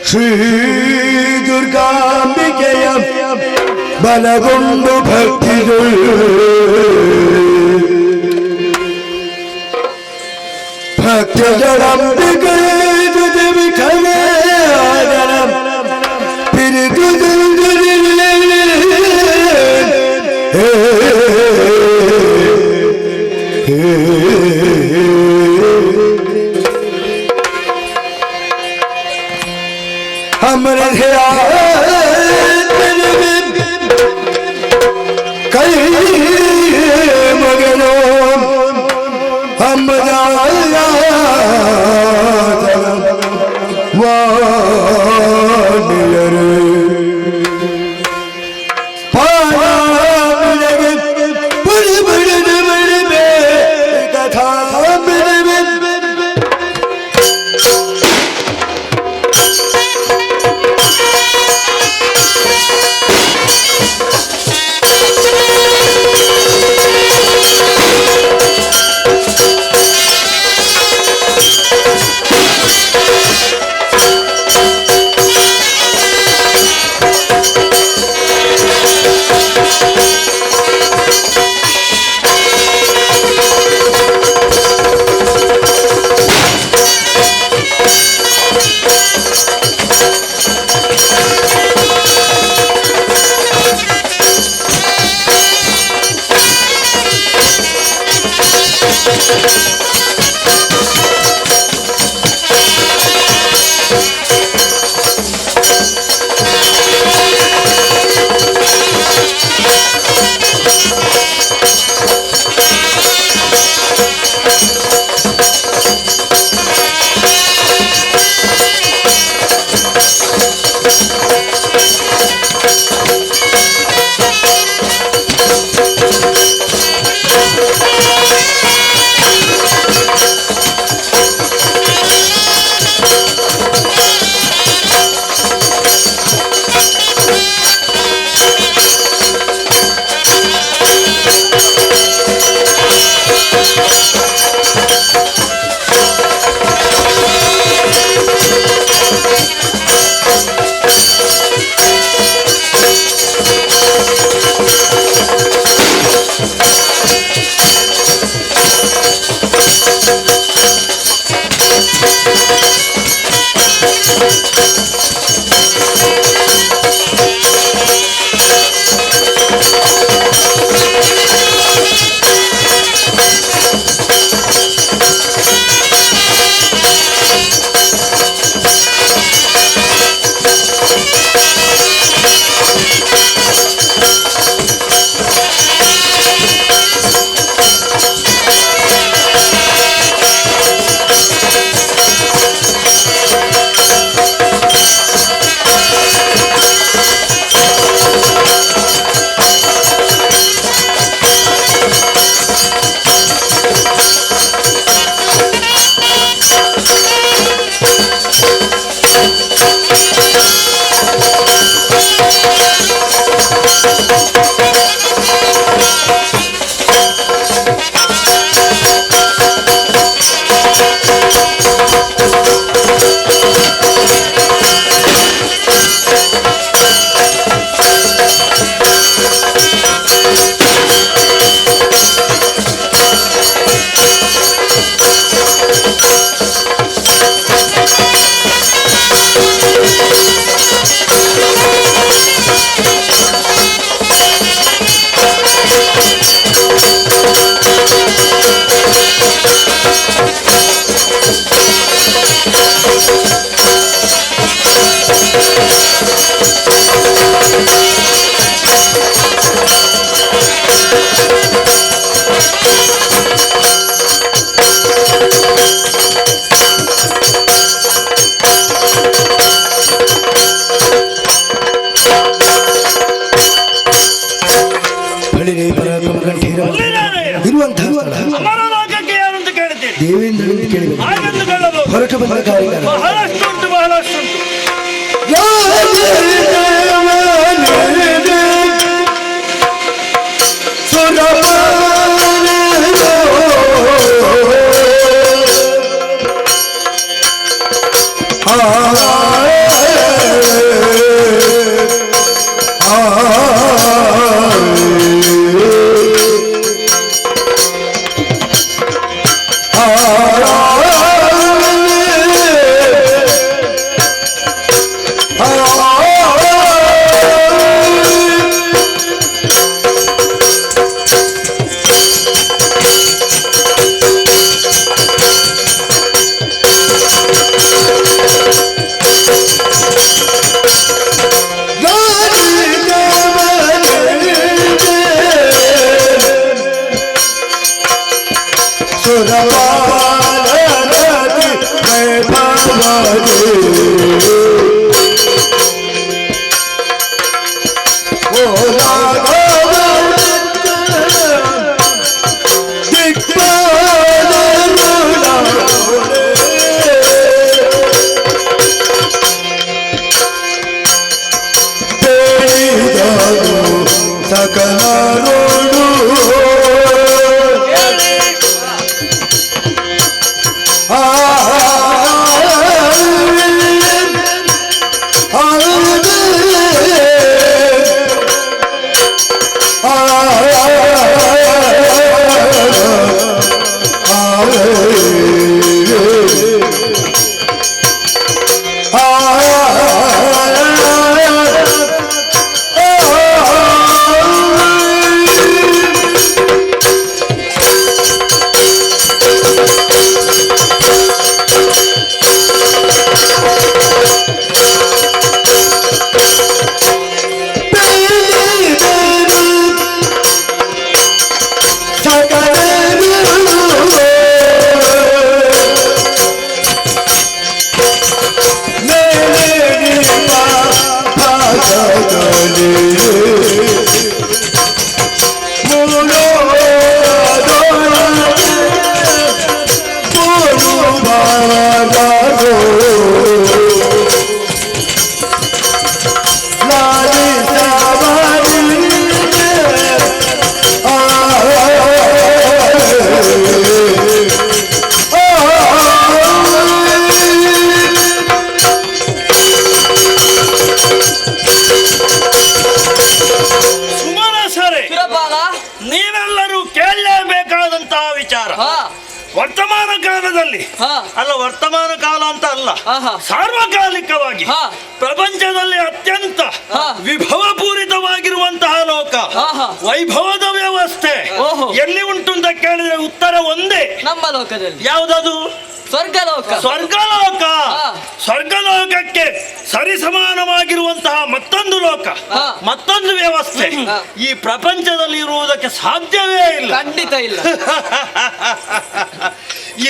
ಶ್ರೀ ದುರ್ಗಾಂಬಿಕೆಯ ಬಲಗೊಂಡು ಭಕ್ತಿಗಳು ಭಕ್ತಜಡಂಬಿಕೆ ದೇವಿ ಕಲೆ ಪಿರಿದು हमरे कई मगनो हम ಹೊರಟು ಬಂದ ಕಾರ್ಯ ಬಹಳಷ್ಟು ಬಹಳಷ್ಟು ಆ ವರ್ತಮಾನ ಕಾಲದಲ್ಲಿ ಹಾ. ಅಲ್ಲ, ವರ್ತಮಾನ ಕಾಲ ಅಂತ ಅಲ್ಲ, ಆಹಾ. ಸಾರ್ವಕಾಲಿಕವಾಗಿ ಹಾ. ಪ್ರಪಂಚದಲ್ಲಿ ಅತ್ಯಂತ ಹಾ. ವಿಭವಪೂರಿತವಾಗಿರುವಂತಹ ಲೋಕ, ಆಹಾ. ವೈಭವದ ವ್ಯವಸ್ಥೆ ಓಹೋ. ಎಲ್ಲಿ ಉಂಟು ಅಂತ ಕೇಳಿದ್ರೆ ಉತ್ತರ ಒಂದೇ. ನಮ್ಮ ಲೋಕದಲ್ಲಿ ಯಾವುದದು? ಸ್ವರ್ಗಲೋಕ. ಸ್ವರ್ಗಲೋಕ. ಹಾ. ಸ್ವರ್ಗಲೋಕಕ್ಕೆ ಸರಿಸಮಾನವಾಗಿರುವಂತಹ ಮತ್ತೊಂದು ಲೋಕ, ಹಾ. ಮತ್ತೊಂದು ವ್ಯವಸ್ಥೆ ಹಾ. ಈ ಪ್ರಪಂಚದಲ್ಲಿ ಇರುವುದಕ್ಕೆ ಸಾಧ್ಯವೇ ಇಲ್ಲ. ಖಂಡಿತ ಇಲ್ಲ.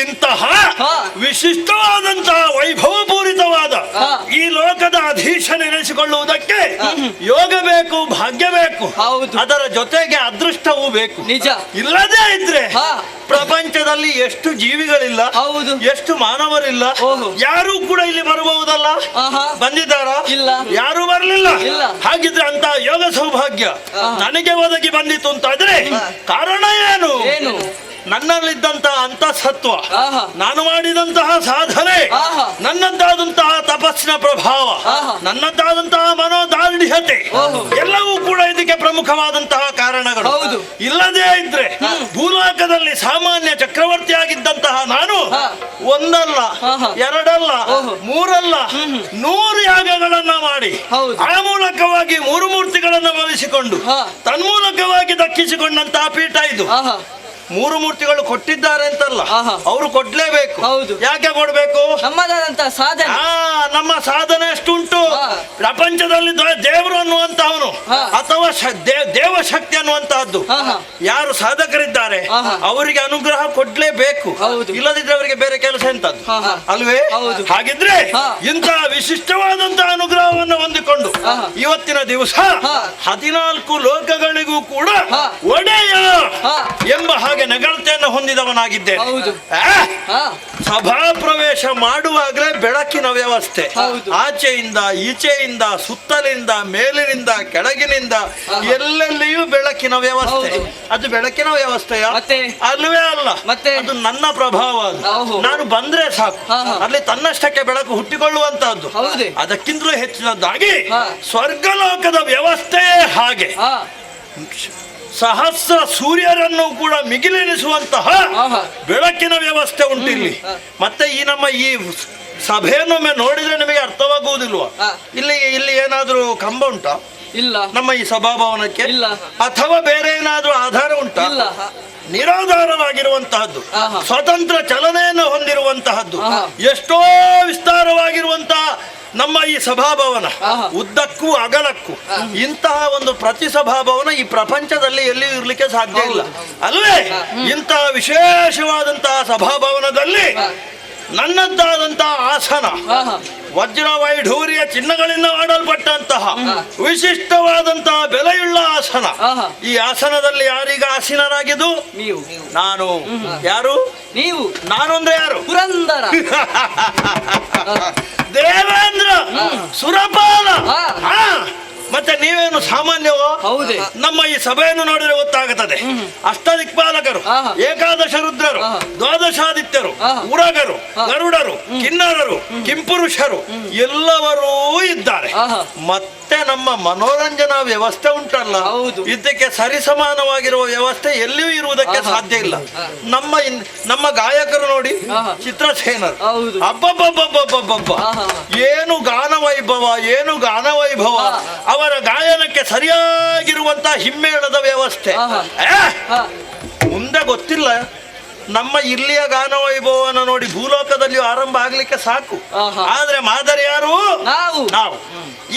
ಇಂತಹ ಹಾ. ವಿಶಿಷ್ಟವಾದಂತಹ ವೈಭವಪೂರಿತವಾದ ಹಾ. ಈ ಲೋಕದ ಅಧೀಶ ನೆನೆಸಿಕೊಳ್ಳುವುದಕ್ಕೆ ಯೋಗ ಬೇಕು, ಭಾಗ್ಯ ಬೇಕು, ಹೌದು. ಅದರ ಜೊತೆಗೆ ಅದೃಷ್ಟವೂ ಬೇಕು. ನಿಜ. ಇಲ್ಲದೇ ಇದ್ರೆ ಹಾ. ಪ್ರಪಂಚದಲ್ಲಿ ಎಷ್ಟು ಜೀವಿಗಳಿಲ್ಲ, ಹೌದು. ಎಷ್ಟು ಮಾನವರಿಲ್ಲ, ಓಹೋ. ಯಾರು ಕೂಡ ಇಲ್ಲಿ ಬರಬಹುದಲ್ಲ. ಆಹಾ. ಬಂದಿದ್ದಾರಾ? ಇಲ್ಲ. ಯಾರು ಬರಲಿಲ್ಲ. ಇಲ್ಲ. ಹಾಗಿದ್ರೆ ಅಂತ ಯೋಗ ಸೌಭಾಗ್ಯ ನನಗೆ ಒದಗಿ ಬಂದಿತ್ತು ಅಂತಾದ್ರೆ ಕಾರಣ ಏನು? ಏನು? ನನ್ನಲ್ಲಿದ್ದಂತಹ ಅಂತಸತ್ವ, ಆಹಾ. ನಾನು ಮಾಡಿದಂತಹ ಸಾಧನೆ, ಆಹಾ. ನನ್ನದ್ದಾದಂತಹ ತಪಸ್ಸಿನ ಪ್ರಭಾವ, ಆಹಾ. ನನ್ನದ್ದಾದಂತಹ ಮನೋದಾರ್ಢ್ಯತೆ, ಓಹೋ. ಎಲ್ಲವೂ ಕೂಡ ಇದಕ್ಕೆ ಪ್ರಮುಖವಾದಂತಹ ಕಾರಣಗಳು. ಹೌದು. ಇಲ್ಲದೇ ಇದ್ರೆ ಭೂಲೋಕದಲ್ಲಿ ಸಾಮಾನ್ಯ ಚಕ್ರವರ್ತಿಯಾಗಿದ್ದಂತಹ ನಾನು ಹಾ. ಒಂದಲ್ಲ, ಆಹಾ. ಎರಡಲ್ಲ, ಓಹೋ. ಮೂರಲ್ಲ, 100 ಯಾಗಗಳನ್ನ ಮಾಡಿ ಹೌದು. ಆ ಮೂಲಕವಾಗಿ 3 ಮೂರ್ತಿಗಳನ್ನ ಬಲಿಸಿಕೊಂಡು ಹಾ. ತನ್ಮೂಲಕವಾಗಿ ದಕ್ಕಿಸಿಕೊಂಡಂತಹ ಪೀಠ ಇದು. ಆಹಾ. 3 ಮೂರ್ತಿಗಳು ಕೊಟ್ಟಿದ್ದಾರೆ ಅಂತಲ್ಲ, ಆಹಾ. ಅವರು ಕೊಡ್ಲೇಬೇಕು. ಹೌದು. ಯಾಕೆ ಕೊಡ್ಬೇಕು? ನಮ್ಮದಾದಂತ ಸಾಧನೆ. ನಮ್ಮ ಸಾಧನೆ ಎಷ್ಟುಂಟು. ಹಾ. ಪ್ರಪಂಚದಲ್ಲಿ ದೇವರು ಅನ್ನುವಂತಹವನು ಹಾ. ಅಥವಾ ದೇವಶಕ್ತಿ ಅನ್ನುವಂತಹದ್ದು ಆಹಾ. ಯಾರು ಸಾಧಕರಿದ್ದಾರೆ ಆಹಾ. ಅವರಿಗೆ ಅನುಗ್ರಹ ಕೊಡ್ಲೇಬೇಕು. ಹೌದು. ಇಲ್ಲದಿದ್ರೆ ಅವರಿಗೆ ಬೇರೆ ಕೆಲಸ ಎಂತದ್ದು, ಆಹಾ. ಅಲ್ವೇ? ಹೌದು. ಹಾಗಿದ್ರೆ ಹಾ. ಇಂತಹ ವಿಶಿಷ್ಟವಾದಂತಹ ಅನುಗ್ರಹವನ್ನು ಹೊಂದಿಕೊಂಡು ಆಹಾ. ಇವತ್ತಿನ ದಿವಸ ಹಾ. 14 ಲೋಕಗಳಿಗೂ ಕೂಡ ಹಾ. ಒಡೆಯ ಹಾ. ಎಂಬ ಹಾಗೆ ನಗಳತೆಯನ್ನು ಹೊಂದಿದವನಾಗಿದ್ದೇನೆ. ಹೌದು. ಆ? ಸಭಾ ಪ್ರವೇಶ ಮಾಡುವಾಗಲೇ ಬೆಳಕಿನ ವ್ಯವಸ್ಥೆ, ಹೌದು. ಆಚೆಯಿಂದ ಈಚೆಯಿಂದ ಸುತ್ತಲಿಂದ ಮೇಲಿನಿಂದ ಕೆಳಗಿನಿಂದ ಎಲ್ಲೆಲ್ಲಿಯೂ ಬೆಳಕಿನ ವ್ಯವಸ್ಥೆ. ಹೌದು. ಅದು ಬೆಳಕಿನ ವ್ಯವಸ್ಥೆಯ ಮತ್ತೆ? ಅಲ್ವೇ ಅಲ್ಲ, ಮತ್ತೆ? ಅದು ನನ್ನ ಪ್ರಭಾವ. ಅದು ಓಹೋ. ನಾನು ಬಂದ್ರೆ ಸಾಕು, ಹಾ, ಹಾ. ಅಲ್ಲಿ ತನ್ನಷ್ಟಕ್ಕೆ ಬೆಳಕು ಹುಟ್ಟಿಕೊಳ್ಳುವಂತಹದ್ದು. ಹೌದೇ? ಅದಕ್ಕಿಂತಲೂ ಹೆಚ್ಚಿನದ್ದಾಗಿ ಹಾ. ಸ್ವರ್ಗಲೋಕದ ವ್ಯವಸ್ಥೆಯೇ ಹಾಗೆ. ಹಾ. ಸಹಸ್ರ ಸೂರ್ಯರನ್ನು ಕೂಡ ಮಿಗಿಲೆನಿಸುವಂತಹ ಆಹಾ. ಬೆಳಕಿನ ವ್ಯವಸ್ಥೆ ಉಂಟು ಇಲ್ಲಿ. ಮತ್ತೆ ಈ ನಮ್ಮ ಈ ಸಭೆಯನ್ನೊಮ್ಮೆ ನೋಡಿದ್ರೆ ನಿಮಗೆ ಅರ್ಥವಾಗುವುದಿಲ್ವಾ? ಹಾ. ಇಲ್ಲಿ ಏನಾದ್ರೂ ಕಂಬ ಉಂಟಾ ಇಲ್ಲ. ನಮ್ಮ ಈ ಸಭಾಭವನಕ್ಕೆ? ಇಲ್ಲ. ಅಥವಾ ಬೇರೆ ಏನಾದ್ರೂ ಆಧಾರ ಉಂಟಾ? ಇಲ್ಲ. ನಿರಾಧಾರವಾಗಿರುವಂತಹದ್ದು, ಆಹಾ. ಸ್ವತಂತ್ರ ಚಲನೆಯನ್ನು ಹೊಂದಿರುವಂತಹದ್ದು, ಆಹಾ. ಎಷ್ಟೋ ವಿಸ್ತಾರವಾಗಿರುವಂತಹ ನಮ್ಮ ಈ ಸಭಾಭವನ, ಆಹಾ. ಉದ್ದಕ್ಕೂ ಅಗಲಕ್ಕೂ ಇಂತಹ ಒಂದು ಪ್ರತಿ ಸಭಾಭವನ ಈ ಪ್ರಪಂಚದಲ್ಲಿ ಎಲ್ಲಿಯೂ ಇರ್ಲಿಕ್ಕೆ ಸಾಧ್ಯ ಇಲ್ಲ, ಅಲ್ವೇ? ಇಂತಹ ವಿಶೇಷವಾದಂತಹ ಸಭಾಭವನದಲ್ಲಿ ನನ್ನದ್ದಾದಂತಹ ಆಸನ, ಆಹಾ. ವಜ್ರ ವೈಢೂರ್ಯ ಚಿನ್ನಗಳಿಂದ ಮಾಡಲ್ಪಟ್ಟಂತಹ ವಿಶಿಷ್ಟವಾದಂತಹ ಬೆಲೆಯುಳ್ಳ ಆಸನ. ಆಹಾ. ಈ ಆಸನದಲ್ಲಿ ಯಾರೀಗ ಆಸೀನರಾಗಿದ್ದು? ನೀವು. ನಾನು. ಯಾರು ನೀವು? ನಾನು ಅಂದ್ರೆ ಯಾರು? ಪುರಂದರ. ದೇವೇಂದ್ರ, ಸುರಪಾಲ. ಹಾ. ಹಾ. ಮತ್ತೆ ನೀವೇನು ಸಾಮಾನ್ಯವೋ? ಹೌದೇ? ನಮ್ಮ ಈ ಸಭೆಯನ್ನು ನೋಡಿದ್ರೆ ಗೊತ್ತಾಗುತ್ತದೆ. ಅಷ್ಟದಿಕ್ಪಾಲಕರು, ಆಹಾ. ಏಕಾದಶ ರುದ್ರರು, ಆಹಾ. ದ್ವಾದಶಾದಿತ್ಯರು, ಆಹಾ. ಉರಗರು, ಆಹಾ. ಗರುಡರು, ಕಿನ್ನರರು, ಕಿಂಪುರುಷರು ಎಲ್ಲವರೂ ಇದ್ದಾರೆ. ಆಹಾ. ಮತ್ತೆ ನಮ್ಮ ಮನೋರಂಜನಾ ವ್ಯವಸ್ಥೆ ಉಂಟಲ್ಲ, ಹೌದು. ಇದಕ್ಕೆ ಸರಿಸಮಾನವಾಗಿರುವ ವ್ಯವಸ್ಥೆ ಎಲ್ಲಿಯೂ ಇರುವುದಕ್ಕೆ ಆಹಾ. ಸಾಧ್ಯ ಇಲ್ಲ. ನಮ್ಮ ಗಾಯಕರು ನೋಡಿ, ಆಹಾ. ಚಿತ್ರಸೇನರು, ಹೌದು. ಅಬ್ಬಬ್ಬಬ್ಬಬ್ಬಬ್ಬ, ಆಹಾ. ಏನು ಗಾನ ವೈಭವ, ಏನು ಗಾನ ವೈಭವ. ಹಾ. ಅವರ ಗಾಯನಕ್ಕೆ ಸರಿಯಾಗಿರುವಂತಹ ಹಿಮ್ಮೇಳದ ವ್ಯವಸ್ಥೆ. ಆಹಾ. ಆ? ಮುಂದೆ ಗೊತ್ತಿಲ್ಲ. ನಮ್ಮ ಇಲ್ಲಿಯ ಗಾನ ವೈಭವವನ್ನು ನೋಡಿ ಭೂಲೋಕದಲ್ಲಿ ಆರಂಭ ಆಗ್ಲಿಕ್ಕೆ ಸಾಕು. ಆಹಾ. ಆದ್ರೆ ಮಾದರಿ ಯಾರು? ನಾವು.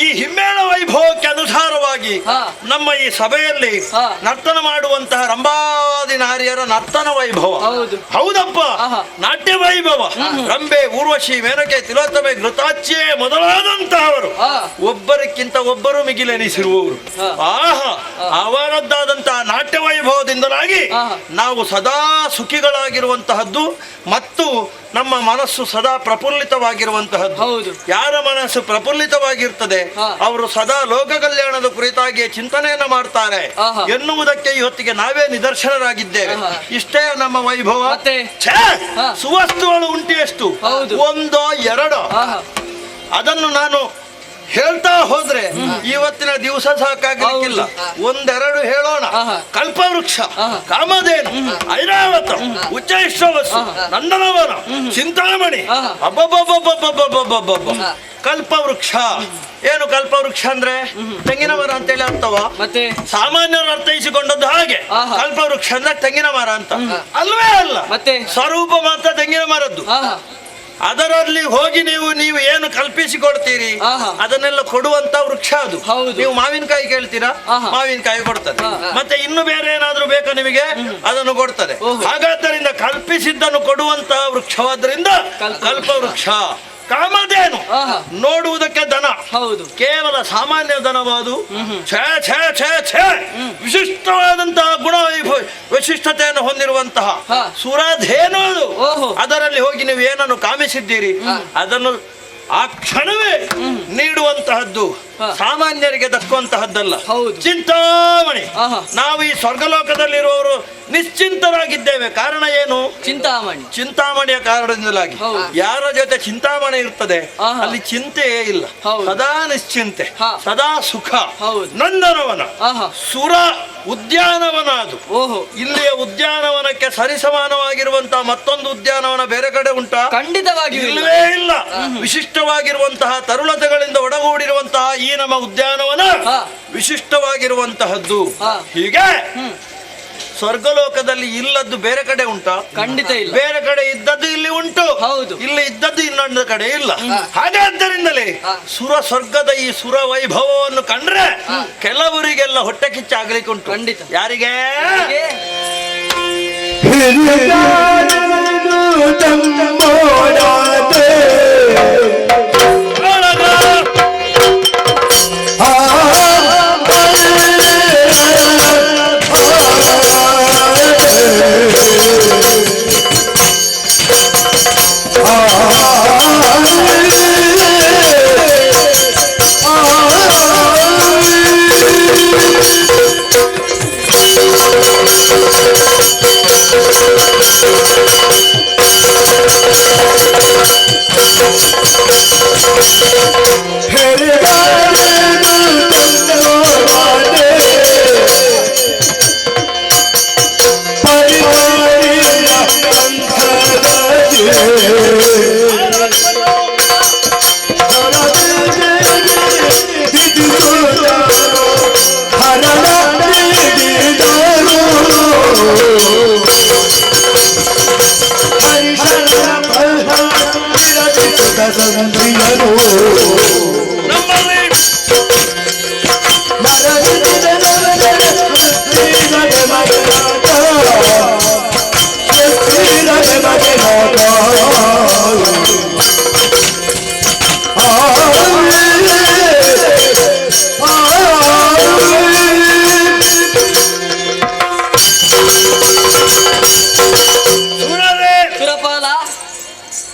ಈ ಹಿಮ್ಮೇಳ ವೈಭವಕ್ಕೆ ಅನುಸಾರವಾಗಿ ಹಾ. ನಮ್ಮ ಈ ಸಭೆಯಲ್ಲಿ ಹಾ. ನರ್ತನ ಮಾಡುವಂತಹ ರಂಭಾದಿ ನಾರಿಯರ ನರ್ತನ ವೈಭವ. ಹೌದು. ಹೌದಪ್ಪ. ಆಹಾ. ನಾಟ್ಯ ವೈಭವ. ರಂಬೆ, ಊರ್ವಶಿ, ಮೇನಕೆ, ತಿಲೋತ್ತಮೆ, ಘೃತಾಚ್ಯೆ ಮೊದಲಾದಂತಹವರು ಹಾ. ಒಬ್ಬರಿಗಿಂತ ಒಬ್ಬರು ಮಿಗಿಲೆನಿಸಿರುವವರು. ಹಾ. ಆಹಾ. ಅವರದ್ದಾದಂತಹ ನಾಟ್ಯ ವೈಭವದಿಂದಲಾಗಿ ಆಹಾ. ನಾವು ಸದಾ ಸುಖಿಗಳಾಗಿರುವಂತಹದ್ದು ಮತ್ತು ನಮ್ಮ ಮನಸ್ಸು ಸದಾ ಪ್ರಫುಲ್ಲಿತವಾಗಿರುವಂತಹದ್ದು. ಹೌದು. ಯಾರ ಮನಸ್ಸು ಪ್ರಫುಲ್ಲಿತವಾಗಿರ್ತದೆ ಹಾ. ಅವರು ಸದಾ ಲೋಕ ಕಲ್ಯಾಣದ ಕುರಿತಾಗಿ ಚಿಂತನೆಯನ್ನ ಮಾಡ್ತಾರೆ ಆಹಾ. ಎನ್ನುವುದಕ್ಕೆ ಇವತ್ತಿಗೆ ನಾವೇ ನಿದರ್ಶನರಾಗಿದ್ದೇವೆ. ಆಹಾ. ಇಷ್ಟೇ ನಮ್ಮ ವೈಭವ. ಮತ್ತೆ? ಛೇ! ಹಾ. ಸುವಸ್ತುಗಳು ಉಂಟು ಎಷ್ಟು? ಹೌದು. ಒಂದೋ ಎರಡೋ. ಆಹಾ. ಅದನ್ನು ನಾನು ಹೇಳ್ತಾ ಹೋದ್ರೆ ಇವತ್ತಿನ ದಿವಸ ಸಾಕಾಗಲಿಕ್ಕಿಲ್ಲ. ಒಂದೆರಡು ಹೇಳೋಣ. ಕಲ್ಪವೃಕ್ಷ, ಕಾಮಧೇನು, ಐರಾವತ, ಉಚ್ಚೈಶ್ರವಸ್ಸು, ನಂದನವನ, ಚಿಂತಾಮಣಿ. ಅಬ್ಬಬ್ಬಬ್ಬಬ್ಬಬ್ಬಬ್ಬಬ್ಬಬ್ಬ. ಕಲ್ಪವೃಕ್ಷ ಏನು? ಕಲ್ಪವೃಕ್ಷ ಅಂದ್ರೆ ತೆಂಗಿನ ಮರ ಅಂತೇಳಿ ಅರ್ಥವ? ಮತ್ತೆ ಸಾಮಾನ್ಯರು ಅರ್ಥೈಸಿಕೊಂಡದ್ದು ಹಾಗೆ. ಕಲ್ಪವೃಕ್ಷ ಅಂದ್ರೆ ತೆಂಗಿನ ಮರ ಅಂತ ಅಲ್ವೇ ಅಲ್ಲ. ಮತ್ತೆ ಸ್ವರೂಪ ಮಾತ್ರ ತೆಂಗಿನ ಮರದ್ದು. ಅದರಲ್ಲಿ ಹೋಗಿ ನೀವು ಏನು ಕಲ್ಪಿಸಿಕೊಡ್ತೀರಿ ಅದನ್ನೆಲ್ಲ ಕೊಡುವಂತ ವೃಕ್ಷ ಅದು. ನೀವು ಮಾವಿನಕಾಯಿ ಕೇಳ್ತೀರಾ, ಮಾವಿನಕಾಯಿ ಕೊಡ್ತದೆ. ಮತ್ತೆ ಇನ್ನು ಬೇರೆ ಏನಾದ್ರೂ ಬೇಕಾ ನಿಮಗೆ, ಅದನ್ನು ಕೊಡ್ತದೆ. ಹಾಗಾದ್ದರಿಂದ ಕಲ್ಪಿಸಿದ್ದನ್ನು ಕೊಡುವಂತ ವೃಕ್ಷವಾದ್ರಿಂದ ಕಲ್ಪವೃಕ್ಷ. ಕಾಮಧೇನು ನೋಡುವುದಕ್ಕೆ ದನ, ಹೌದು, ಕೇವಲ ಸಾಮಾನ್ಯ ದನವಾದು. ಛೇ ಛೇ ಛೇ ಛೇ ವಿಶಿಷ್ಟವಾದಂತಹ ಗುಣ ವಿಶಿಷ್ಟತೆಯನ್ನು ಹೊಂದಿರುವಂತಹ ಸುರಧೇನು ಅದು. ಅದರಲ್ಲಿ ಹೋಗಿ ನೀವು ಏನನ್ನು ಕಾಮಿಸಿದ್ದೀರಿ ಅದನ್ನು ಆ ಕ್ಷಣವೇ ನೀಡುವಂತಹದ್ದು, ಸಾಮಾನ್ಯರಿಗೆ ದಕ್ಕುವಂತಹದ್ದಲ್ಲ. ಚಿಂತಾಮಣಿ. ನಾವು ಈ ಸ್ವರ್ಗಲೋಕದಲ್ಲಿರುವವರು ನಿಶ್ಚಿಂತರಾಗಿದ್ದೇವೆ. ಕಾರಣ ಏನು? ಚಿಂತಾಮಣಿ. ಚಿಂತಾಮಣಿಯ ಕಾರಣದಿಂದಲಾಗಿ. ಯಾರ ಜೊತೆ ಚಿಂತಾಮಣಿ ಇರ್ತದೆ ಅಲ್ಲಿ ಚಿಂತೆಯೇ ಇಲ್ಲ, ಸದಾ ನಿಶ್ಚಿಂತೆ, ಸದಾ ಸುಖ. ನಂದನವನ ಸುರ ಉದ್ಯಾನವನ ಅದು. ಇಲ್ಲಿಯ ಉದ್ಯಾನವನಕ್ಕೆ ಸರಿಸಮಾನವಾಗಿರುವಂತಹ ಮತ್ತೊಂದು ಉದ್ಯಾನವನ ಬೇರೆ ಕಡೆ ಉಂಟಾ? ಖಂಡಿತವಾಗಿ ಇಲ್ಲವೇ ಇಲ್ಲ. ವಿಶಿಷ್ಟವಾಗಿರುವಂತಹ ತರುಣತೆಗಳಿಂದ ಒಡಗೂಡಿರುವಂತಹ ಈ ನಮ್ಮ ಉದ್ಯಾನವನ ವಿಶಿಷ್ಟವಾಗಿರುವಂತಹದ್ದು. ಹೀಗೆ ಸ್ವರ್ಗಲೋಕದಲ್ಲಿ ಇಲ್ಲದ್ದು ಬೇರೆ ಕಡೆ ಉಂಟಾ? ಖಂಡಿತ ಇಲ್ಲ. ಬೇರೆ ಕಡೆ ಇದ್ದದ್ದು ಇಲ್ಲಿ ಉಂಟು, ಇಲ್ಲಿ ಇದ್ದದ್ದು ಇನ್ನೊಂದು ಕಡೆ ಇಲ್ಲ. ಹಾಗಾದ್ದರಿಂದಲೇ ಸುರ ಸ್ವರ್ಗದ ಈ ಸುರ ವೈಭವವನ್ನು ಕಂಡ್ರೆ ಕೆಲವರಿಗೆಲ್ಲ ಹೊಟ್ಟೆ ಕಿಚ್ಚಾಗ್ಲಿಕ್ಕೆ ಉಂಟು. ಖಂಡಿತ. ಯಾರಿಗೆ?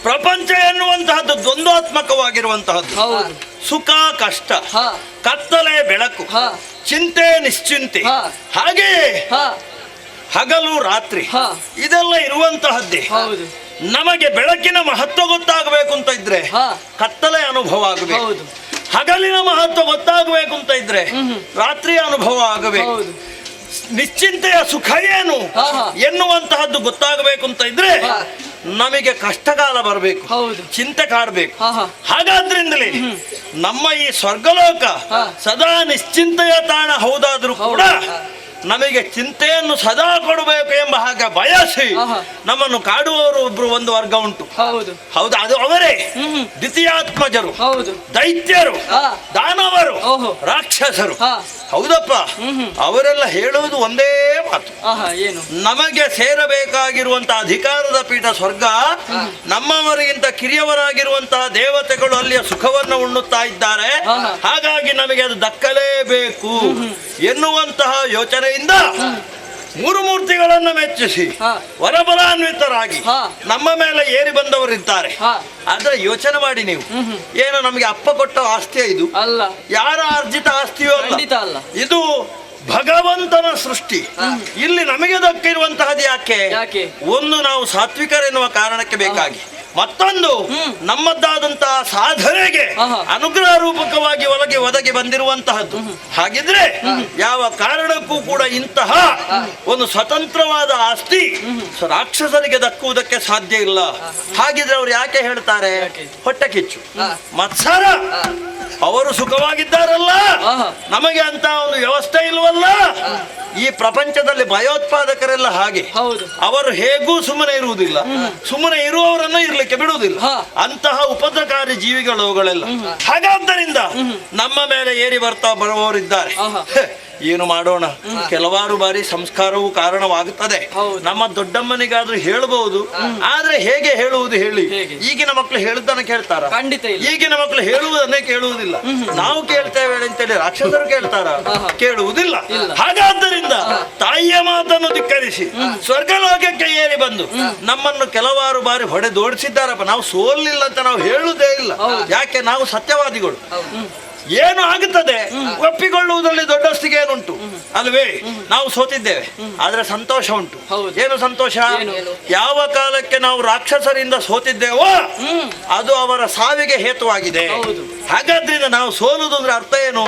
ಪ್ರಪಂಚ ಎನ್ನುವಂತಹದ್ದು ದ್ವಂದ್ವಾತ್ಮಕವಾಗಿರುವಂತಹದ್ದು. ಸುಖ ಕಷ್ಟ, ಕತ್ತಲೆ ಬೆಳಕು, ಚಿಂತೆ ನಿಶ್ಚಿಂತೆ, ಹಾಗೆಯೇ ಹಗಲು ರಾತ್ರಿ ಇದೆಲ್ಲ ಇರುವಂತಹದ್ದೇ. ನಮಗೆ ಬೆಳಕಿನ ಮಹತ್ವ ಗೊತ್ತಾಗಬೇಕು ಅಂತ ಇದ್ರೆ ಕತ್ತಲೆ ಅನುಭವ ಆಗಬೇಕು, ಹಗಲಿನ ಮಹತ್ವ ಗೊತ್ತಾಗಬೇಕು ಅಂತ ಇದ್ರೆ ರಾತ್ರಿಯ ಅನುಭವ ಆಗಬೇಕು, ನಿಶ್ಚಿಂತೆಯ ಸುಖ ಏನು ಎನ್ನುವಂತಹದ್ದು ಗೊತ್ತಾಗಬೇಕು ಅಂತ ಇದ್ರೆ ನಮಗೆ ಕಷ್ಟಕಾಲ ಬರಬೇಕು, ಚಿಂತೆ ಕಾಡಬೇಕು. ಹಾಗಾದ್ರಿಂದಲೇ ನಮ್ಮ ಈ ಸ್ವರ್ಗಲೋಕ ಸದಾ ನಿಶ್ಚಿಂತೆಯ ತಾಣ ಹೌದಾದ್ರೂ ಕೂಡ ನಮಗೆ ಚಿಂತೆಯನ್ನು ಸದಾ ಕೊಡಬೇಕು ಎಂಬ ಹಾಗೆ ಬಯಸಿ ನಮ್ಮನ್ನು ಕಾಡುವವರು ಒಬ್ರು ಒಂದು ವರ್ಗ ಉಂಟು. ಹೌದು, ಅದು ಅವರೇ ದ್ವಿತೀಯಾತ್ಮಜರು, ದೈತ್ಯರು, ದಾನವರು, ರಾಕ್ಷಸರು. ಹೌದಪ್ಪ, ಅವರೆಲ್ಲ ಹೇಳುವುದು ಒಂದೇ ಮಾತು, ನಮಗೆ ಸೇರಬೇಕಾಗಿರುವಂತಹ ಅಧಿಕಾರದ ಪೀಠ ಸ್ವರ್ಗ, ನಮ್ಮವರಿಗಿಂತ ಕಿರಿಯವರಾಗಿರುವಂತಹ ದೇವತೆಗಳು ಅಲ್ಲಿಯ ಸುಖವನ್ನು ಉಣ್ಣುತ್ತಾ ಇದ್ದಾರೆ, ಹಾಗಾಗಿ ನಮಗೆ ಅದು ದಕ್ಕಲೇಬೇಕು ಎನ್ನುವಂತಹ ಯೋಚನೆಯಿಂದ ಮೂರು ಮೂರ್ತಿಗಳನ್ನು ಮೆಚ್ಚಿಸಿ ವರಬಲಾನ್ವಿತರಾಗಿ ನಮ್ಮ ಮೇಲೆ ಏರಿ ಬಂದವರಿದ್ದಾರೆ. ಆದ್ರೆ ಯೋಚನೆ ಮಾಡಿ ನೀವು, ಏನು ನಮಗೆ ಅಪ್ಪ ಕೊಟ್ಟ ಆಸ್ತಿಯ ಇದು ಅಲ್ಲ, ಯಾರ ಅರ್ಜಿತ ಆಸ್ತಿಯೋ ಅಲ್ಲ, ಇದು ಭಗವಂತನ ಸೃಷ್ಟಿ. ಇಲ್ಲಿ ನಮಗೆ ದಕ್ಕಿರುವಂತಹದ್ದು ಯಾಕೆ? ಒಂದು, ನಾವು ಸಾತ್ವಿಕರೆನ್ನುವ ಕಾರಣಕ್ಕೆ ಬೇಕಾಗಿ, ಮತ್ತೊಂದು ನಮ್ಮದ್ದಾದಂತಹ ಸಾಧನೆಗೆ ಆಹಾ. ಅನುಗ್ರಹ ರೂಪಕವಾಗಿ ಒದಗಿ ಬಂದಿರುವಂತಹದ್ದು. ಹಾಗಿದ್ರೆ ಯಾವ ಕಾರಣಕ್ಕೂ ಕೂಡ ಇಂತಹ ಒಂದು ಸ್ವತಂತ್ರವಾದ ಆಸ್ತಿ ರಾಕ್ಷಸರಿಗೆ ದಕ್ಕುವುದಕ್ಕೆ ಸಾಧ್ಯ ಇಲ್ಲ. ಹಾಗಿದ್ರೆ ಅವ್ರು ಯಾಕೆ ಹೇಳ್ತಾರೆ? ಹೊಟ್ಟೆ ಕಿಚ್ಚು. ಮತ್ಸರ ಅವರು ಸುಖವಾಗಿದ್ದಾರಲ್ಲ, ಆಹಾ. ನಮಗೆ ಅಂತ ಒಂದು ವ್ಯವಸ್ಥೆ ಇಲ್ವಲ್ಲ. ಈ ಪ್ರಪಂಚದಲ್ಲಿ ಭಯೋತ್ಪಾದಕರೆಲ್ಲ ಹಾಗೆ, ಹೌದು. ಅವರು ಹೇಗೂ ಸುಮ್ಮನೆ ಇರುವುದಿಲ್ಲ, ಸುಮ್ಮನೆ ಇರುವವರನ್ನು ಇರ್ಲಿಕ್ಕೆ ಬಿಡುವುದಿಲ್ಲ. ಹಾ. ಅಂತಹ ಉಪದ್ರಕಾರಿ ಜೀವಿಗಳು ಅವುಗಳೆಲ್ಲ. ಹಾಗಾದ್ದರಿಂದ ನಮ್ಮ ಮೇಲೆ ಏರಿ ಬರುವವರಿದ್ದಾರೆ. ಆಹಾ. ಏನು ಮಾಡೋಣ, ಕೆಲವಾರು ಬಾರಿ ಸಂಸ್ಕಾರವು ಕಾರಣವಾಗುತ್ತದೆ. ಹೌದು. ನಮ್ಮ ದೊಡ್ಡಮ್ಮನಿಗಾದ್ರೂ ಹೇಳಬಹುದು, ಆದ್ರೆ ಹೇಗೆ ಹೇಳುವುದು ಹೇಳಿ? ಹೇಗೆ? ಈಗಿನ ಮಕ್ಕಳು ಹೇಳುದನ್ನ ಕೇಳ್ತಾರ? ಖಂಡಿತ ಇಲ್ಲ. ಈಗಿನ ಮಕ್ಕಳು ಹೇಳುವುದನ್ನೇ ಕೇಳುವುದಿಲ್ಲ. ನಾವು ಕೇಳ್ತೇವೆ ಅಂತೇಳಿ ರಾಕ್ಷಸರು ಕೇಳ್ತಾರ? ಆಹಾ. ಕೇಳುವುದಿಲ್ಲ. ಇಲ್ಲ. ಹಾಗಾದ್ದರಿಂದ ತಾಯಿಯ ಮಾತನ್ನು ಧಿಕ್ಕರಿಸಿ ಸ್ವರ್ಗಲೋಕಕ್ಕೆ ಏರಿ ಬಂದು ನಮ್ಮನ್ನು ಕೆಲವಾರು ಬಾರಿ ಹೊಡೆದೋಡಿಸಿದ್ದಾರಪ್ಪ. ನಾವು ಸೋಲಿಲ್ಲ ಅಂತ ನಾವು ಹೇಳುವುದೇ ಇಲ್ಲ. ಯಾಕೆ? ನಾವು ಸತ್ಯವಾದಿಗಳು. ಏನು ಆಗುತ್ತದೆ ಒಪ್ಪಿಕೊಳ್ಳುವುದರಲ್ಲಿ ದೊಡ್ಡಸ್ತಿಗೆ ಏನುಂಟು ಅಲ್ವೇ? ನಾವು ಸೋತಿದ್ದೇವೆ, ಆದ್ರೆ ಸಂತೋಷ ಉಂಟು. ಹೌದು. ಏನು ಸಂತೋಷ? ಏನು? ಯಾವ ಕಾಲಕ್ಕೆ ನಾವು ರಾಕ್ಷಸರಿಂದ ಸೋತಿದ್ದೇವೋ ಅದು ಅವರ ಸಾವಿಗೆ ಹೇತುವಾಗಿದೆ. ಹೌದು. ಹಾಗಾದ್ರಿಂದ ನಾವು ಸೋಲುವುದು ಅಂದ್ರೆ ಅರ್ಥ ಏನು?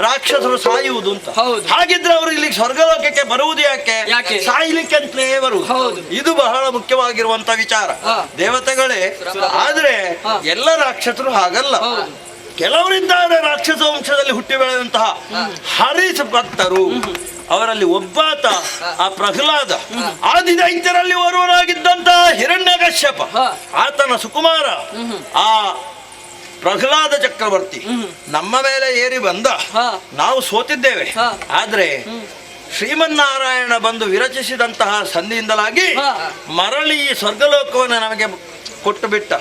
ರಾಕ್ಷಸರು ಸಾಯುವುದು ಅಂತ. ಹೌದು. ಹಾಗಿದ್ರೆ ಅವರು ಇಲ್ಲಿ ಸ್ವರ್ಗಲೋಕಕ್ಕೆ ಬರುವುದು ಯಾಕೆ? ಯಾಕೆ? ಸಾಯ್ಲಿಕ್ಕೆ ಅಂತಲೇ ಬರುವುದು. ಹೌದು. ಇದು ಬಹಳ ಮುಖ್ಯವಾಗಿರುವಂತ ವಿಚಾರ. ಹಾ. ದೇವತೆಗಳೇ, ಆದ್ರೆ ಹಾ. ಎಲ್ಲ ರಾಕ್ಷಸರು ಹಾಗಲ್ಲ. ಹೌದು. ಕೆಲವರಿದ್ದಾರೆ ರಾಕ್ಷಸ ವಂಶದಲ್ಲಿ ಹುಟ್ಟಿ ಬೆಳೆದಂತಹ ಹರಿಸ ಭಕ್ತರು. ಅವರಲ್ಲಿ ಒಬ್ಬಾತ ಆ ಪ್ರಹ್ಲಾದ, ಆದಿದೈತ್ಯರಲ್ಲಿ ಓರ್ವನಾಗಿದ್ದಂತಹ ಹಿರಣ್ಯಕಶ್ಯಪ, ಆತನ ಸುಕುಮಾರ ಆ ಪ್ರಹ್ಲಾದ ಚಕ್ರವರ್ತಿ ನಮ್ಮ ಮೇಲೆ ಏರಿ ಬಂದ. ನಾವು ಸೋತಿದ್ದೇವೆ, ಆದ್ರೆ ಶ್ರೀಮನ್ನಾರಾಯಣ ಬಂದು ವಿರಚಿಸಿದಂತಹ ಸಂಧಿಯಿಂದಲಾಗಿ ಮರಳಿ ಈ ಸ್ವರ್ಗಲೋಕವನ್ನು ನಮಗೆ ಕೊಟ್ಟು ಬಿಟ್ಟ.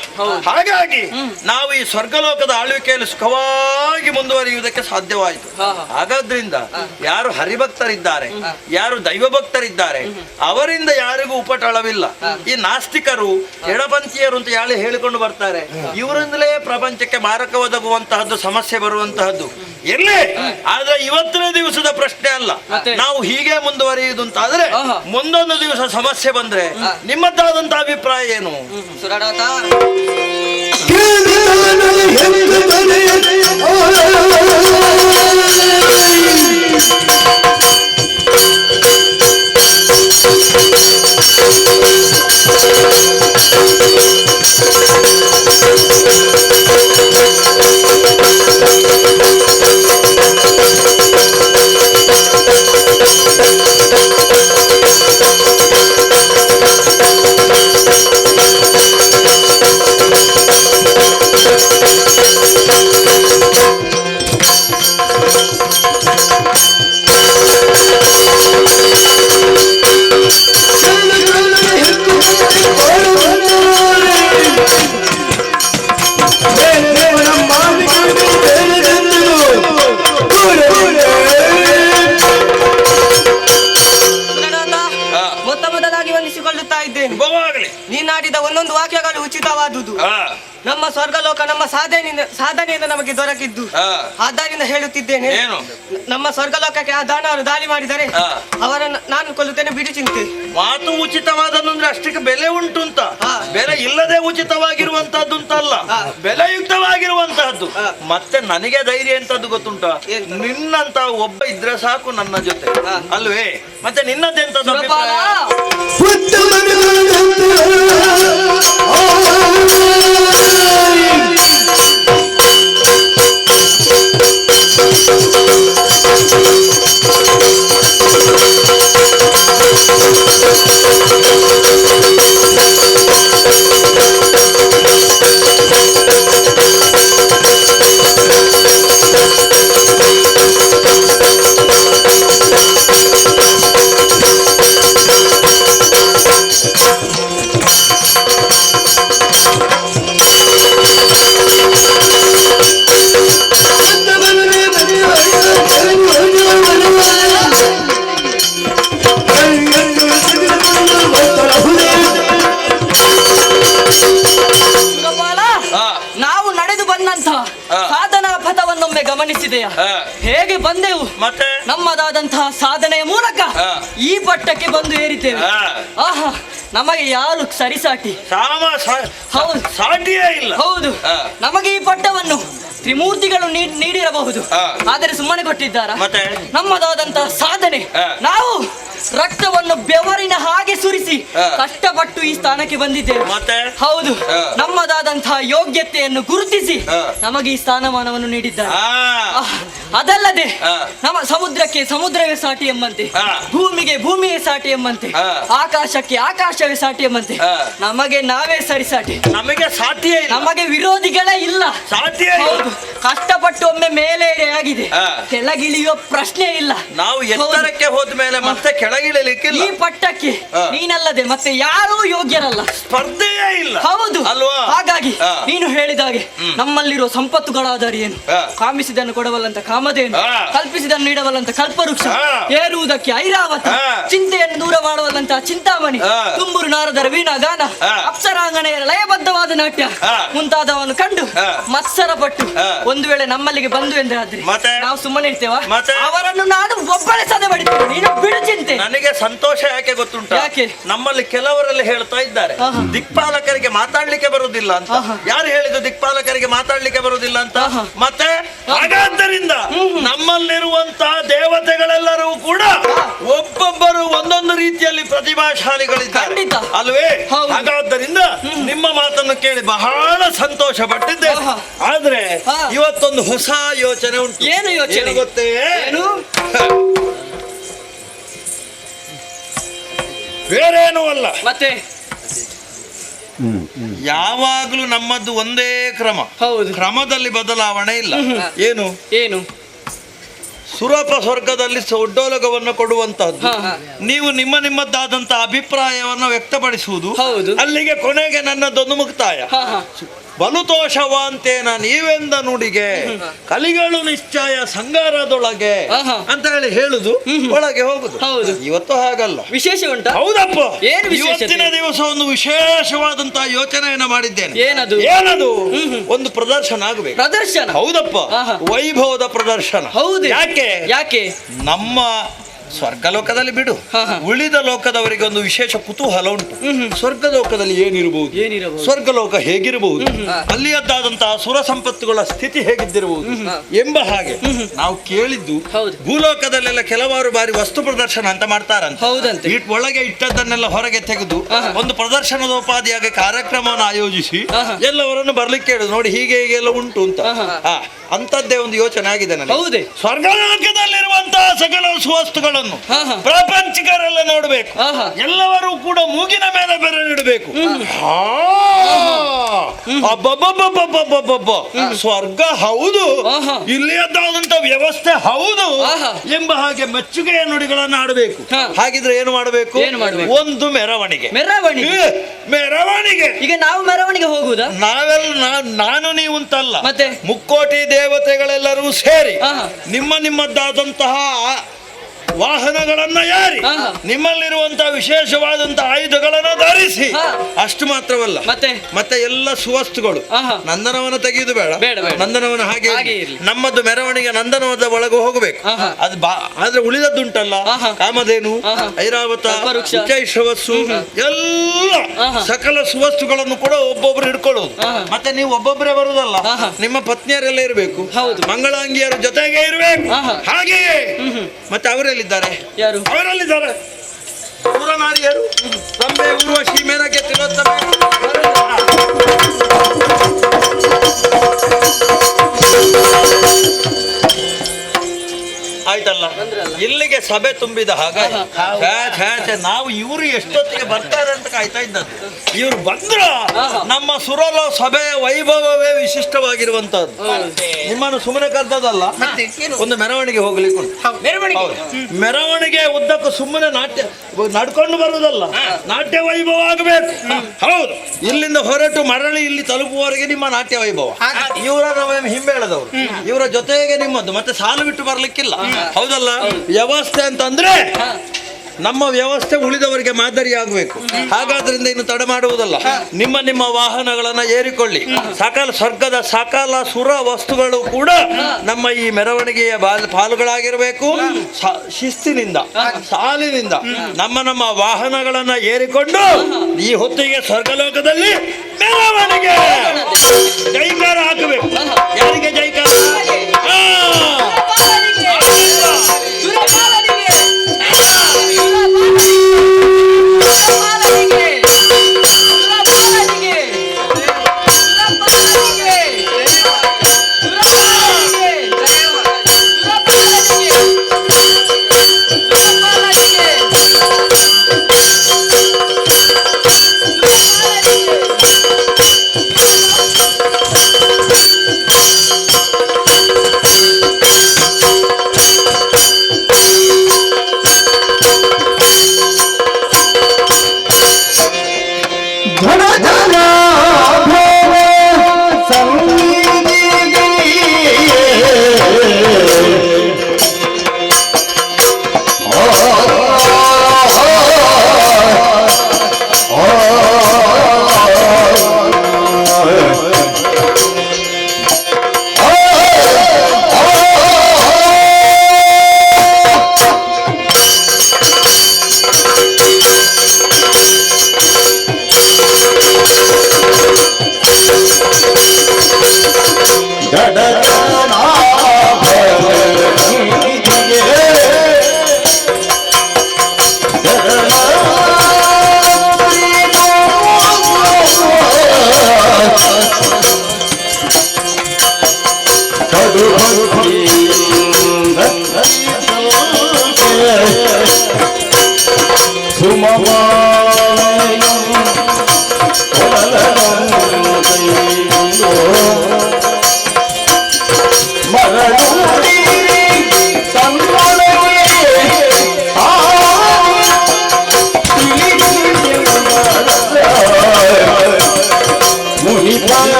ಹಾಗಾಗಿ ನಾವು ಈ ಸ್ವರ್ಗಲೋಕದ ಆಳ್ವಿಕೆಯಲ್ಲಿ ಸುಖವಾಗಿ ಮುಂದುವರಿಯುವುದಕ್ಕೆ ಸಾಧ್ಯವಾಯಿತು. ಹಾಗಾದ್ರಿಂದ ಯಾರು ಹರಿಭಕ್ತರಿದ್ದಾರೆ, ಯಾರು ದೈವ ಭಕ್ತರಿದ್ದಾರೆ, ಅವರಿಂದ ಯಾರಿಗೂ ಉಪಟಳವಿಲ್ಲ. ಈ ನಾಸ್ತಿಕರು, ಎಡಪಂಥೀಯರು ಅಂತ ಯಾರು ಹೇಳಿಕೊಂಡು ಬರ್ತಾರೆ, ಇವರಿಂದಲೇ ಪ್ರಪಂಚಕ್ಕೆ ಮಾರಕ ಒದಗುವಂತಹದ್ದು, ಸಮಸ್ಯೆ ಬರುವಂತಹದ್ದು ಎಲ್ಲೇ. ಆದ್ರೆ ಇವತ್ತಿನ ದಿವಸದ ಪ್ರಶ್ನೆ ಅಲ್ಲ. ನಾವು ಹೀಗೆ ಮುಂದುವರಿಯುವುದು ಅಂತ ಆದ್ರೆ ಮುಂದೊಂದು ದಿವಸ ಸಮಸ್ಯೆ ಬಂದ್ರೆ ನಿಮ್ಮದಾದಂತಹ ಅಭಿಪ್ರಾಯ ಏನು? ನೀನಾಡಿದ ಒಂದೊಂದು ವಾಕ್ಯಗಳು ಉಚಿತವಾದುದು. ನಮ್ಮ ಸ್ವರ್ಗಲೋಕ ನಮ್ಮ ಸಾಧನೆಯಿಂದ ನಮಗೆ ದೊರಕಿದ್ದು. ಆದ್ದರಿಂದ ಹೇಳುತ್ತಿದ್ದೇನೆ, ನಮ್ಮ ಸ್ವರ್ಗಲೋಕಕ್ಕೆ ಆ ದಾನವರು ದಾಳಿ ಮಾಡಿದರೆ ಅವರನ್ನು ನಾನು ಕೊಲ್ಲುತ್ತೇನೆ, ಬಿಡಿ ಚಿಂತೆ. ಮಾತು ಉಚಿತವಾದದಂದ್ರೆ ಅಷ್ಟಕ್ಕೆ ಬೆಲೆ ಉಂಟು ಅಂತ. ಬೆಲೆ ಇಲ್ಲದೆ ಉಚಿತವಾಗಿರುವಂತಹದ್ದು ಅಂತಲ್ಲ, ಬೆಲೆಯುಕ್ತವಾಗಿರುವಂತಹದ್ದು. ಮತ್ತೆ ನನಗೆ ಧೈರ್ಯ ಎಂತದ್ದು ಗೊತ್ತುಂಟ? ನಿನ್ನಂತ ಒಬ್ಬ ಇದ್ರೆ ಸಾಕು ನನ್ನ ಜೊತೆ, ಅಲ್ವೇ? ಮತ್ತೆ ನಿನ್ನದೆಂತದ್ದು ಅಭಿಪ್ರಾಯ? ನಾವು ನಡೆದು ಬಂದಂತ ಸಾಧನಾ ಪಥವನ್ನೊಮ್ಮೆ ಗಮನಿಸಿದೆಯಾ? ಹೇಗೆ ಬಂದೆವು? ಮತ್ತೆ ನಮ್ಮದಾದಂತಹ ಸಾಧನೆಯ ಮೂಲಕ ಈ ಪಟ್ಟಕ್ಕೆ ಬಂದು ಏರಿದ್ದೇವೆ. ಆಹಾ, ನಮಗೆ ಯಾರು ಸರಿಸಾಟಿ? ಹೌದು, ಸಾಟಿಯೇ ಇಲ್ಲ. ಹೌದು. ನಮಗೆ ಈ ಪಟ್ಟವನ್ನು ತ್ರಿಮೂರ್ತಿಗಳು ನೀಡಿರಬಹುದು, ಆದರೆ ಸುಮ್ಮನೆ ಕೊಟ್ಟಿದ್ದಾರ? ಮತ್ತೆ ನಮ್ಮದಾದಂತಹ ಸಾಧನೆ, ನಾವು ರಕ್ತವನ್ನು ಬೆವರಿನ ಹಾಗೆ ಸುರಿಸಿ ಕಷ್ಟಪಟ್ಟು ಈ ಸ್ಥಾನಕ್ಕೆ ಬಂದಿದ್ದೇವೆ. ಮತ್ತೆ ಹೌದು, ನಮ್ಮದಾದಂತಹ ಯೋಗ್ಯತೆಯನ್ನು ಗುರುತಿಸಿ ನಮಗೆ ಈ ಸ್ಥಾನಮಾನವನ್ನು ನೀಡಿದ್ದಾರೆ. ಅದಲ್ಲದೆ ನಮ್ಮ ಸಮುದ್ರಕ್ಕೆ ಸಮುದ್ರವೇ ಸಾಟಿ ಎಂಬಂತೆ, ಭೂಮಿಗೆ ಭೂಮಿಯೇ ಸಾಟಿ ಎಂಬಂತೆ, ಆಕಾಶಕ್ಕೆ ಆಕಾಶವೇ ಸಾಟಿ ಎಂಬಂತೆ ನಮಗೆ ನಾವೇ ಸರಿಸಾಟಿ. ನಮಗೆ ಸಾಟಿಯೇ ಇಲ್ಲ, ನಮಗೆ ವಿರೋಧಿಗಳೇ ಇಲ್ಲ. ಸಾಟಿಯೇ ಹೌದು, ಕಷ್ಟಪಟ್ಟು ಒಮ್ಮೆ ಮೇಲೆ ಆಗಿದೆ, ಕೆಳಗಿಳಿಯುವ ಪ್ರಶ್ನೆ ಇಲ್ಲ. ನಾವು ಎತ್ತರಕ್ಕೆ ಹೋದ್ಮೇಲೆ ಮತ್ತೆ ಕೆಳಗಿಳಿಲಿಕ್ಕಿಲ್ಲ. ಈ ಪಟ್ಟಕ್ಕೆ ನೀನಲ್ಲದೆ ಮತ್ತೆ ಯಾರೂ ಯೋಗ್ಯರಲ್ಲ, ಸ್ಪರ್ಧೆಯೇ ಇಲ್ಲ. ಹೌದು ಅಲ್ವಾ? ಹಾಗಾಗಿ ನೀನು ಹೇಳಿದಾಗೆ ನಮ್ಮಲ್ಲಿರೋ ಸಂಪತ್ತುಗಳಾದರೆ ಏನು? ಕಾಮಿಸಿದನ್ನು ಕೊಡಬಲ್ಲಂತ ಕಾಮಧೇನು, ಕಲ್ಪಿಸಿದನ್ನು ನೀಡಬಲ್ಲಂತ ಕಲ್ಪವೃಕ್ಷ, ಏರುವುದಕ್ಕೆ ಐರಾವತ, ಚಿಂತೆಯನ್ನು ದೂರ ಮಾಡಬಲ್ಲಂತ ಚಿಂತಾಮಣಿ, ತುಂಬುರು ನಾರದರ ವೀಣಾ ಗಾನ, ಅಪ್ಸರಾಂಗಣೆಯರ ಲಯಬದ್ಧವಾದ ನಾಟ್ಯ ಮುಂತಾದವನ್ನು ಕಂಡು ಮತ್ಸರ ಪಟ್ಟು ಒಂದು ವೇಳೆ ನಮ್ಮಲ್ಲಿಗೆ ಬಂದು ಎಂದ್ರೆ ಆದ್ರೆ ನಾವು ಸುಮ್ಮನೆ ಇರ್ತೇವಾ? ಅವರನ್ನು ನಾನು ಒಬ್ಬಳೆ ಸದೆ ಮಾಡಿದ್ದೇನೆ, ನೀನು ಬಿಡು ಚಿಂತೆ. ನನಗೆ ಸಂತೋಷ ಯಾಕೆ ಗೊತ್ತುಂಟ? ಯಾಕೆ? ನಮ್ಮಲ್ಲಿ ಕೆಲವರಲ್ಲಿ ಹೇಳ್ತಾ ಇದ್ದಾರೆ ದಿಕ್ಪಾಲಕರಿಗೆ ಮಾತಾಡ್ಲಿಕ್ಕೆ ಬರುವುದಿಲ್ಲ ಅಂತ. ಯಾರು ಹೇಳಿದ್ದು ದಿಕ್ಪಾಲಕರಿಗೆ ಮಾತಾಡ್ಲಿಕ್ಕೆ ಬರುವುದಿಲ್ಲ ಅಂತ? ಮತ್ತೆ ಹಾಗಾದ್ದರಿಂದ ನಮ್ಮಲ್ಲಿರುವಂತಹ ದೇವತೆಗಳೆಲ್ಲರೂ ಕೂಡ ಒಬ್ಬೊಬ್ಬರು ಒಂದೊಂದು ರೀತಿಯಲ್ಲಿ ಪ್ರತಿಭಾಶಾಲಿಗಳಿದ್ದಾರೆ ಅಲ್ವೇ? ಹಾಗಾದ್ದರಿಂದ ನಿಮ್ಮ ಮಾತನ್ನು ಕೇಳಿ ಬಹಳ ಸಂತೋಷ ಪಟ್ಟಿದ್ದೆ. ಆದ್ರೆ ಇವತ್ತೊಂದು ಹೊಸ ಯೋಚನೆ ಉಂಟು. ಏನು ಯೋಚನೆ ಗೊತ್ತೇ? ಬೇರೇನೂ ಅಲ್ಲ, ಮತ್ತೆ ಯಾವಾಗ್ಲೂ ನಮ್ಮದು ಒಂದೇ ಕ್ರಮ. ಹೌದು, ಕ್ರಮದಲ್ಲಿ ಬದಲಾವಣೆ ಇಲ್ಲ. ಏನು ಏನು? ಸುರಪ ಸ್ವರ್ಗದಲ್ಲಿ ಒಡ್ಡೋಲಗವನ್ನು ಕೊಡುವಂತಹದ್ದು. ನೀವು ನಿಮ್ಮದಾದಂತಹ ಅಭಿಪ್ರಾಯವನ್ನು ವ್ಯಕ್ತಪಡಿಸುವುದು, ಅಲ್ಲಿಗೆ ಕೊನೆಗೆ ನನ್ನದೊಂದು ಮುಕ್ತಾಯ. ಬಲುತೋಷವಾಂತೇನ ನೀವೆಂದ ನುಡಿಗೆ ಕಲಿಗಳು ನಿಶ್ಚಯ ಸಂಗಾರದೊಳಗೆ ಅಂತ ಹೇಳುದು, ಒಳಗೆ ಹೋಗುದು. ಇವತ್ತು ಹಾಗಲ್ಲ. ವಿಶೇಷ ಉಂಟಾ? ಹೌದಪ್ಪ, ಏನು ಇವತ್ತಿನ ದಿವಸ ಒಂದು ವಿಶೇಷವಾದಂತಹ ಯೋಚನೆಯನ್ನು ಮಾಡಿದ್ದೇನೆ. ಏನದು? ಏನದು? ಒಂದು ಪ್ರದರ್ಶನ ಆಗಬೇಕು. ಪ್ರದರ್ಶನ? ಹೌದಪ್ಪ, ವೈಭವದ ಪ್ರದರ್ಶನ. ಹೌದು. ಯಾಕೆ? ಯಾಕೆ? ನಮ್ಮ ಸ್ವರ್ಗ ಲೋಕದಲ್ಲಿ ಬಿಡು, ಉಳಿದ ಲೋಕದವರಿಗೆ ಒಂದು ವಿಶೇಷ ಕುತೂಹಲ ಉಂಟು. ಸ್ವರ್ಗ ಲೋಕದಲ್ಲಿ ಏನಿರಬಹುದು, ಸ್ವರ್ಗ ಲೋಕ ಹೇಗಿರಬಹುದು, ಅಲ್ಲಿಯದ್ದಾದಂತಹ ಸುರ ಸಂಪತ್ತುಗಳ ಸ್ಥಿತಿ ಹೇಗಿದ್ದಿರಬಹುದು ಎಂಬ ಹಾಗೆ ನಾವು ಕೇಳಿದ್ದು. ಭೂಲೋಕದಲ್ಲೆಲ್ಲ ಕೆಲವಾರು ಬಾರಿ ವಸ್ತು ಪ್ರದರ್ಶನ ಅಂತ ಮಾಡ್ತಾರಂತೆ. ಒಳಗೆ ಇಟ್ಟದ್ದನ್ನೆಲ್ಲ ಹೊರಗೆ ತೆಗೆದು ಒಂದು ಪ್ರದರ್ಶನದೋಪಾದಿಯಾಗಿ ಕಾರ್ಯಕ್ರಮವನ್ನು ಆಯೋಜಿಸಿ ಎಲ್ಲವರನ್ನು ಬರ್ಲಿಕ್ಕೆ ಹೇಳುದು. ನೋಡಿ ಹೀಗೆ ಹೀಗೆಲ್ಲ ಉಂಟು ಅಂತ. ಅಂತದ್ದೇ ಒಂದು ಯೋಚನೆ ಆಗಿದೆ ನನಗೆ. ಸ್ವರ್ಗ ಲೋಕದಲ್ಲಿರುವಂತಹ ಸಕಲ ಸುವಸ್ತುಗಳನ್ನು ಪ್ರಪಂಚಿಕರೆಲ್ಲ ನೋಡ್ಬೇಕು, ಎಲ್ಲರೂ ಕೂಡ ಮೂಗಿನ ಮೇಲೆ ಬೆರಳಿಡಬೇಕು. ಸ್ವರ್ಗ ಹೌದು, ಇಲ್ಲಿಯದ್ದಾದಂತ ವ್ಯವಸ್ಥೆ ಹೌದು ಎಂಬ ಹಾಗೆ ಮೆಚ್ಚುಗೆಯ ನುಡಿಗಳನ್ನು ಆಡಬೇಕು. ಹಾಗಿದ್ರೆ ಏನು ಮಾಡಬೇಕು? ಒಂದು ಮೆರವಣಿಗೆ. ಮೆರವಣಿಗೆ. ಈಗ ನಾವು ಮೆರವಣಿಗೆ ಹೋಗುದಾ? ನಾನು ನೀವು ಅಂತಲ್ಲ, ಮತ್ತೆ ಮುಕ್ಕೋಟಿ ದೇವತೆಗಳೆಲ್ಲರೂ ಸೇರಿ ನಿಮ್ಮದಾದಂತಹ ವಾಹನಗಳನ್ನ ಏರಿ ನಿಮ್ಮಲ್ಲಿರುವಂತಹ ವಿಶೇಷವಾದಂತಹ ಆಯುಧಗಳನ್ನು ಧರಿಸಿ, ಅಷ್ಟು ಮಾತ್ರವಲ್ಲ ಮತ್ತೆ ಎಲ್ಲ ಸುವಸ್ತುಗಳು. ನಂದನವನ ತೆಗೆಯುವುದು ಬೇಡ, ನಂದನವನ ಹಾಗೆ ನಮ್ಮದು ಮೆರವಣಿಗೆ ನಂದನವದ ಒಳಗೆ ಹೋಗಬೇಕು. ಅದು ಆದ್ರೆ ಉಳಿದದ್ದುಂಟಲ್ಲ, ಕಾಮಧೇನು, ಐರಾವತ, ಉಚ್ಚೈಶ್ರವಸ್ಸು, ಎಲ್ಲ ಸಕಲ ಸುವಸ್ತುಗಳನ್ನು ಕೂಡ ಒಬ್ಬೊಬ್ರು ಹಿಡ್ಕೊಳ್ಳೋದು. ಮತ್ತೆ ನೀವು ಒಬ್ಬೊಬ್ಬರೇ ಬರುದಲ್ಲ, ನಿಮ್ಮ ಪತ್ನಿಯರೆಲ್ಲ ಇರಬೇಕು, ಮಂಗಳಾಂಗಿಯರು ಜೊತೆಗೆ ಇರಬೇಕು. ಹಾಗೆಯೇ ಮತ್ತೆ ಅವರೆಲ್ಲಿದ್ದಾರೆ? ಅವರಲ್ಲಿದ್ದಾರೆ ಪುರನಾರಿಯರು, ರಂಬೆ, ಊರ್ವಶಿ, ಮೇನಕೆ, ತಿಲೋತ್ತಮೆ. ಆಯ್ತಲ್ಲ, ಇಲ್ಲಿಗೆ ಸಭೆ ತುಂಬಿದ ಹಾಗಾಗಿ ನಾವು ಇವರು ಎಷ್ಟೊತ್ತಿಗೆ ಬರ್ತಾರೆ ಅಂತ ಕಾಯ್ತಾ ಇದ್ದದ್ದು. ಇವರು ಬಂದ್ರ ನಮ್ಮ ಸುರಲ ಸಭೆಯ ವೈಭವವೇ ವಿಶಿಷ್ಟವಾಗಿರುವಂತದ್ದು. ನಿಮ್ಮನ್ನು ಸುಮ್ಮನೆ ಕರ್ತದಲ್ಲ, ಒಂದು ಮೆರವಣಿಗೆ ಹೋಗ್ಲಿಕ್ಕೆ ಉಂಟು. ಮೆರವಣಿಗೆ ಉದ್ದಕ್ಕೂ ಸುಮ್ಮನೆ ನಾಟ್ಯ ನಡ್ಕೊಂಡು ಬರುವುದಲ್ಲ, ನಾಟ್ಯ ವೈಭವ ಆಗಬೇಕು. ಹೌದು, ಇಲ್ಲಿಂದ ಹೊರಟು ಮರಳಿ ಇಲ್ಲಿ ತಲುಪುವವರೆಗೆ ನಿಮ್ಮ ನಾಟ್ಯ ವೈಭವ. ಇವರ ಹಿಂಬೇಳದವರು, ಇವರ ಜೊತೆಗೆ ನಿಮ್ಮದು, ಮತ್ತೆ ಸಾಲು ಬಿಟ್ಟು ಬರ್ಲಿಕ್ಕಿಲ್ಲ. ಹೌದಲ್ಲ? ವ್ಯವಸ್ಥೆ ಅಂತಂದ್ರೆ ನಮ್ಮ ವ್ಯವಸ್ಥೆ ಉಳಿದವರಿಗೆ ಮಾದರಿಯಾಗಬೇಕು. ಹಾಗಾದ್ರಿಂದ ಇನ್ನು ತಡ ಮಾಡುವುದಲ್ಲ, ನಿಮ್ಮ ನಿಮ್ಮ ವಾಹನಗಳನ್ನ ಏರಿಕೊಳ್ಳಿ. ಸಕಲ ಸ್ವರ್ಗದ ಸಕಲ ಸುರ ವಸ್ತುಗಳು ಕೂಡ ನಮ್ಮ ಈ ಮೆರವಣಿಗೆಯ ಪಾಲುಗಳಾಗಿರಬೇಕು. ಶಿಸ್ತಿನಿಂದ ಸಾಲಿನಿಂದ ನಮ್ಮ ನಮ್ಮ ವಾಹನಗಳನ್ನ ಏರಿಕೊಂಡು ಈ ಹೊತ್ತಿಗೆ ಸ್ವರ್ಗಲೋಕದಲ್ಲಿ ಮೆರವಣಿಗೆ ಜೈಕಾರ ಹಾಕಬೇಕು. ಯಾರಿಗೆ ಜೈಕಾರ?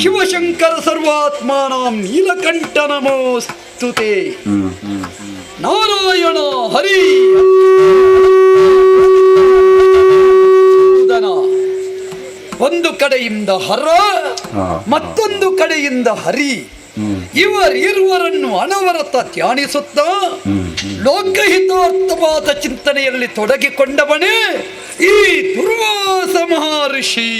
ಶಿವಶಂಕರ ಸರ್ವಾತ್ಮಾನಾಂ ನೀಲಕಂಠ ನಮೋಸ್ತುತೆ. ನಾರಾಯಣ ಹರಿ. ಒಂದು ಕಡೆಯಿಂದ ಹರ, ಮತ್ತೊಂದು ಕಡೆಯಿಂದ ಹರಿ. ಇವರಿರುವರನ್ನು ಅನವರತ ಧ್ಯಾನಿಸುತ್ತಾ ಲೋಕಹಿತಾರ್ಥವಾದ ಚಿಂತನೆಯಲ್ಲಿ ತೊಡಗಿಕೊಂಡವನೇ ಈ ದುರ್ವಾಸ ಮಹರ್ಷಿ.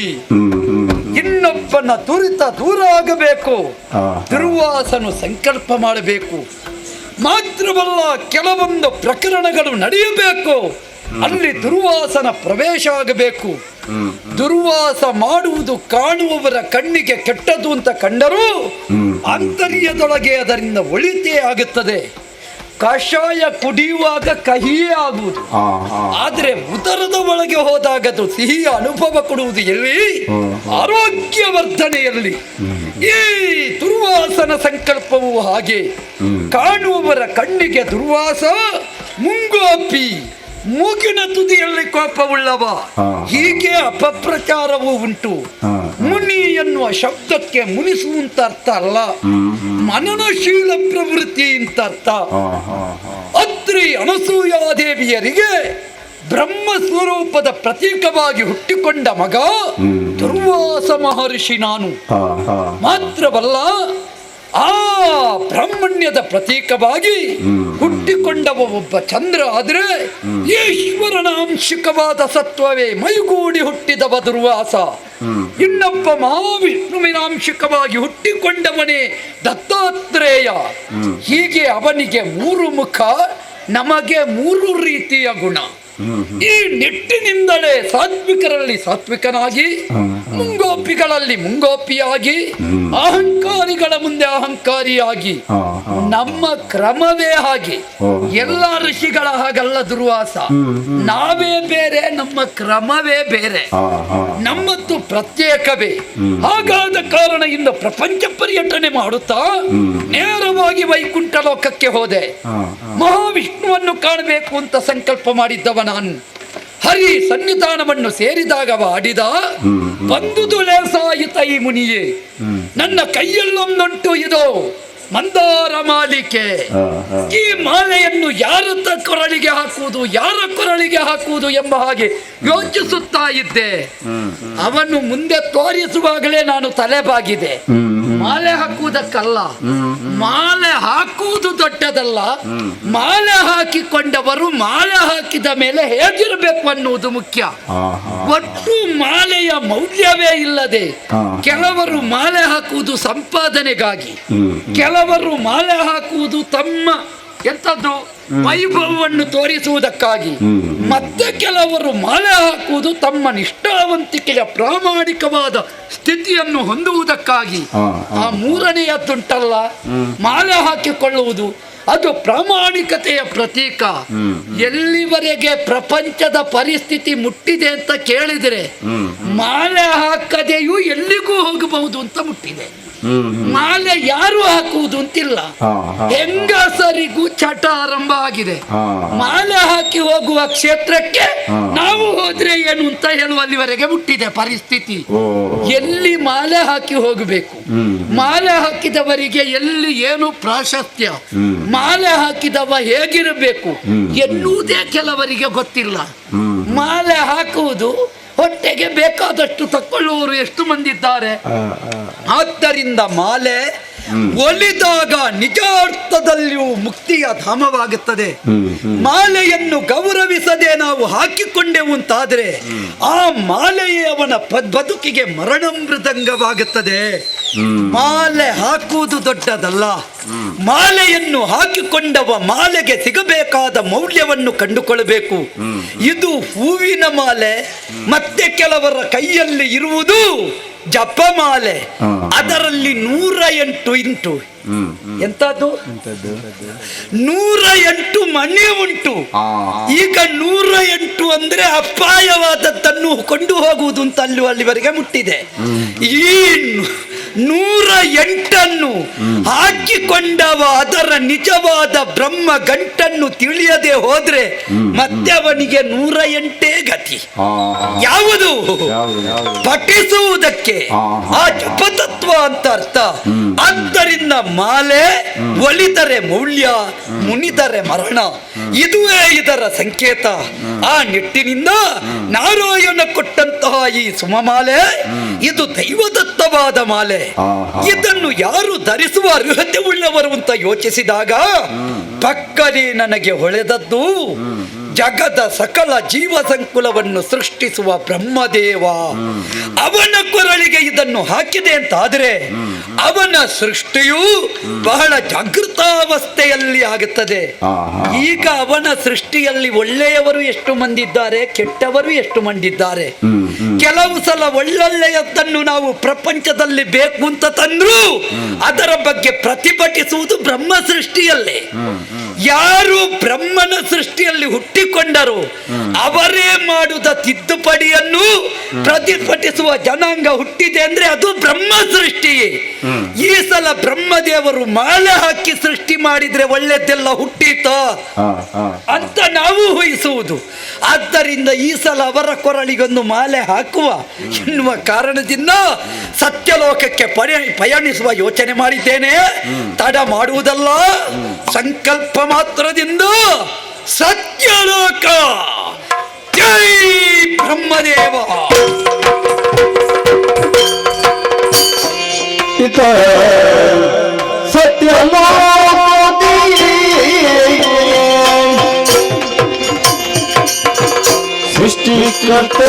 ಇನ್ನೊಬ್ಬನ ದುರಿತ ದೂರ ಆಗಬೇಕು, ದುರ್ವಾಸನು ಸಂಕಲ್ಪ ಮಾಡಬೇಕು. ಮಾತ್ರವಲ್ಲ, ಕೆಲವೊಂದು ಪ್ರಕರಣಗಳು ನಡೆಯಬೇಕು, ಅಲ್ಲಿ ದುರ್ವಾಸನ ಪ್ರವೇಶ ಆಗಬೇಕು. ದುರ್ವಾಸ ಮಾಡುವುದು ಕಾಣುವವರ ಕಣ್ಣಿಗೆ ಕೆಟ್ಟದು ಅಂತ ಕಂಡರೂ ಆಂತರ್ಯದೊಳಗೆ ಅದರಿಂದ ಒಳಿತೇ ಆಗುತ್ತದೆ. ಕಷಾಯ ಕುಡಿಯುವಾಗ ಕಹಿಯೇ ಆಗುವುದು, ಆದ್ರೆ ಉದರದ ಒಳಗೆ ಹೋದಾಗ ಅದು ಸಿಹಿ ಅನುಭವ ಕೊಡುವುದು ಎಲ್ಲಿ? ಆರೋಗ್ಯವರ್ಧನೆಯಲ್ಲಿ. ಈ ದುರ್ವಾಸನ ಸಂಕಲ್ಪವು ಹಾಗೆ. ಕಾಣುವವರ ಕಣ್ಣಿಗೆ ದುರ್ವಾಸ ಮುಂಗೋಪಿ, ಮೂಗಿನ ತುದಿಯಲ್ಲಿ ಕೋಪವುಳ್ಳವ, ಹೀಗೆ ಅಪಪ್ರಚಾರವೂ ಉಂಟು. ಮುನಿ ಎನ್ನುವ ಶಬ್ದಕ್ಕೆ ಮುನಿಸುವಂತ ಅರ್ಥ ಅಲ್ಲ, ಮನನಶೀಲ ಪ್ರವೃತ್ತಿ ಅಂತ ಅರ್ಥ. ಅತ್ರಿ ಅನಸೂಯಾದೇವಿಯರಿಗೆ ಬ್ರಹ್ಮ ಸ್ವರೂಪದ ಪ್ರತೀಕವಾಗಿ ಹುಟ್ಟಿಕೊಂಡ ಮಗ ದುರ್ವಾಸ ಮಹರ್ಷಿ ನಾನು. ಮಾತ್ರವಲ್ಲ, ಆ ಬ್ರಾಹ್ಮಣ್ಯದ ಪ್ರತೀಕವಾಗಿ ಹುಟ್ಟಿಕೊಂಡವ ಒಬ್ಬ ಚಂದ್ರ ಆದ್ರೆ ಈಶ್ವರನ ಅಂಶಿಕವಾದ ಸತ್ವವೇ ಮೈಗೂಡಿ ಹುಟ್ಟಿದವ ದುರ್ವಾಸ. ಇನ್ನೊಬ್ಬ ಮಹಾವಿಷ್ಣುವಿನ ಅಂಶಿಕವಾಗಿ ಹುಟ್ಟಿಕೊಂಡವನೇ ದತ್ತಾತ್ರೇಯ. ಹೀಗೆ ಅವನಿಗೆ 3 ಮುಖ, ನಮಗೆ 3 ರೀತಿಯ ಗುಣ. ಈ ನಿಟ್ಟಿನಿಂದಲೇ ಸಾತ್ವಿಕರಲ್ಲಿ ಸಾತ್ವಿಕನಾಗಿ, ಮುಂಗೋಪಿಗಳಲ್ಲಿ ಮುಂಗೋಪಿಯಾಗಿ, ಅಹಂಕಾರಿಗಳ ಮುಂದೆ ಅಹಂಕಾರಿಯಾಗಿ ನಮ್ಮ ಕ್ರಮವೇ ಹಾಗೆ. ಎಲ್ಲ ಋಷಿಗಳ ಹಾಗಲ್ಲ ದುರ್ವಾಸ. ನಾವೇ ಬೇರೆ, ನಮ್ಮ ಕ್ರಮವೇ ಬೇರೆ, ನಮ್ಮದ್ದು ಪ್ರತ್ಯೇಕವೇ. ಹಾಗಾದ ಕಾರಣ ಇಂದ ಪ್ರಪಂಚ ಪರ್ಯಟನೆ ಮಾಡುತ್ತಾ ನೇರವಾಗಿ ವೈಕುಂಠ ಲೋಕಕ್ಕೆ ಹೋದೆ. ಮಹಾವಿಷ್ಣುವನ್ನು ಕಾಣಬೇಕು ಅಂತ ಸಂಕಲ್ಪ ಮಾಡಿದ್ದವ ನಾನು. ಹರಿ ಸನ್ನಿಧಾನವನ್ನು ಸೇರಿದಾಗ ಆಡಿದ ಬಂದುದು ಲೇಸಾಯಿತ ಈ ಮುನಿಯೇ. ನನ್ನ ಕೈಯಲ್ಲೊಂದುಂಟು, ಇದು ಮಂದಾರ ಮಾಲಿಕೆ. ಈ ಮಾಲೆಯನ್ನು ಯಾರ ಕೊರಳಿಗೆ ಹಾಕುವುದು, ಯಾರ ಕೊರಳಿಗೆ ಹಾಕುವುದು ಎಂಬ ಹಾಗೆ ಯೋಚಿಸುತ್ತಾ ಇದ್ದೆ. ಅವನು ಮುಂದೆ ತೋರಿಸುವಾಗಲೇ ನಾನು ತಲೆಬಾಗಿದೆ. ಮಾಲೆ ಹಾಕುವುದಕ್ಕಲ್ಲ, ಮಾಲೆ ಹಾಕುವುದು ದೊಡ್ಡದಲ್ಲ, ಮಾಲೆ ಹಾಕಿಕೊಂಡವರು ಮಾಲೆ ಹಾಕಿದ ಮೇಲೆ ಹೇಗಿರಬೇಕು ಅನ್ನುವುದು ಮುಖ್ಯ. ಒಟ್ಟು ಮಾಲೆಯ ಮೌಲ್ಯವೇ ಇಲ್ಲದೆ ಕೆಲವರು ಮಾಲೆ ಹಾಕುವುದು ಸಂಪಾದನೆಗಾಗಿ, ಕೆಲವರು ಮಾಲೆ ಹಾಕುವುದು ತಮ್ಮ ಎಂಥದ್ದು ವೈಭವವನ್ನು ತೋರಿಸುವುದಕ್ಕಾಗಿ, ಮತ್ತೆ ಕೆಲವರು ಮಾಲೆ ಹಾಕುವುದು ತಮ್ಮ ನಿಷ್ಠಾವಂತಿಕೆಯ ಪ್ರಾಮಾಣಿಕವಾದ ಸ್ಥಿತಿಯನ್ನು ಹೊಂದುವುದಕ್ಕಾಗಿ. ಆ ಮೂರನೆಯದ್ದುಂಟಲ್ಲ, ಮಾಲೆ ಹಾಕಿಕೊಳ್ಳುವುದು, ಅದು ಪ್ರಾಮಾಣಿಕತೆಯ ಪ್ರತೀಕ. ಎಲ್ಲಿವರೆಗೆ ಪ್ರಪಂಚದ ಪರಿಸ್ಥಿತಿ ಮುಟ್ಟಿದೆ ಅಂತ ಕೇಳಿದರೆ ಮಾಲೆ ಹಾಕದೆಯೂ ಎಲ್ಲಿಗೂ ಹೋಗಬಹುದು ಅಂತ ಮುಟ್ಟಿದೆ. ಮಾಲೆ ಯಾರು ಹಾಕುವುದು ಅಂತಿಲ್ಲ, ಹೆಂಗಸರಿಗೂ ಚಟ ಆರಂಭ ಆಗಿದೆ. ಮಾಲೆ ಹಾಕಿ ಹೋಗುವ ಕ್ಷೇತ್ರಕ್ಕೆ ನಾವು ಹೋದ್ರೆ ಏನು ಅಂತ ಹೇಳುವಲ್ಲಿವರೆಗೆ ಮುಟ್ಟಿದೆ ಪರಿಸ್ಥಿತಿ. ಎಲ್ಲಿ ಮಾಲೆ ಹಾಕಿ ಹೋಗಬೇಕು, ಮಾಲೆ ಹಾಕಿದವರಿಗೆ ಎಲ್ಲಿ ಏನು ಪ್ರಾಶಸ್ತ್ಯ, ಮಾಲೆ ಹಾಕಿದವ ಹೇಗಿರಬೇಕು ಎನ್ನುವುದೇ ಕೆಲವರಿಗೆ ಗೊತ್ತಿಲ್ಲ. ಮಾಲೆ ಹಾಕುವುದು ಹೊಟ್ಟೆಗೆ ಬೇಕಾದಷ್ಟು ತಕ್ಕೊಳ್ಳುವವರು ಎಷ್ಟು ಮಂದಿ ಇದ್ದಾರೆ. ಆದ್ದರಿಂದ ಮಾಲೆ ಒಲಿದಾಗ ನಿಜಾರ್ಥದಲ್ಲಿಯೂ ಮುಕ್ತಿಯ ಧಾಮವಾಗುತ್ತದೆ. ಮಾಲೆಯನ್ನು ಗೌರವಿಸದೆ ನಾವು ಹಾಕಿಕೊಂಡೆವು ಅಂತಾದರೆ ಆ ಮಾಲೆಯೇ ಅವನ ಬದುಕಿಗೆ ಮರಣ ಮೃದಂಗವಾಗುತ್ತದೆ. ಮಾಲೆ ಹಾಕುವುದು ದೊಡ್ಡದಲ್ಲ, ಮಾಲೆಯನ್ನು ಹಾಕಿಕೊಂಡವ ಮಾಲೆಗೆ ಸಿಗಬೇಕಾದ ಮೌಲ್ಯವನ್ನು ಕಂಡುಕೊಳ್ಳಬೇಕು. ಇದು ಹೂವಿನ ಮಾಲೆ, ಮತ್ತೆ ಕೆಲವರ ಕೈಯಲ್ಲಿ ಇರುವುದು ಜಪಮಾಲೆ. ಅದರಲ್ಲಿ 108 ಇಂಟು ಎಂತದ್ದು 108 ಮಣಿ ಉಂಟು. ಈಗ 108 ಅಂದ್ರೆ ಅಪಾಯವಾದದ್ದನ್ನು ಕೊಂಡು ಹೋಗುವುದು ಅಂತ ಅಲ್ಲಿವರೆಗೆ ಮುಟ್ಟಿದೆ. ಈ 108 ಹಾಕಿಕೊಂಡವ ಅದರ ನಿಜವಾದ ಬ್ರಹ್ಮ ಗಂಟನ್ನು ತಿಳಿಯದೆ ಹೋದ್ರೆ ಮತ್ತೆ ಅವನಿಗೆ 108 ಗತಿ. ಯಾವುದು ಪಠಿಸುವುದಕ್ಕೆ ಆ ಜಪತತ್ವ ಅಂತ ಅರ್ಥ. ಆದ್ದರಿಂದ ಮಾಲೆ ಒಲಿದರೆ ಮೌಲ್ಯ, ಮುನಿದರೆ ಮರಣ, ಇದುವೇ ಇದರ ಸಂಕೇತ. ಆ ನಿಟ್ಟಿನಿಂದ ನಾರಾಯಣ ಕೊಟ್ಟಂತಹ ಈ ಸುಮಮಾಲೆ ಇದು ದೈವದತ್ತವಾದ ಮಾಲೆ. ಇದನ್ನು ಯಾರು ಧರಿಸುವ ಅರ್ಹತೆ ಉಳ್ಳವರು ಅಂತ ಯೋಚಿಸಿದಾಗ ಪಕ್ಕನೆ ನನಗೆ ಹೊಳೆದದ್ದು ಜಗದ ಸಕಲ ಜೀವ ಸಂಕುಲವನ್ನು ಸೃಷ್ಟಿಸುವ ಬ್ರಹ್ಮದೇವ. ಅವನ ಕೊರಳಿಗೆ ಇದನ್ನು ಹಾಕಿದೆ ಅಂತಾದರೆ ಅವನ ಸೃಷ್ಟಿಯು ಬಹಳ ಜಾಗೃತಾವಸ್ಥೆಯಲ್ಲಿ ಆಗುತ್ತದೆ. ಈಗ ಅವನ ಸೃಷ್ಟಿಯಲ್ಲಿ ಒಳ್ಳೆಯವರು ಎಷ್ಟು ಮಂದಿದ್ದಾರೆ, ಕೆಟ್ಟವರು ಎಷ್ಟು ಮಂದಿದ್ದಾರೆ. ಕೆಲವು ಸಲ ಒಳ್ಳೊಳ್ಳೆಯದನ್ನು ನಾವು ಪ್ರಪಂಚದಲ್ಲಿ ಬೇಕು ಅಂತ ತಂದ್ರು ಅದರ ಬಗ್ಗೆ ಪ್ರತಿಭಟಿಸುವುದು ಬ್ರಹ್ಮ ಸೃಷ್ಟಿಯಲ್ಲೇ. ಯಾರು ಬ್ರಹ್ಮನ ಸೃಷ್ಟಿಯಲ್ಲಿ ಹುಟ್ಟಿಕೊಂಡರು ಅವರೇ ಮಾಡುದ ತಿದ್ದುಪಡಿಯನ್ನು ಪ್ರತಿಭಟಿಸುವ ಜನಾಂಗ ಹುಟ್ಟಿದೆ ಅಂದ್ರೆ ಅದು ಬ್ರಹ್ಮ ಸೃಷ್ಟಿಯೇ. ಈ ಸಲ ಬ್ರಹ್ಮದೇವರು ಮಾಲೆ ಹಾಕಿ ಸೃಷ್ಟಿ ಮಾಡಿದ್ರೆ ಒಳ್ಳೆದೆಲ್ಲ ಹುಟ್ಟೀತ ಅಂತ ನಾವು ಊಹಿಸುವುದು. ಆದ್ದರಿಂದ ಈ ಸಲ ಅವರ ಕೊರಳಿಗೊಂದು ಮಾಲೆ ಹಾಕುವ ಎನ್ನುವ ಕಾರಣದಿಂದ ಸತ್ಯಲೋಕಕ್ಕೆ ಪಯಣಿಸುವ ಯೋಚನೆ ಮಾಡಿದ್ದೇನೆ. ತಡ ಮಾಡುವುದಲ್ಲ, ಸಂಕಲ್ಪ ಮಾತ್ರದಿಂದ ಸತ್ಯಲೋಕ. ಜೈ ಬ್ರಹ್ಮದೇವ. ಸೃಷ್ಟಿಕರ್ತ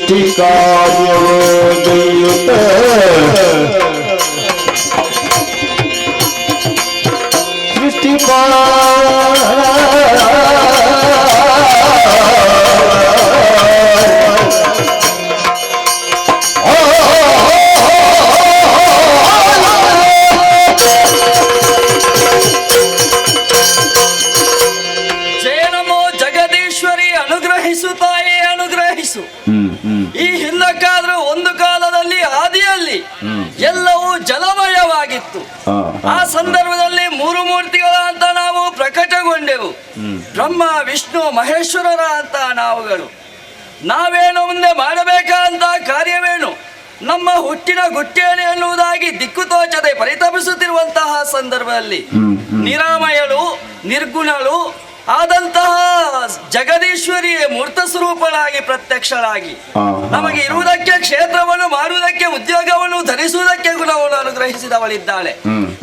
ಸೃಷ್ಟಿ ಕಾರ್ಯವೊಂದೆಯುತ ಸೃಷ್ಟಿ ಜಯನಮೋ ಜಗದೀಶ್ವರಿ, ಅನುಗ್ರಹಿಸು ತಾಯಿ, ಅನುಗ್ರಹಿಸು. ಈ ಹಿಂದಕ್ಕಾದ್ರೂ ಒಂದು ಕಾಲದಲ್ಲಿ ಆದಿಯಲ್ಲಿ ಎಲ್ಲವೂ ಜಲಮಯವಾಗಿತ್ತು. ಆ ಸಂದರ್ಭದಲ್ಲಿ ಮೂರು ಮೂರ್ತಿಗಳ ಅಂತ ನಾವು ಪ್ರಕಟಗೊಂಡೆವು. ಬ್ರಹ್ಮ, ವಿಷ್ಣು, ಮಹೇಶ್ವರರ ಅಂತ ನಾವುಗಳು. ನಾವೇನು ಮುಂದೆ ಮಾಡಬೇಕಂತ ಕಾರ್ಯವೇನು, ನಮ್ಮ ಹುಟ್ಟಿನ ಗುಟ್ಟೇನೆ ಎನ್ನುವುದಾಗಿ ದಿಕ್ಕು ತೋಚದೆ ಪರಿತಪಿಸುತ್ತಿರುವಂತಹ ಸಂದರ್ಭದಲ್ಲಿ ನಿರಾಮಯಳು, ನಿರ್ಗುಣಳು ಆದಂತಹ ಜಗದೀಶ್ವರಿಯೇ ಮೂರ್ತ ಸ್ವರೂಪಳಾಗಿ ಪ್ರತ್ಯಕ್ಷಳಾಗಿ ನಮಗೆ ಇರುವುದಕ್ಕೆ ಕ್ಷೇತ್ರವನ್ನು, ಮಾಡುವುದಕ್ಕೆ ಉದ್ಯೋಗವನ್ನು, ಧರಿಸುವುದಕ್ಕೆ ಗುಣವನ್ನು ಅನುಗ್ರಹಿಸಿದವಳಿದ್ದಾಳೆ.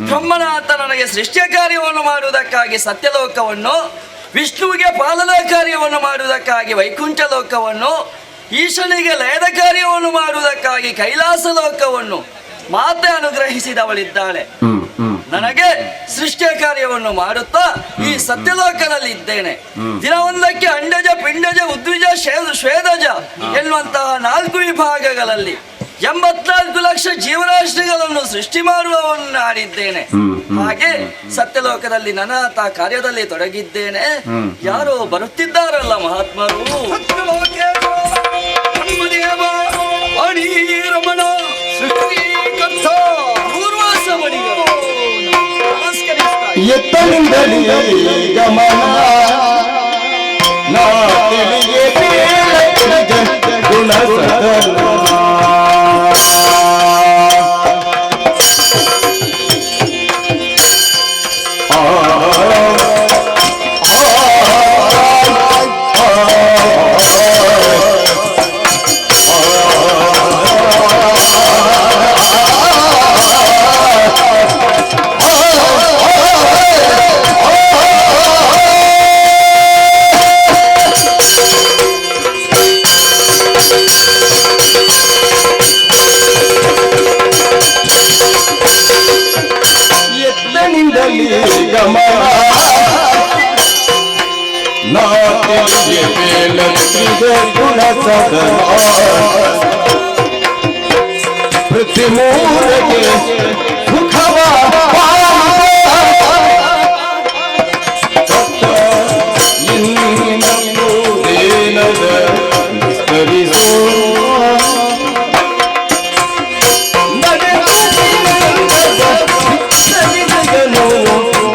ಬ್ರಹ್ಮನ ಅಂತ ನನಗೆ ಸೃಷ್ಟಿಯ ಕಾರ್ಯವನ್ನು ಮಾಡುವುದಕ್ಕಾಗಿ ಸತ್ಯಲೋಕವನ್ನು, ವಿಷ್ಣುವಿಗೆ ಪಾಲನಾ ಕಾರ್ಯವನ್ನು ಮಾಡುವುದಕ್ಕಾಗಿ ವೈಕುಂಠ ಲೋಕವನ್ನು, ಈಶನಿಗೆ ಲಯದ ಕಾರ್ಯವನ್ನು ಮಾಡುವುದಕ್ಕಾಗಿ ಕೈಲಾಸ ಲೋಕವನ್ನು ಮಾತೆ ಅನುಗ್ರಹಿಸಿದವಳಿದ್ದಾಳೆ. ನನಗೆ ಸೃಷ್ಟಿಯ ಕಾರ್ಯವನ್ನು ಮಾಡುತ್ತಾ ಈ ಸತ್ಯಲೋಕದಲ್ಲಿ ಇದ್ದೇನೆ. ದಿನವೊಂದಕ್ಕೆ ಅಂಡಜ, ಪಿಂಡಜ, ಉದ್ವಿಜ, ಶ್ವೇದಜ ಎನ್ನುವಂತಹ 4 ವಿಭಾಗಗಳಲ್ಲಿ 84 ಲಕ್ಷ ಜೀವರಾಶಿಗಳನ್ನು ಸೃಷ್ಟಿ ಮಾಡುವವನ್ನು ನಾಡಿದ್ದೇನೆ. ಹಾಗೆ ಸತ್ಯಲೋಕದಲ್ಲಿ ನನ್ನ ಕಾರ್ಯದಲ್ಲಿ ತೊಡಗಿದ್ದೇನೆ. ಯಾರೋ ಬರುತ್ತಿದ್ದಾರಲ್ಲ ಮಹಾತ್ಮರು. ರಮಣ ಸೃಷ್ಟಿಕರ್ತ ಪೂರ್ವಾಸ ಮಣಿಗಳು ಎತ್ತನಿಂದಲೇ ಗಮನ ನಾ ತಿಳಿಯೇ ಗುಣ ಪ್ರತಿಮೂರಗೆ ಸುಖವ ಇನ್ನೇನದ ವಿಸ್ತರಿಸೋ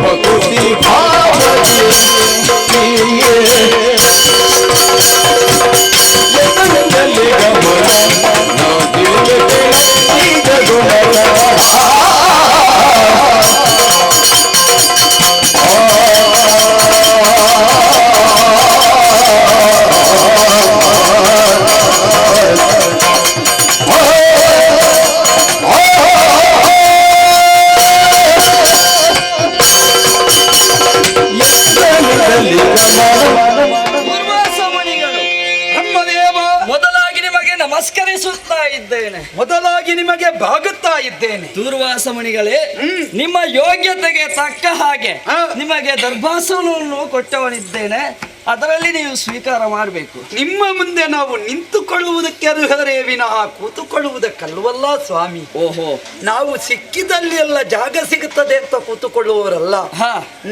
ಪ್ರಕೃತಿ ಭಾವನೆ ಮೊದಲಾಗಿ ನಿಮಗೆ ಬಾಗುತ್ತಾ ಇದ್ದೇನೆ. ದೂರ್ವಾಸ ಮಣಿಗಳೇ, ನಿಮ್ಮ ಯೋಗ್ಯತೆಗೆ ತಕ್ಕ ಹಾಗೆ ನಿಮಗೆ ದರ್ಭಾಸನವನ್ನು ಕೊಟ್ಟವನಿದ್ದೇನೆ. ಅದರಲ್ಲಿ ನೀವು ಸ್ವೀಕಾರ ಮಾಡಬೇಕು. ನಿಮ್ಮ ಮುಂದೆ ನಾವು ನಿಂತುಕೊಳ್ಳುವುದಕ್ಕೆ ಅರ್ಹರೇ ವಿನಃ ಕೂತುಕೊಳ್ಳುವುದಕ್ಕಲ್ವಲ್ಲ ಸ್ವಾಮಿ. ಓಹೋ, ನಾವು ಸಿಕ್ಕಿದಲ್ಲಿ ಎಲ್ಲ ಜಾಗ ಸಿಗುತ್ತದೆ ಅಂತ ಕೂತುಕೊಳ್ಳುವವರಲ್ಲ.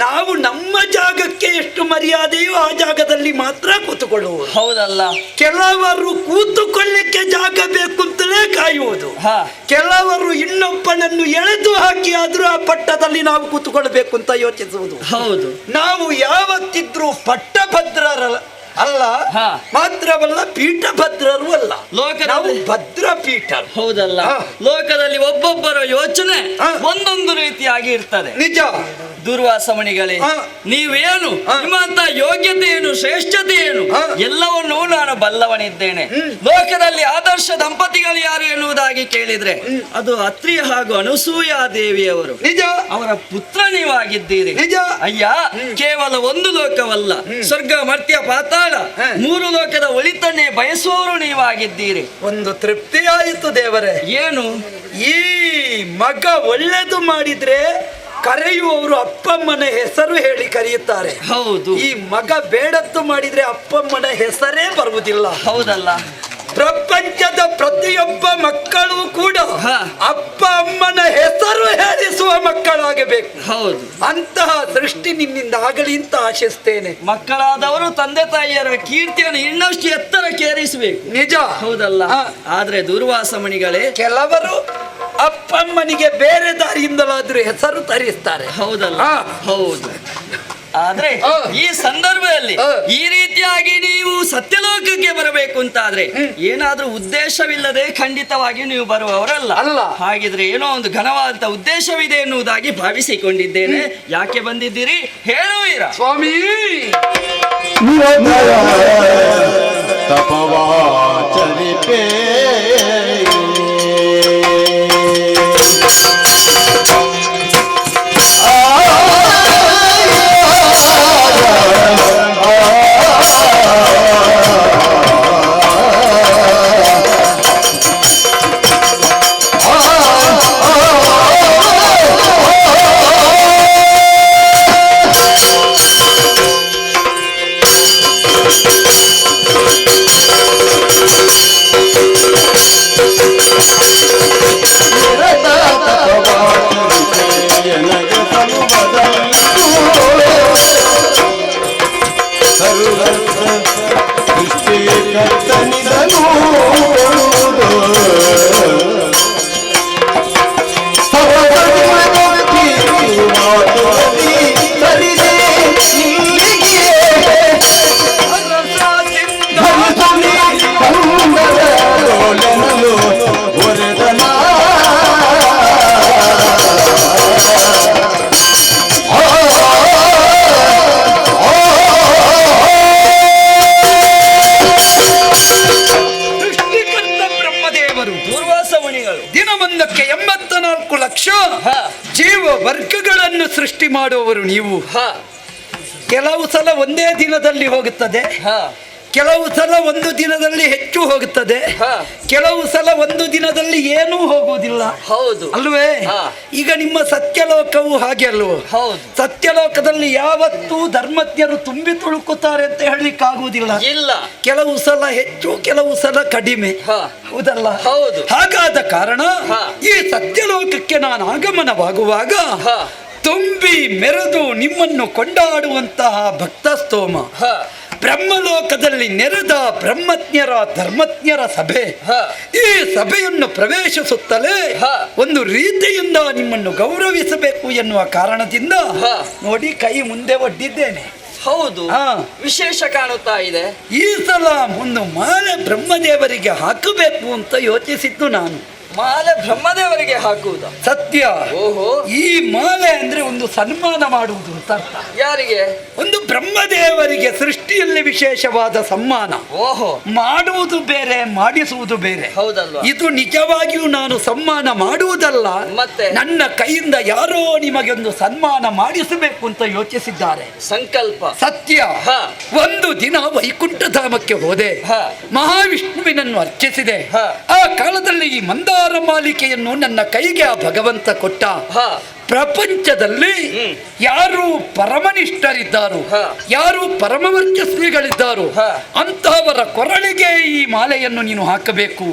ನಾವು ನಮ್ಮ ಜಾಗಕ್ಕೆ ಎಷ್ಟು ಮರ್ಯಾದೆಯೋ ಆ ಜಾಗದಲ್ಲಿ ಮಾತ್ರ ಕೂತುಕೊಳ್ಳುವರು. ಹೌದಲ್ಲ? ಕೆಲವರು ಕೂತುಕೊಳ್ಳಿಕ್ಕೆ ಜಾಗ ಬೇಕು ಅಂತಲೇ ಕಾಯುವುದು. ಕೆಲವರು ಇನ್ನೊಬ್ಬನನ್ನು ಎಳೆದು ಹಾಕಿ ಆದ್ರೂ ಆ ಪಟ್ಟದಲ್ಲಿ ನಾವು ಕೂತುಕೊಳ್ಬೇಕು ಅಂತ ಯೋಚಿಸುವುದು. ಹೌದು. ನಾವು ಯಾವತ್ತಿದ್ರೂ ಪಟ್ಟಭದ್ರರಲ್ಲ ಅಲ್ಲ, ಮಾತ್ರವಲ್ಲ ಪೀಠಭದ್ರರು ಅಲ್ಲ. ನಾವು ಭದ್ರ ಪೀಠ. ಹೌದಲ್ಲ? ಲೋಕದಲ್ಲಿ ಒಬ್ಬೊಬ್ಬರ ಯೋಚನೆ ಒಂದೊಂದು ರೀತಿಯಾಗಿ ಇರ್ತದೆ. ನಿಜ. ದುರ್ವಾಸ ಮುನಿಗಳೇ, ಹಾ. ನೀವೇನು ಹಾ. ನಿಮ್ಮಂತ ಯೋಗ್ಯತೆ ಏನು ಶ್ರೇಷ್ಠತೆ ಏನು ಹಾ. ಎಲ್ಲವನ್ನೂ ನಾನು ಬಲ್ಲವನಿದ್ದೇನೆ. ಲೋಕದಲ್ಲಿ ಆದರ್ಶ ದಂಪತಿಗಳು ಯಾರು ಎನ್ನುವುದಾಗಿ ಕೇಳಿದ್ರೆ ಅದು ಅತ್ರಿ ಹಾಗೂ ಅನಸೂಯ ದೇವಿಯವರು. ನಿಜ, ಅವರ ಪುತ್ರ ನೀವಾಗಿದ್ದೀರಿ. ನಿಜ. ಅಯ್ಯ, ಕೇವಲ ಒಂದು ಲೋಕವಲ್ಲ, ಸ್ವರ್ಗ ಮರ್ತ್ಯ ಪಾತಾಳ ಮೂರು ಲೋಕದ ಒಳಿತನ್ನೇ ಬಯಸುವವರು ನೀವಾಗಿದ್ದೀರಿ. ಒಂದು ತೃಪ್ತಿ ಆಯಿತು ದೇವರೇ. ಏನು ಈ ಮಗ ಒಳ್ಳೆದು ಮಾಡಿದ್ರೆ ಕರೆಯುವವರು ಅಪ್ಪಮ್ಮನ ಹೆಸರು ಹೇಳಿ ಕರೆಯುತ್ತಾರೆ. ಹೌದು, ಈ ಮಗ ಬೇಡದ್ದು ಮಾಡಿದ್ರೆ ಅಪ್ಪಮ್ಮನ ಹೆಸರೇ ಬರುವುದಿಲ್ಲ. ಹೌದಲ್ಲ. ಪ್ರಪಂಚದ ಪ್ರತಿಯೊಬ್ಬ ಮಕ್ಕಳು ಕೂಡ ಹಾ. ಅಪ್ಪ ಅಮ್ಮನ ಹೆಸರು ಹೇಳಿಸುವ ಮಕ್ಕಳಾಗಬೇಕು. ಹೌದು, ಅಂತಹ ಸೃಷ್ಟಿ ನಿನ್ನಿಂದ ಆಗಲಿ ಅಂತ ಆಶಿಸ್ತೇನೆ. ಮಕ್ಕಳಾದವರು ತಂದೆ ತಾಯಿಯರ ಕೀರ್ತಿಯನ್ನು ಇನ್ನಷ್ಟು ಎತ್ತರಕ್ಕೇರಿಸಬೇಕು. ನಿಜ, ಹೌದಲ್ಲ. ಹಾ. ಆದ್ರೆ ದುರ್ವಾಸ ಮುನಿಗಳೇ, ಕೆಲವರು ಅಪ್ಪಮ್ಮನಿಗೆ ಬೇರೆ ದಾರಿಯಿಂದಲಾದ್ರೂ ಹೆಸರು ತರಿಸ್ತಾರೆ. ಹೌದಲ್ಲ. ಹಾ. ಹೌದು. ಆದ್ರೆ ಹಾ. ಈ ಸಂದರ್ಭದಲ್ಲಿ ಹಾ. ಈ ರೀತಿಯಾಗಿ ನೀವು ಸತ್ಯಲೋಕಕ್ಕೆ ಬರಬೇಕು ಅಂತಾದ್ರೆ ಏನಾದ್ರೂ ಉದ್ದೇಶವಿಲ್ಲದೆ ಖಂಡಿತವಾಗಿ ನೀವು ಬರುವವರಲ್ಲ. ಅಲ್ಲ. ಹಾಗಿದ್ರೆ ಏನೋ ಒಂದು ಘನವಾದಂತ ಉದ್ದೇಶವಿದೆ ಎನ್ನುವುದಾಗಿ ಭಾವಿಸಿಕೊಂಡಿದ್ದೇನೆ. ಯಾಕೆ ಬಂದಿದ್ದೀರಿ ಹೇಳುವೀರಾ? ಸ್ವಾಮಿ, ನಿರತರ ತಪವಾಚರಿಪೇ ದಿನವೊಂದಕ್ಕೆ 84 ಲಕ್ಷ ಜೀವ ವರ್ಗಗಳನ್ನು ಸೃಷ್ಟಿ ಮಾಡುವವರು ನೀವು. ಕೆಲವು ಸಲ ಒಂದೇ ದಿನದಲ್ಲಿ ಹೋಗುತ್ತದೆ, ಕೆಲವು ಸಲ ಒಂದು ದಿನದಲ್ಲಿ ಹೆಚ್ಚು ಹೋಗುತ್ತದೆ, ಕೆಲವು ಸಲ ಒಂದು ದಿನದಲ್ಲಿ ಏನೂ ಹೋಗುವುದಿಲ್ಲ. ಹೌದು ಅಲ್ವೇ? ಈಗ ನಿಮ್ಮ ಸತ್ಯಲೋಕವು ಹಾಗೆ ಅಲ್ವೋ? ಹೌದು. ಸತ್ಯಲೋಕದಲ್ಲಿ ಯಾವತ್ತೂ ಧರ್ಮಜ್ಞರು ತುಂಬಿ ತುಳುಕುತ್ತಾರೆ ಅಂತ ಹೇಳಲಿಕ್ಕಾಗುವುದಿಲ್ಲ. ಇಲ್ಲ. ಕೆಲವು ಸಲ ಹೆಚ್ಚು, ಕೆಲವು ಸಲ ಕಡಿಮೆ. ಹೌದಲ್ಲ? ಹೌದು. ಹಾಗಾದ ಕಾರಣ ಈ ಸತ್ಯಲೋಕಕ್ಕೆ ನಾನು ಆಗಮನವಾಗುವಾಗ ತುಂಬಿ ಮೆರೆದು ನಿಮ್ಮನ್ನು ಕೊಂಡಾಡುವಂತಹ ಭಕ್ತ ಸ್ತೋಮ, ಬ್ರಹ್ಮಲೋಕದಲ್ಲಿ ನೆರೆದ ಬ್ರಹ್ಮಜ್ಞರ ಧರ್ಮಜ್ಞರ ಸಭೆ, ಈ ಸಭೆಯನ್ನು ಪ್ರವೇಶಿಸುತ್ತಲೇ ಒಂದು ರೀತಿಯಿಂದ ನಿಮ್ಮನ್ನು ಗೌರವಿಸಬೇಕು ಎನ್ನುವ ಕಾರಣದಿಂದ ನೋಡಿ ಕೈ ಮುಂದೆ ಒಡ್ಡಿದ್ದೇನೆ. ಹೌದು, ಹಾ. ವಿಶೇಷ ಕಾಣುತ್ತಾ ಇದೆ. ಈ ಸಲ ಒಂದು ಮಾಲೆ ಬ್ರಹ್ಮದೇವರಿಗೆ ಹಾಕಬೇಕು ಅಂತ ಯೋಚಿಸಿದ್ದು ನಾನು. ಮಾಲೆ ಬ್ರಹ್ಮದೇವರಿಗೆ ಹಾಕುವುದ? ಸತ್ಯ. ಓಹೋ. ಈ ಮಾಲೆ ಅಂದ್ರೆ ಒಂದು ಸನ್ಮಾನ ಮಾಡುವುದು ಅಂತ ಅರ್ಥ. ಯಾರಿಗೆ? ಒಂದು ಬ್ರಹ್ಮದೇವರಿಗೆ ಸೃಷ್ಟಿಯಲ್ಲಿ ವಿಶೇಷವಾದ ಸನ್ಮಾನ. ಓಹೋ. ಮಾಡುವುದು ಬೇರೆ, ಮಾಡಿಸುವುದು ಬೇರೆ. ಹೌದಲ್ವಾ? ಇದು ನಿಜವಾಗಿಯೂ ನಾನು ಸನ್ಮಾನ ಮಾಡುವುದಲ್ಲ, ಮತ್ತೆ ನನ್ನ ಕೈಯಿಂದ ಯಾರೋ ನಿಮಗೆ ಒಂದು ಸನ್ಮಾನ ಮಾಡಿಸಬೇಕು ಅಂತ ಯೋಚಿಸಿದ್ದಾರೆ. ಸಂಕಲ್ಪ. ಸತ್ಯ. ಒಂದು ದಿನ ವೈಕುಂಠಧಾಮಕ್ಕೆ ಹೋದೆ, ಮಹಾವಿಷ್ಣುವಿನನ್ನು ಅರ್ಚಿಸಿದೆ. ಆ ಕಾಲದಲ್ಲಿ ಈ ಮಂದಾರ ಮಾಲಿಕೆಯನ್ನು ನನ್ನ ಕೈಗೆ ಆ ಭಗವಂತ ಕೊಟ್ಟ. ಪ್ರಪಂಚದಲ್ಲಿ ಯಾರು ಪರಮನಿಷ್ಠರಿದ್ದಾರೋ, ಯಾರು ಪರಮವರ್ಚಸ್ವಿಗಳಿದ್ದಾರೋ ಅಂತಹವರ ಕೊರಳಿಗೆ ಈ ಮಾಲೆಯನ್ನು ನೀನು ಹಾಕಬೇಕು.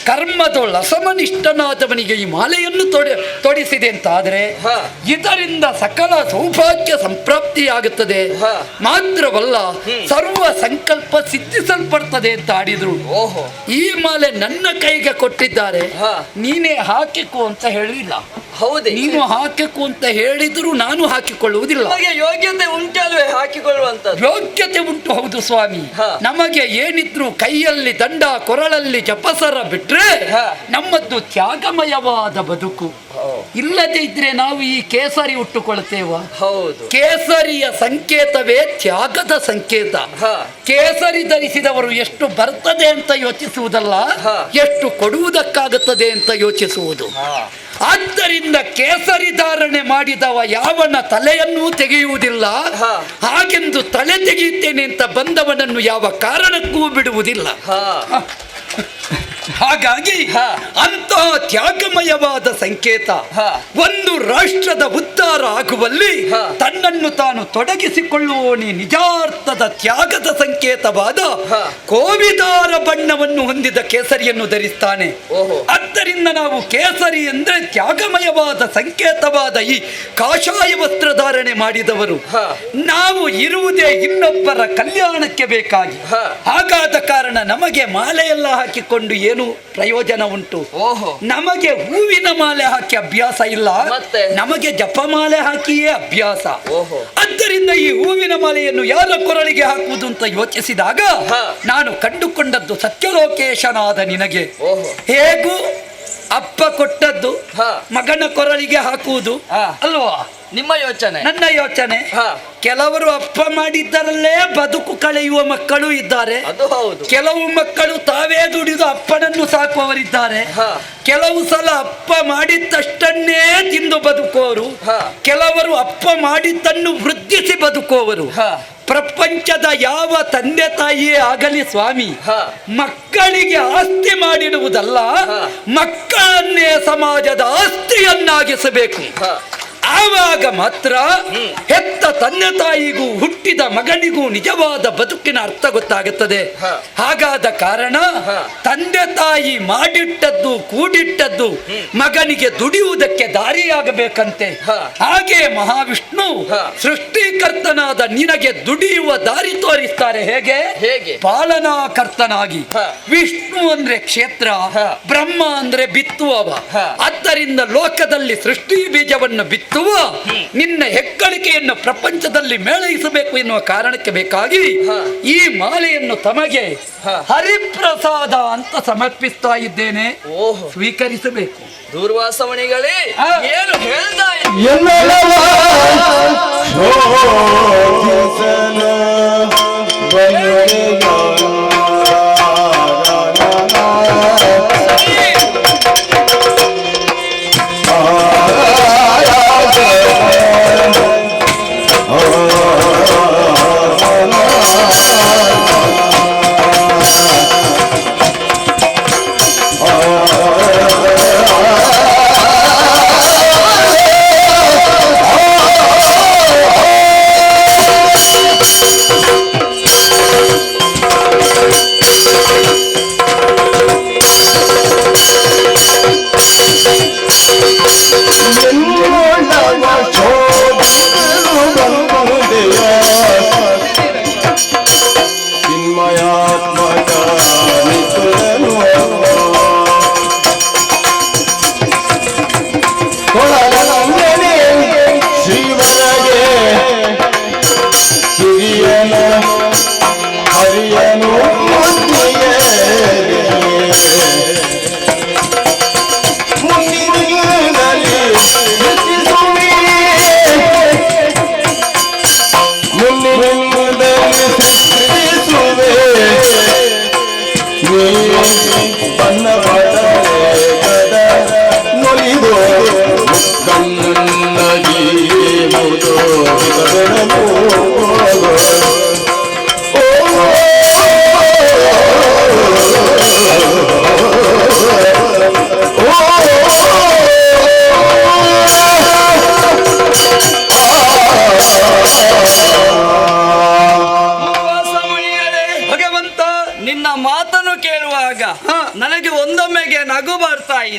ಕರ್ಮದೊಳ ಅಸಮನಿಷ್ಠನಾದವನಿಗೆ ಈ ಮಾಲೆಯನ್ನು ತೊಡಿಸಿದೆ ಅಂತಾದರೆ ಇದರಿಂದ ಸಕಲ ಸೌಭಾಗ್ಯ ಸಂಪ್ರಾಪ್ತಿಯಾಗುತ್ತದೆ. ಮಾತ್ರವಲ್ಲ, ಸರ್ವ ಸಂಕಲ್ಪ ಸಿದ್ಧಿಸಲ್ಪಡ್ತದೆ ಅಂತ ಆಡಿದ್ರು. ಈ ಮಾಲೆ ನನ್ನ ಕೈಗೆ ಕೊಟ್ಟಿದ್ದಾರೆ, ನೀನೇ ಹಾಕಿಕೋ ಅಂತ ಹೇಳಿಲ್ಲ. ಹೌದೇ? ನೀನು ಹಾಕಬೇಕು ಅಂತ ಹೇಳಿದ್ರು ನಾನು ಹಾಕಿಕೊಳ್ಳುವುದಿಲ್ಲ. ನಮಗೆ ಯೋಗ್ಯತೆ ಉಂಟಲ್ವೇ ಹಾಕಿಕೊಳ್ಳುವಂತದ್ದು? ಯೋಗ್ಯತೆ ಉಂಟು, ಹೌದು ಸ್ವಾಮಿ. ನಮಗೆ ಏನಿದ್ರು ಕೈಯಲ್ಲಿ ದಂಡ, ಕೊರಳಲ್ಲಿ ಜಪಸರ ಬಿಟ್ರೆ ನಮ್ಮದ್ದು ತ್ಯಾಗಮಯವಾದ ಬದುಕು. ಇಲ್ಲದೆ ಇದ್ರೆ ನಾವು ಈ ಕೇಸರಿ ಉಟ್ಟುಕೊಳ್ತೇವ? ಹೌದು. ಕೇಸರಿಯ ಸಂಕೇತವೇ ತ್ಯಾಗದ ಸಂಕೇತ. ಕೇಸರಿ ಧರಿಸಿದವರು ಎಷ್ಟು ಬರ್ತದೆ ಅಂತ ಯೋಚಿಸುವುದಲ್ಲ, ಎಷ್ಟು ಕೊಡುವುದಕ್ಕಾಗುತ್ತದೆ ಅಂತ ಯೋಚಿಸುವುದು. ಆದ್ದರಿಂದ ಕೇಸರಿ ಧಾರಣೆ ಮಾಡಿದವ ಯಾವನ ತಲೆಯನ್ನೂ ತೆಗೆಯುವುದಿಲ್ಲ, ಹಾಗೆಂದು ತಲೆ ತೆಗೆಯುತ್ತೇನೆ ಅಂತ ಬಂದವನನ್ನು ಯಾವ ಕಾರಣಕ್ಕೂ ಬಿಡುವುದಿಲ್ಲ. ಹಾಗಾಗಿ ಅಂತಹ ತ್ಯಾಗಮಯವಾದ ಸಂಕೇತ ಒಂದು ರಾಷ್ಟ್ರದ ಉದ್ಧಾರ ಆಗುವಲ್ಲಿ ತನ್ನನ್ನು ತಾನು ತೊಡಗಿಸಿಕೊಳ್ಳುವವನೇ ನಿಜಾರ್ಥದ ತ್ಯಾಗದ ಸಂಕೇತವಾದ ಕೋವಿದಾರ ಬಣ್ಣವನ್ನು ಹೊಂದಿದ ಕೇಸರಿಯನ್ನು ಧರಿಸ್ತಾನೆ. ಆದ್ದರಿಂದ ನಾವು ಕೇಸರಿ ಅಂದ್ರೆ ತ್ಯಾಗಮಯವಾದ ಸಂಕೇತವಾದ ಈ ಕಾಷಾಯ ವಸ್ತ್ರ ಧಾರಣೆ ಮಾಡಿದವರು. ನಾವು ಇರುವುದೇ ಇನ್ನೊಬ್ಬರ ಕಲ್ಯಾಣಕ್ಕೆ ಬೇಕಾಗಿ. ಹಾಗಾದ ಕಾರಣ ನಮಗೆ ಮಾಲೆಯೆಲ್ಲ ಹಾಕಿಕೊಂಡು ಏನು ಪ್ರಯೋಜನ ಉಂಟು? ನಮಗೆ ಹೂವಿನ ಮಾಲೆ ಹಾಕಿ ಅಭ್ಯಾಸ ಇಲ್ಲ, ನಮಗೆ ಜಪಮಾಲೆ ಹಾಕಿಯೇ ಅಭ್ಯಾಸ. ಆದ್ದರಿಂದ ಈ ಹೂವಿನ ಮಾಲೆಯನ್ನು ಯಾರ ಕೊರಳಿಗೆ ಹಾಕುವುದು ಅಂತ ಯೋಚಿಸಿದಾಗ ನಾನು ಕಂಡುಕೊಂಡದ್ದು ಸತ್ಯಲೋಕೇಶನಾದ ನಿನಗೆ. ಹೇಗೂ ಅಪ್ಪ ಕೊಟ್ಟದ್ದು ಮಗನ ಕೊರಳಿಗೆ ಹಾಕುವುದು ಅಲ್ವಾ ನಿಮ್ಮ ಯೋಚನೆ? ನನ್ನ ಯೋಚನೆ. ಕೆಲವರು ಅಪ್ಪ ಮಾಡಿದ್ದರಲ್ಲೇ ಬದುಕು ಕಳೆಯುವ ಮಕ್ಕಳು ಇದ್ದಾರೆ. ಅದು ಹೌದು. ಕೆಲವು ಮಕ್ಕಳು ತಾವೇ ದುಡಿದು ಅಪ್ಪನನ್ನು ಸಾಕುವವರಿದ್ದಾರೆ. ಕೆಲವು ಸಲ ಅಪ್ಪ ಮಾಡಿದ್ದಷ್ಟನ್ನೇ ತಿಂದು ಬದುಕುವವರು, ಕೆಲವರು ಅಪ್ಪ ಮಾಡಿದ್ದನ್ನು ವೃದ್ಧಿಸಿ ಬದುಕುವವರು. ಪ್ರಪಂಚದ ಯಾವ ತಂದೆ ತಾಯಿಯೇ ಆಗಲಿ ಸ್ವಾಮಿ, ಮಕ್ಕಳಿಗೆ ಆಸ್ತಿ ಮಾಡಿಡುವುದಲ್ಲ, ಮಕ್ಕಳನ್ನೇ ಸಮಾಜದ ಆಸ್ತಿಯನ್ನಾಗಿಸಬೇಕು. ಆವಾಗ ಮಾತ್ರ ಹೆತ್ತ ತಂದೆ ತಾಯಿಗೂ ಹುಟ್ಟಿದ ಮಗನಿಗೂ ನಿಜವಾದ ಬದುಕಿನ ಅರ್ಥ ಗೊತ್ತಾಗುತ್ತದೆ. ಹಾಗಾದ ಕಾರಣ ತಂದೆ ತಾಯಿ ಮಾಡಿಟ್ಟದ್ದು ಕೂಡಿಟ್ಟದ್ದು ಮಗನಿಗೆ ದುಡಿಯುವುದಕ್ಕೆ ದಾರಿಯಾಗಬೇಕಂತೆ. ಹಾಗೆ ಮಹಾವಿಷ್ಣು ಸೃಷ್ಟಿಕರ್ತನಾದ ನಿನಗೆ ದುಡಿಯುವ ದಾರಿ ತೋರಿಸ್ತಾರೆ. ಹೇಗೆ? ಪಾಲನಾಕರ್ತನಾಗಿ. ವಿಷ್ಣು ಅಂದ್ರೆ ಕ್ಷೇತ್ರ, ಬ್ರಹ್ಮ ಅಂದ್ರೆ ಬಿತ್ತುವವ. ಆದ್ದರಿಂದ ಲೋಕದಲ್ಲಿ ಸೃಷ್ಟಿ ಬೀಜವನ್ನು ಬಿತ್ತುವ ನಿನ್ನ ಹೆಗ್ಗಳಿಕೆಯನ್ನು ಪ್ರಪಂಚದಲ್ಲಿ ಮೇಳೈಸಬೇಕು ಎನ್ನುವ ಕಾರಣಕ್ಕೆ ಬೇಕಾಗಿ ಈ ಮಾಲೆಯನ್ನು ತಮಗೆ ಹರಿಪ್ರಸಾದ ಅಂತ ಸಮರ್ಪಿಸ್ತಾ ಇದ್ದೇನೆ. ಸ್ವೀಕರಿಸಬೇಕು. ದೂರ್ವಾಸವಣಿಗಳೇ ಏನು ಹೇಳ್ತಾ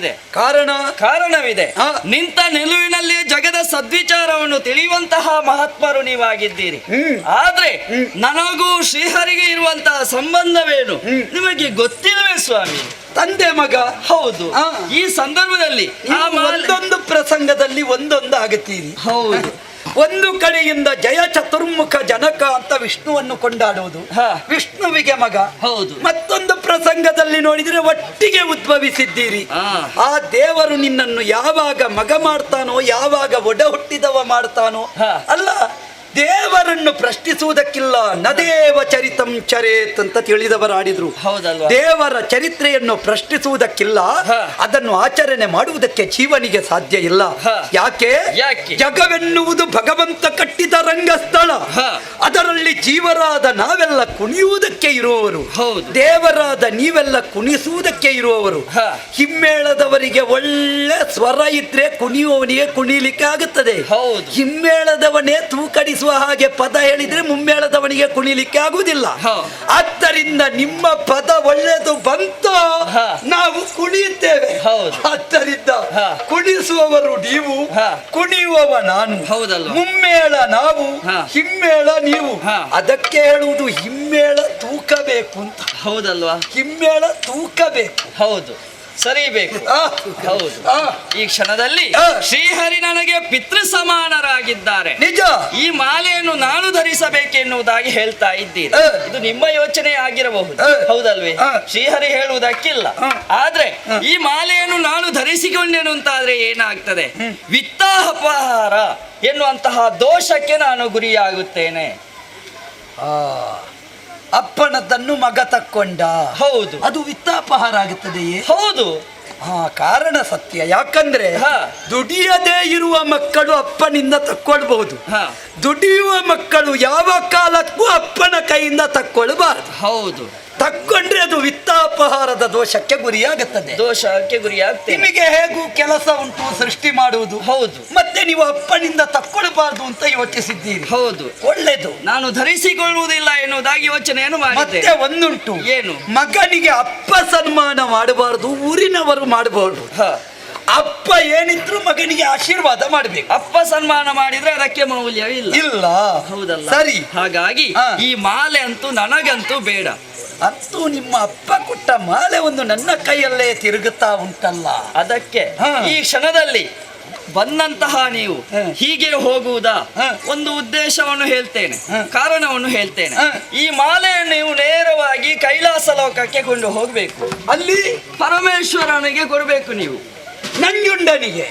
ಇದೆ. ಕಾರಣವಿದೆ. ನಿಂತ ನಿಲುವಿನಲ್ಲಿ ಜಗದ ಸದ್ವಿಚಾರವನ್ನು ತಿಳಿಯುವಂತಹ ಮಹಾತ್ಮರು ನೀವಾಗಿದ್ದೀರಿ. ಆದ್ರೆ ನನಗೂ ಶ್ರೀಹರಿಗೆ ಇರುವಂತಹ ಸಂಬಂಧವೇನು ನಿಮಗೆ ಗೊತ್ತಿಲ್ಲವೇ ಸ್ವಾಮಿ? ತಂದೆ ಮಗ. ಹೌದು. ಈ ಸಂದರ್ಭದಲ್ಲಿ ಒಂದೊಂದು ಪ್ರಸಂಗದಲ್ಲಿ ಒಂದೊಂದು ಆಗುತ್ತೀರಿ. ಹೌದು. ಒಂದು ಕಡೆಯಿಂದ ಜಯ ಚತುರ್ಮುಖ ಜನಕ ಅಂತ ವಿಷ್ಣುವನ್ನು ಕೊಂಡಾಡುವುದು, ವಿಷ್ಣುವಿಗೆ ಮಗ. ಹೌದು. ಮತ್ತೊಂದು ಪ್ರಸಂಗದಲ್ಲಿ ನೋಡಿದ್ರೆ ಒಟ್ಟಿಗೆ ಉದ್ಭವಿಸಿದ್ದೀರಿ. ಆ ದೇವರು ನಿನ್ನನ್ನು ಯಾವಾಗ ಮಗ ಮಾಡ್ತಾನೋ, ಯಾವಾಗ ಒಡ ಹುಟ್ಟಿದವ ಮಾಡ್ತಾನೋ, ಅಲ್ಲ ದೇವರನ್ನು ಪ್ರಶ್ನಿಸುವುದಕ್ಕಿಲ್ಲ. ನದೇವ ಚರಿತಂ ಚರೇತ್ ಅಂತ ತಿಳಿದವರಾಡಿದ್ರು. ಹೌದಲ್ವಾ? ದೇವರ ಚರಿತ್ರೆಯನ್ನು ಪ್ರಶ್ನಿಸುವುದಕ್ಕಿಲ್ಲ, ಅದನ್ನು ಆಚರಣೆ ಮಾಡುವುದಕ್ಕೆ ಜೀವನಿಗೆ ಸಾಧ್ಯ ಇಲ್ಲ. ಯಾಕೆ? ಜಗವೆನ್ನುವುದು ಭಗವಂತ ಕಟ್ಟಿದ ರಂಗಸ್ಥಳ. ಅದರಲ್ಲಿ ಜೀವರಾದ ನಾವೆಲ್ಲ ಕುಣಿಯುವುದಕ್ಕೆ ಇರುವವರು, ದೇವರಾದ ನೀವೆಲ್ಲ ಕುಣಿಸುವುದಕ್ಕೆ ಇರುವವರು. ಹಿಮ್ಮೇಳದವರಿಗೆ ಒಳ್ಳೆ ಸ್ವರ ಇದ್ರೆ ಕುಣಿಯುವವನಿಗೆ ಕುಣಿಲಿಕ್ಕೆ ಆಗುತ್ತದೆ. ಹಿಮ್ಮೇಳದವನೇ ತೂಕಡಿಸುವ ಹಾಗೆ ಪದ ಹೇಳಿದ್ರೆ ಮುಮ್ಮೇಳದವನಿಗೆ ಕುಣಿಲಿಕ್ಕೆ ಆಗುವುದಿಲ್ಲ. ಆದ್ದರಿಂದ ನಿಮ್ಮ ಪದ ಒಳ್ಳೆದು ಬಂತು, ನಾವು ಕುಣಿಯುತ್ತೇವೆ. ಆದ್ದರಿಂದ ಕುಣಿಸುವವರು ನೀವು, ಕುಣಿಯುವವ ನಾನು. ಮುಮ್ಮೇಳ ನಾವು, ಹಿಮ್ಮೇಳ ನೀವು. ಅದಕ್ಕೆ ಹೇಳುವುದು ಹಿಮ್ಮೇಳ ತೂಕಬೇಕು ಅಂತ. ಹೌದಲ್ವಾ? ಹಿಮ್ಮೇಳ ತೂಕಬೇಕು. ಹೌದು, ಸರಿಬೇಕು. ಹೌದು. ಈ ಕ್ಷಣದಲ್ಲಿ ಶ್ರೀಹರಿ ನನಗೆ ಪಿತೃ ಸಮಾನರಾಗಿದ್ದಾರೆ. ನಿಜ. ಈ ಮಾಲೆಯನ್ನು ನಾನು ಧರಿಸಬೇಕೆನ್ನುವುದಾಗಿ ಹೇಳ್ತಾ ಇದ್ದೀರಿ. ಇದು ನಿಮ್ಮ ಯೋಚನೆ ಆಗಿರಬಹುದು, ಹೌದಲ್ವೇ? ಶ್ರೀಹರಿ ಹೇಳುವುದಕ್ಕಿಲ್ಲ. ಆದ್ರೆ ಈ ಮಾಲೆಯನ್ನು ನಾನು ಧರಿಸಿಕೊಂಡೆನು ಅಂತಾದ್ರೆ ಏನಾಗ್ತದೆ? ವಿತ್ತಾಪಹಾರ ಎನ್ನುವಂತಹ ದೋಷಕ್ಕೆ ನಾನು ಗುರಿಯಾಗುತ್ತೇನೆ. ಅಪ್ಪನದನ್ನು ಮಗ ತಕ್ಕೊಂಡ. ಹೌದು. ಅದು ವಿತ್ತಾಪಹಾರ ಆಗುತ್ತದೆಯೇ? ಹೌದು. ಕಾರಣ ಸತ್ಯ. ಯಾಕಂದ್ರೆ ದುಡಿಯದೇ ಇರುವ ಮಕ್ಕಳು ಅಪ್ಪನಿಂದ ತಕ್ಕೊಳ್ಬಹುದು. ದುಡಿಯುವ ಮಕ್ಕಳು ಯಾವ ಕಾಲಕ್ಕೂ ಅಪ್ಪನ ಕೈಯಿಂದ ತಕ್ಕೊಳ್ಬಾರದು. ಹೌದು. ತಕ್ಕೊಂಡ್ರೆ ಅದು ವಿತ್ತಾಪಹಾರದ ದೋಷಕ್ಕೆ ಗುರಿಯಾಗುತ್ತದೆ. ನಿಮಗೆ ಹೇಗೂ ಕೆಲಸ ಉಂಟು ಸೃಷ್ಟಿ ಮಾಡುವುದು. ಹೌದು. ಮತ್ತೆ ನೀವು ಅಪ್ಪನಿಂದ ತಕ್ಕೊಳ್ಬಾರ್ದು ಅಂತ ಯೋಚಿಸಿದ್ದೀರಿ. ಹೌದು, ಒಳ್ಳೇದು. ನಾನು ಧರಿಸಿಕೊಳ್ಳುವುದಿಲ್ಲ ಎನ್ನುವುದಾಗಿ ಯೋಚನೆಯನ್ನು ಮಾಡಿದ್ದೆ. ಮತ್ತೆ ಒಂದುಂಟು, ಏನು? ಮಗನಿಗೆ ಅಪ್ಪ ಸನ್ಮಾನ ಮಾಡಬಾರದು, ಊರಿನವರು ಮಾಡಬಹುದು. ಅಪ್ಪ ಏನಿದ್ರು ಮಗನಿಗೆ ಆಶೀರ್ವಾದ ಮಾಡಬೇಕು. ಅಪ್ಪ ಸನ್ಮಾನ ಮಾಡಿದ್ರೆ ಅದಕ್ಕೆ ಮೌಲ್ಯವಿಲ್ಲ. ಇಲ್ಲ. ಹೌದಲ್ಲ? ಸರಿ. ಹಾಗಾಗಿ ಈ ಮಾಲೆ ಅಂತೂ ನನಗಂತೂ ಬೇಡ. ಅಂತೂ ನಿಮ್ಮ ಅಪ್ಪ ಕೊಟ್ಟ ಮಾಲೆ ಒಂದು ನನ್ನ ಕೈಯಲ್ಲೇ ತಿರುಗುತ್ತಾ ಉಂಟಲ್ಲ. ಅದಕ್ಕೆ ಈ ಕ್ಷಣದಲ್ಲಿ ಬಂದಂತಹ ನೀವು ಹೀಗೆ ಹೋಗುವುದಾ? ಒಂದು ಉದ್ದೇಶವನ್ನು ಹೇಳ್ತೇನೆ, ಕಾರಣವನ್ನು ಹೇಳ್ತೇನೆ. ಈ ಮಾಲೆಯನ್ನು ನೀವು ನೇರವಾಗಿ ಕೈಲಾಸ ಲೋಕಕ್ಕೆ ಕೊಂಡು ಹೋಗ್ಬೇಕು. ಅಲ್ಲಿ ಪರಮೇಶ್ವರನಿಗೆ ಕೊಡಬೇಕು ನೀವು, ನಂಜುಂಡನಿಗೆ.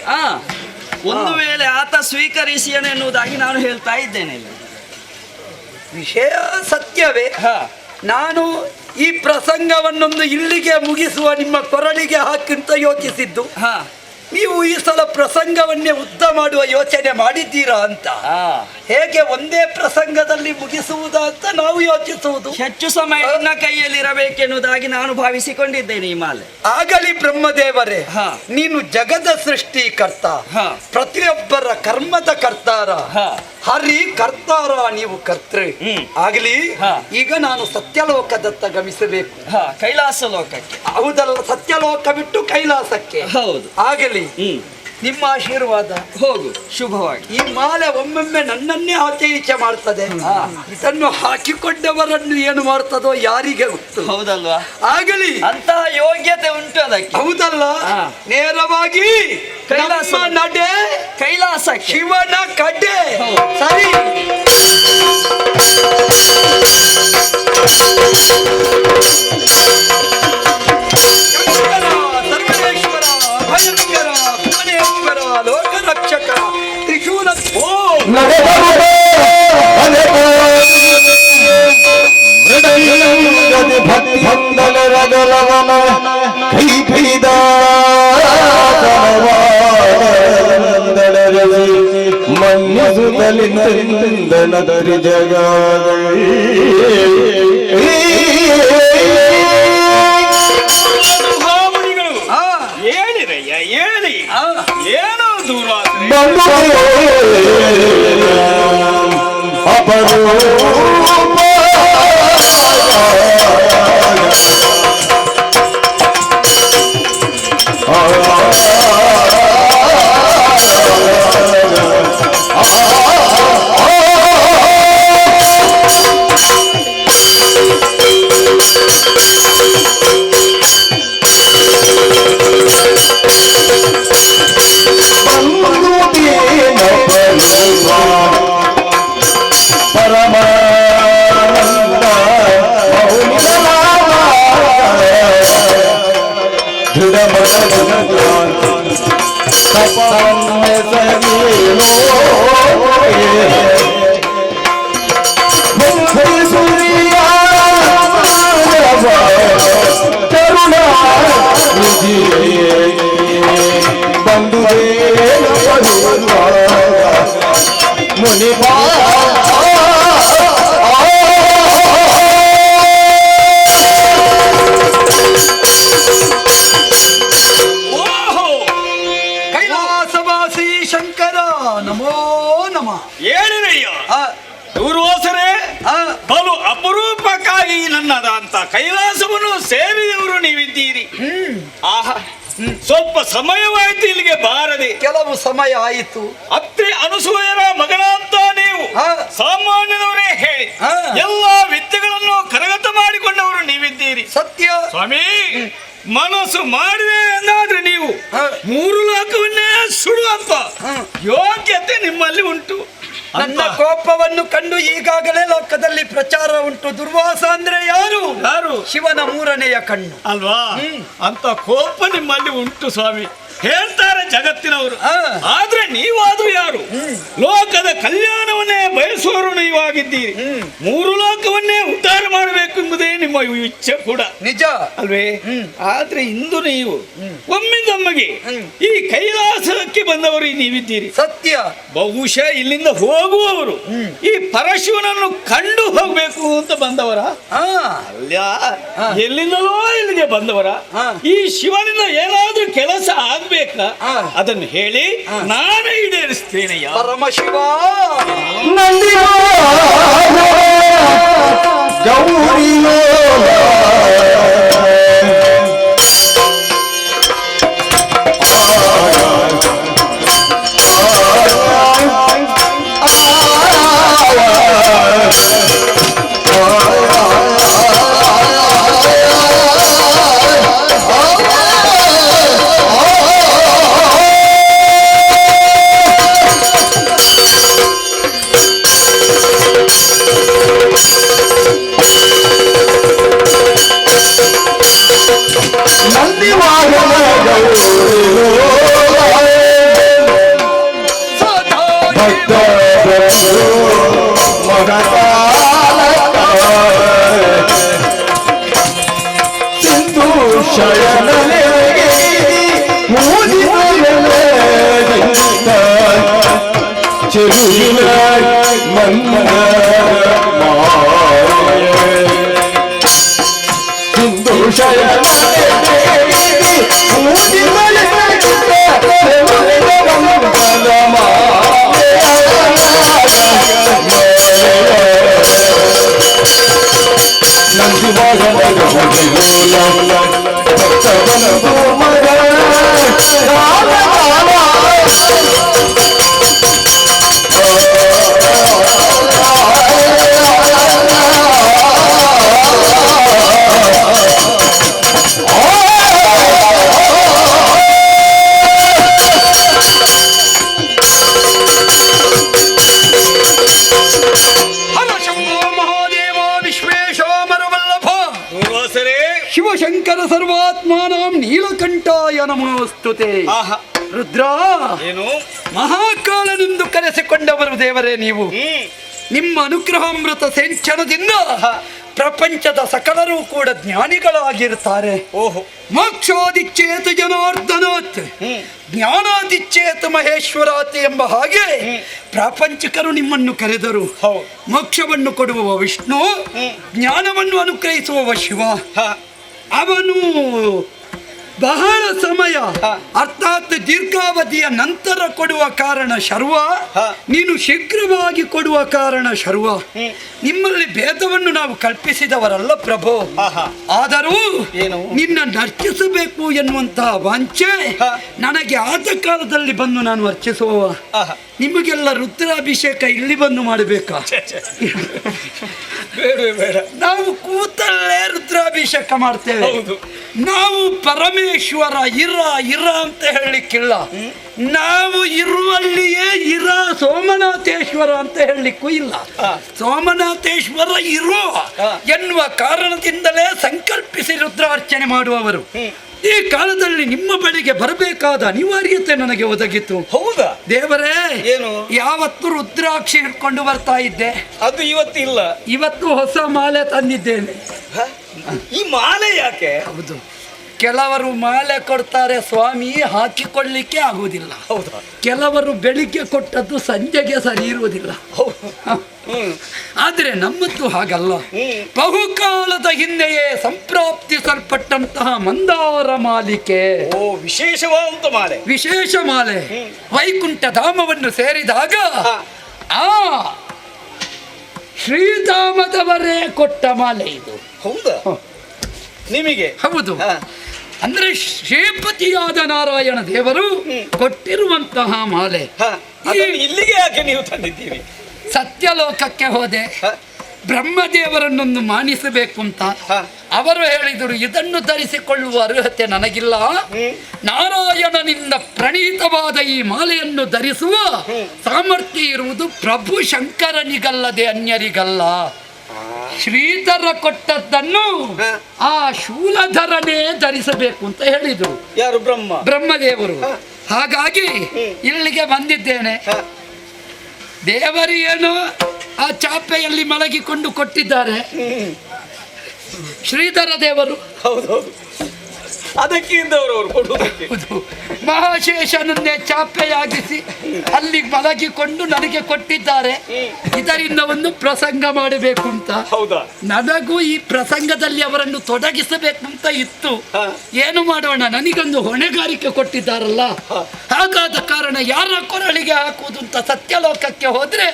ಒಂದು ವೇಳೆ ಆತ ಸ್ವೀಕರಿಸಿಯನೆನ್ನುವುದಾಗಿ ನಾನು ಹೇಳ್ತಾ ಇದ್ದೇನೆ. ವಿಷಯ ಸತ್ಯವೇ. ನಾನು ಈ ಪ್ರಸಂಗವನ್ನೊಂದು ಇಲ್ಲಿಗೆ ಮುಗಿಸುವ ನಿಮ್ಮ ಕೊರಳಿಗೆ ಹಾಕಿಂತ ಯೋಚಿಸಿದ್ದು. ನೀವು ಈ ಸಲ ಪ್ರಸಂಗವನ್ನೇ ಉದ್ದ ಮಾಡುವ ಯೋಚನೆ ಮಾಡಿದ್ದೀರಾ ಅಂತ. ಹೇಗೆ ಒಂದೇ ಪ್ರಸಂಗದಲ್ಲಿ ಮುಗಿಸುವುದಾ ಅಂತ ನಾವು ಯೋಚಿಸುವುದು. ಹೆಚ್ಚು ಸಮಯ ನನ್ನ ಕೈಯಲ್ಲಿರಬೇಕೆನ್ನುವುದಾಗಿ ನಾನು ಭಾವಿಸಿಕೊಂಡಿದ್ದೇನೆ. ಈ ಮಾಲೆ ಆಗಲಿ ಬ್ರಹ್ಮದೇವರೇ, ನೀನು ಜಗದ ಸೃಷ್ಟಿಕರ್ತ, ಪ್ರತಿಯೊಬ್ಬರ ಕರ್ಮದ ಕರ್ತಾರ. ಹರಿ ಕರ್ತಾರ, ನೀವು ಕರ್ತೃ. ಆಗಲಿ. ಈಗ ನಾನು ಸತ್ಯಲೋಕದತ್ತ ಗಮಿಸಬೇಕು. ಕೈಲಾಸ ಲೋಕಕ್ಕೆ. ಹೌದಲ್ಲ? ಸತ್ಯಲೋಕ ಬಿಟ್ಟು ಕೈಲಾಸಕ್ಕೆ. ಹೌದು. ಆಗಲಿ. ನಿಮ್ಮ ಆಶೀರ್ವಾದ. ಹೋಗು, ಶುಭವಾಗಿ. ಈ ಮಾಲೆ ಒಮ್ಮೊಮ್ಮೆ ನನ್ನನ್ನೇ ಆಚೆ ಈಚೆ ಮಾಡ್ತದೆ. ಇದನ್ನು ಹಾಕಿಕೊಂಡವರನ್ನು ಏನು ಮಾಡ್ತದೋ ಯಾರಿಗೆ ಗೊತ್ತು. ಹೌದಲ್ವಾ? ಆಗಲಿ. ಅಂತಹ ಯೋಗ್ಯತೆ ಉಂಟು ಅದಕ್ಕೆ. ಹೌದಲ್ಲ? ನೇರವಾಗಿ ಕೈಲಾಸ ನಡೆ, ಕೈಲಾಸ ಶಿವನ ಕಡೆ. ಸರಿ. ಸರ್ವೇಶ್ವರ, ಭಯಂಕರ, ಭುವನೇಶ್ವರ, ಲೋಕರಕ್ಷಕ, ತ್ರಿಶೂಲ. ಭಕ್ತಿ ಹೊಂದಲರಗಲವನ ಕೈ ಕೈದ ಮನ್ಯಸುತ್ತಲಿ ನಂದನದರಿ ಜಗ ಹೇಳಿರಯ್ಯ, ಹೇಳಿ. ಏನೋ ದೂರ ಅಪರೂಪ ಮುನಿಬಾ ಕೈಲಾಸವಾಸಿ ಶಂಕರ ನಮೋ ನಮಃ. ಏನಿರಯ್ಯ ದೂರ್ವಾಸರೇ, ಬಲು ಅಪರೂಪಕ್ಕಾಗಿ ನನ್ನದಂತ ಕೈಲಾಸವನ್ನು ಸೇರಿದವರು ನೀವಿದ್ದೀರಿ. ಆಹಾ, ಸ್ವಲ್ಪ ಸಮಯವಾಯ್ತು ಇಲ್ಲಿಗೆ ಬಾರದೆ. ಕೆಲವು ಸಮಯ ಆಯಿತು. ಅತ್ರಿ ಅನಸೂಯರ ಮಗನಂತ ನೀವು ಸಾಮಾನ್ಯದವರೇ ಹೇಳಿ ಎಲ್ಲಾ ವಿದ್ಯೆಗಳನ್ನು ಕರಗತ ಮಾಡಿಕೊಂಡವರು ನೀವಿದ್ದೀರಿ. ಸತ್ಯ ಸ್ವಾಮಿ, ಮನಸ್ಸು ಮಾಡಿದೆ ಎಂದಾದ್ರೆ ನೀವು 3 ಲೋಕವನ್ನೇ ಸುಡುವಂತ ಯೋಗ್ಯತೆ ನಿಮ್ಮಲ್ಲಿ ಉಂಟು. ನನ್ನ ಕೋಪವನ್ನು ಕಂಡು ಈಗಾಗಲೇ ಲೋಕದಲ್ಲಿ ಪ್ರಚಾರ ಉಂಟು. ದುರ್ವಾಸ ಅಂದ್ರೆ ಯಾರು? ಶಿವನ 3ನೆಯ ಕಣ್ಣು ಅಲ್ವಾ? ಅಂತ ಕೋಪ ನಿಮ್ಮಲ್ಲಿ ಉಂಟು ಸ್ವಾಮಿ, ಹೇಳ್ತಾರೆ ಜಗತ್ತಿನವರು. ಆದ್ರೆ ನೀವಾದ್ರೂ ಯಾರು? ಲೋಕದ ಕಲ್ಯಾಣವನ್ನೇ ಬಯಸುವವರು ನೀವಾಗಿದ್ದೀರಿ. 3 ಲೋಕವನ್ನೇ ಉದ್ಧಾರ ಮಾಡಬೇಕು ಎಂಬುದೇ ನಿಮ್ಮ ಇಚ್ಛೆ ಕೂಡ ನಿಜ ಅಲ್ವೇ? ಆದ್ರೆ ಇಂದು ನೀವು ಒಮ್ಮಿಂದೊಮ್ಮೆಗೆ ಈ ಕೈಲಾಸಕ್ಕೆ ಬಂದವರು ನೀವಿದ್ದೀರಿ. ಸತ್ಯ. ಬಹುಶಃ ಇಲ್ಲಿಂದ ಹೋಗುವವರು ಈ ಪರಶಿವನನ್ನು ಕಂಡು ಹೋಗ್ಬೇಕು ಅಂತ ಬಂದವರ ಅಲ್ಲ, ಎಲ್ಲಿಂದಲೋ ಇಲ್ಲಿಗೆ ಬಂದವರ. ಈ ಶಿವನಿಂದ ಏನಾದ್ರೂ ಕೆಲಸ ಆಗ್ಬೇಕಾ ಅದನ್ನು ಹೇಳಿ ನಾನು ಈಡೇರಿಸ್ತೇನೆ. ಪರಮಶಿವ ಗೌರಿಯೋ ನಂದಿ ವಾಹನ ಭಕ್ತ ಸಿಂಧು ಶಯನಲೆ ಚೆಲುವಿನ ಮನ್ನ ಸಿಂಧು ಶಯನ ನಂದಿ ಶಿವಶಂಕರ ಸರ್ವಾತ್ಮಾನಾಂ ನೀಲಕಂಠಾಯ ನಮೋಸ್ತುತೆ. ರುದ್ರ, ಏನು ಮಹಾಕಾಲನೆಂದು ಕರೆಸಿಕೊಂಡವರು ದೇವರೇ ನೀವು. ನಿಮ್ಮ ಅನುಗ್ರಹಾಮೃತ ಸಿಂಚನದಿಂದ ಪ್ರಪಂಚದ ಸಕಲರೂ ಕೂಡ ಜ್ಞಾನಿಗಳಾಗಿರ್ತಾರೆ. ಮೋಕ್ಷಾದಿಚ್ಛೇತ ಜನಾರ್ದನಾತ್, ಜ್ಞಾನಾದಿಚ್ಛೇತ ಮಹೇಶ್ವರಾತ್ ಎಂಬ ಹಾಗೆ ಪ್ರಾಪಂಚಿಕರು ನಿಮ್ಮನ್ನು ಕರೆದರು. ಮೋಕ್ಷವನ್ನು ಕೊಡುವವ ವಿಷ್ಣು, ಜ್ಞಾನವನ್ನು ಅನುಗ್ರಹಿಸುವವ ಶಿವ. ಅವನು ಬಹಳ ಸಮಯ ಅರ್ಥಾತ್ ದೀರ್ಘಾವಧಿಯ ನಂತರ ಕೊಡುವ ಕಾರಣ ಶರ್ವ, ನೀನು ಶೀಘ್ರವಾಗಿ ಕೊಡುವ ಕಾರಣ ಶರ್ವ. ನಿಮ್ಮಲ್ಲಿ ಭೇದವನ್ನು ನಾವು ಕಲ್ಪಿಸಿದವರಲ್ಲ ಪ್ರಭು. ಆದರೂ ನಿನ್ನ ನರ್ಚಿಸಬೇಕು ಎನ್ನುವಂತಹ ವಾಂಛೆ ನನಗೆ ಆದ ಕಾಲದಲ್ಲಿ ಬಂದು ನಾನು ಅರ್ಚಿಸುವ. ನಿಮಗೆಲ್ಲ ರುದ್ರಾಭಿಷೇಕ ಇಲ್ಲಿ ಬಂದು ಮಾಡಬೇಕಾ? ನಾವು ಕೂತಲ್ಲೇ ರುದ್ರಾಭಿಷೇಕ ಮಾಡ್ತೇವೆ. ನಾವು ಪರಮೇಶ್ವರ ಇರ ಅಂತ ಹೇಳಲಿಕ್ಕಿಲ್ಲ. ನಾವು ಇರುವಲ್ಲಿಯೇ ಸೋಮನಾಥೇಶ್ವರ ಅಂತ ಹೇಳಲಿಕ್ಕೂ ಇಲ್ಲ. ಸೋಮನಾಥೇಶ್ವರ ಇರೋ ಎನ್ನುವ ಕಾರಣದಿಂದಲೇ ಸಂಕಲ್ಪಿಸಿ ರುದ್ರಾರ್ಚನೆ ಮಾಡುವವರು. ಈ ಕಾಲದಲ್ಲಿ ನಿಮ್ಮ ಬಳಿಗೆ ಬರಬೇಕಾದ ಅನಿವಾರ್ಯತೆ ನನಗೆ ಒದಗಿತು. ಹೌದಾ ದೇವರೇ, ಏನು? ಯಾವತ್ತು ರುದ್ರಾಕ್ಷಿ ಹಿಡ್ಕೊಂಡು ಬರ್ತಾ ಇದ್ದೆ, ಅದು ಇವತ್ತಿಲ್ಲ. ಇವತ್ತು ಹೊಸ ಮಾಲೆ ತಂದಿದ್ದೇನೆ. ಈ ಮಾಲೆ ಯಾಕೆ? ಹೌದು, ಕೆಲವರು ಮಾಲೆ ಕೊಡ್ತಾರೆ ಸ್ವಾಮಿ, ಹಾಕಿಕೊಳ್ಳಿಕ್ಕೆ ಆಗುವುದಿಲ್ಲ. ಹೌದಾ? ಕೆಲವರು ಬೆಳಿಗ್ಗೆ ಕೊಟ್ಟದ್ದು ಸಂಜೆಗೆ ಸರಿ ಇರುವುದಿಲ್ಲ. ಆದರೆ ನಮ್ಮದ್ದು ಹಾಗಲ್ಲ. ಬಹುಕಾಲದ ಹಿಂದೆಯೇ ಸಂಪ್ರಾಪ್ತಿಸಲ್ಪಟ್ಟಂತಹ ಮಂದಾರ ಮಾಲಿಕೆ. ಓ, ವಿಶೇಷವಾದಂತ ಮಾಲೆ. ವಿಶೇಷ ಮಾಲೆ. ವೈಕುಂಠ ಧಾಮವನ್ನು ಸೇರಿದಾಗ ಆ ಶ್ರೀಧಾಮದವರೇ ಕೊಟ್ಟ ಮಾಲೆ ಇದು. ಹೌದಾ? ನಿಮಗೆ? ಹೌದು. ಅಂದ್ರೆ ಶ್ರೀಪತಿಯಾದ ನಾರಾಯಣ ದೇವರು ಕೊಟ್ಟಿರುವಂತಹ ಮಾಲೆ. ಇಲ್ಲಿಗೆ ಯಾಕೆ ನೀವು ತಂದಿದ್ದೀರಿ? ಸತ್ಯಲೋಕಕ್ಕೆ ಹೋದೆ, ಬ್ರಹ್ಮದೇವರನ್ನೊಂದು ಮಾನಿಸಬೇಕು ಅಂತ. ಅವರು ಹೇಳಿದರು, ಇದನ್ನು ಧರಿಸಿಕೊಳ್ಳುವ ಅರ್ಹತೆ ನನಗಿಲ್ಲ, ನಾರಾಯಣನಿಂದ ಪ್ರಣೀತವಾದ ಈ ಮಾಲೆಯನ್ನು ಧರಿಸುವ ಸಾಮರ್ಥ್ಯ ಇರುವುದು ಪ್ರಭು ಶಂಕರನಿಗಲ್ಲದೆ ಅನ್ಯರಿಗಲ್ಲ. ಶ್ರೀಧರ ಕೊಟ್ಟದ್ದನ್ನು ಆ ಶೂಲಧರನೇ ಧರಿಸಬೇಕು ಅಂತ ಹೇಳಿದರು. ಯಾರು? ಬ್ರಹ್ಮದೇವರು. ಹಾಗಾಗಿ ಇಲ್ಲಿಗೆ ಬಂದಿದ್ದೇನೆ. ದೇವರು ಏನು ಆ ಚಾಪೆಯಲ್ಲಿ ಮಲಗಿಕೊಂಡು ಕೊಟ್ಟಿದ್ದಾರೆ ಶ್ರೀಧರ ದೇವರು. ಹೌದೌದು, ಅದಕ್ಕಿಂದವರು ಕೊಡುವುದಕ್ಕೆ. ಮಹಾಶೇಷನನ್ನೇ ಚಾಪೆಯಾಗಿಸಿ ಅಲ್ಲಿ ಮಲಗಿಕೊಂಡು ನನಗೆ ಕೊಟ್ಟಿದ್ದಾರೆ. ಇದರಿಂದ ಒಂದು ಪ್ರಸಂಗ ಮಾಡಬೇಕು ಅಂತ. ಹೌದಾ? ನನಗೂ ಈ ಪ್ರಸಂಗದಲ್ಲಿ ಅವರನ್ನು ತೊಡಗಿಸಬೇಕು ಅಂತ ಇತ್ತು. ಏನು ಮಾಡೋಣ, ನನಗೊಂದು ಹೊಣೆಗಾರಿಕೆ ಕೊಟ್ಟಿದ್ದಾರಲ್ಲ. ಹಾಗಾದ ಕಾರಣ ಯಾರ ಕೊರಳಿಗೆ ಹಾಕುವುದು ಅಂತ ಸತ್ಯಲೋಕಕ್ಕೆ ಹೋದ್ರೆ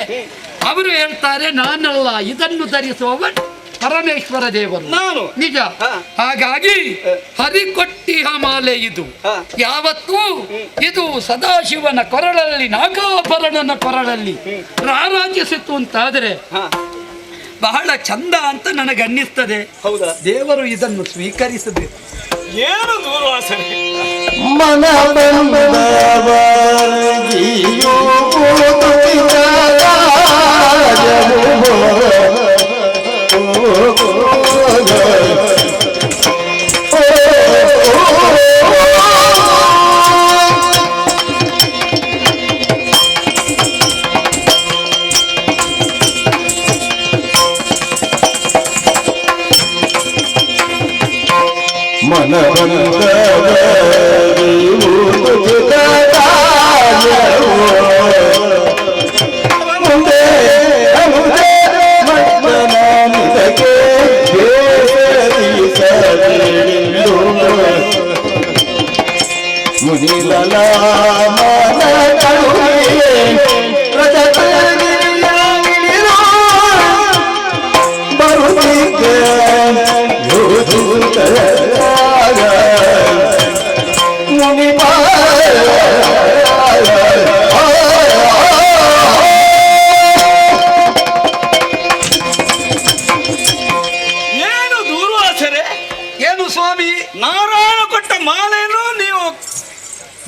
ಅವರು ಹೇಳ್ತಾರೆ, ನಾನಲ್ಲ, ಇದನ್ನು ಧರಿಸುವವ ಪರಮೇಶ್ವರ ದೇವರು, ನಾನು. ನಿಜ. ಹಾಗಾಗಿ ಹರಿಕೊಟ್ಟಿಹ ಮಾಲೆ ಇದು. ಯಾವತ್ತೂ ಇದು ಸದಾಶಿವನ ಕೊರಳಲ್ಲಿ, ನಾಗಾಭರಣನ ಕೊರಳಲ್ಲಿ ರಾರಾಜಿಸಿತು ಅಂತಾದರೆ ಬಹಳ ಚಂದ ಅಂತ ನನಗೆ ಅನ್ನಿಸ್ತದೆ. ಹೌದಾ? ದೇವರು ಇದನ್ನು ಸ್ವೀಕರಿಸಬೇಕು. ಏನು ದೂರ್ವಾಸನೆ! ಮನ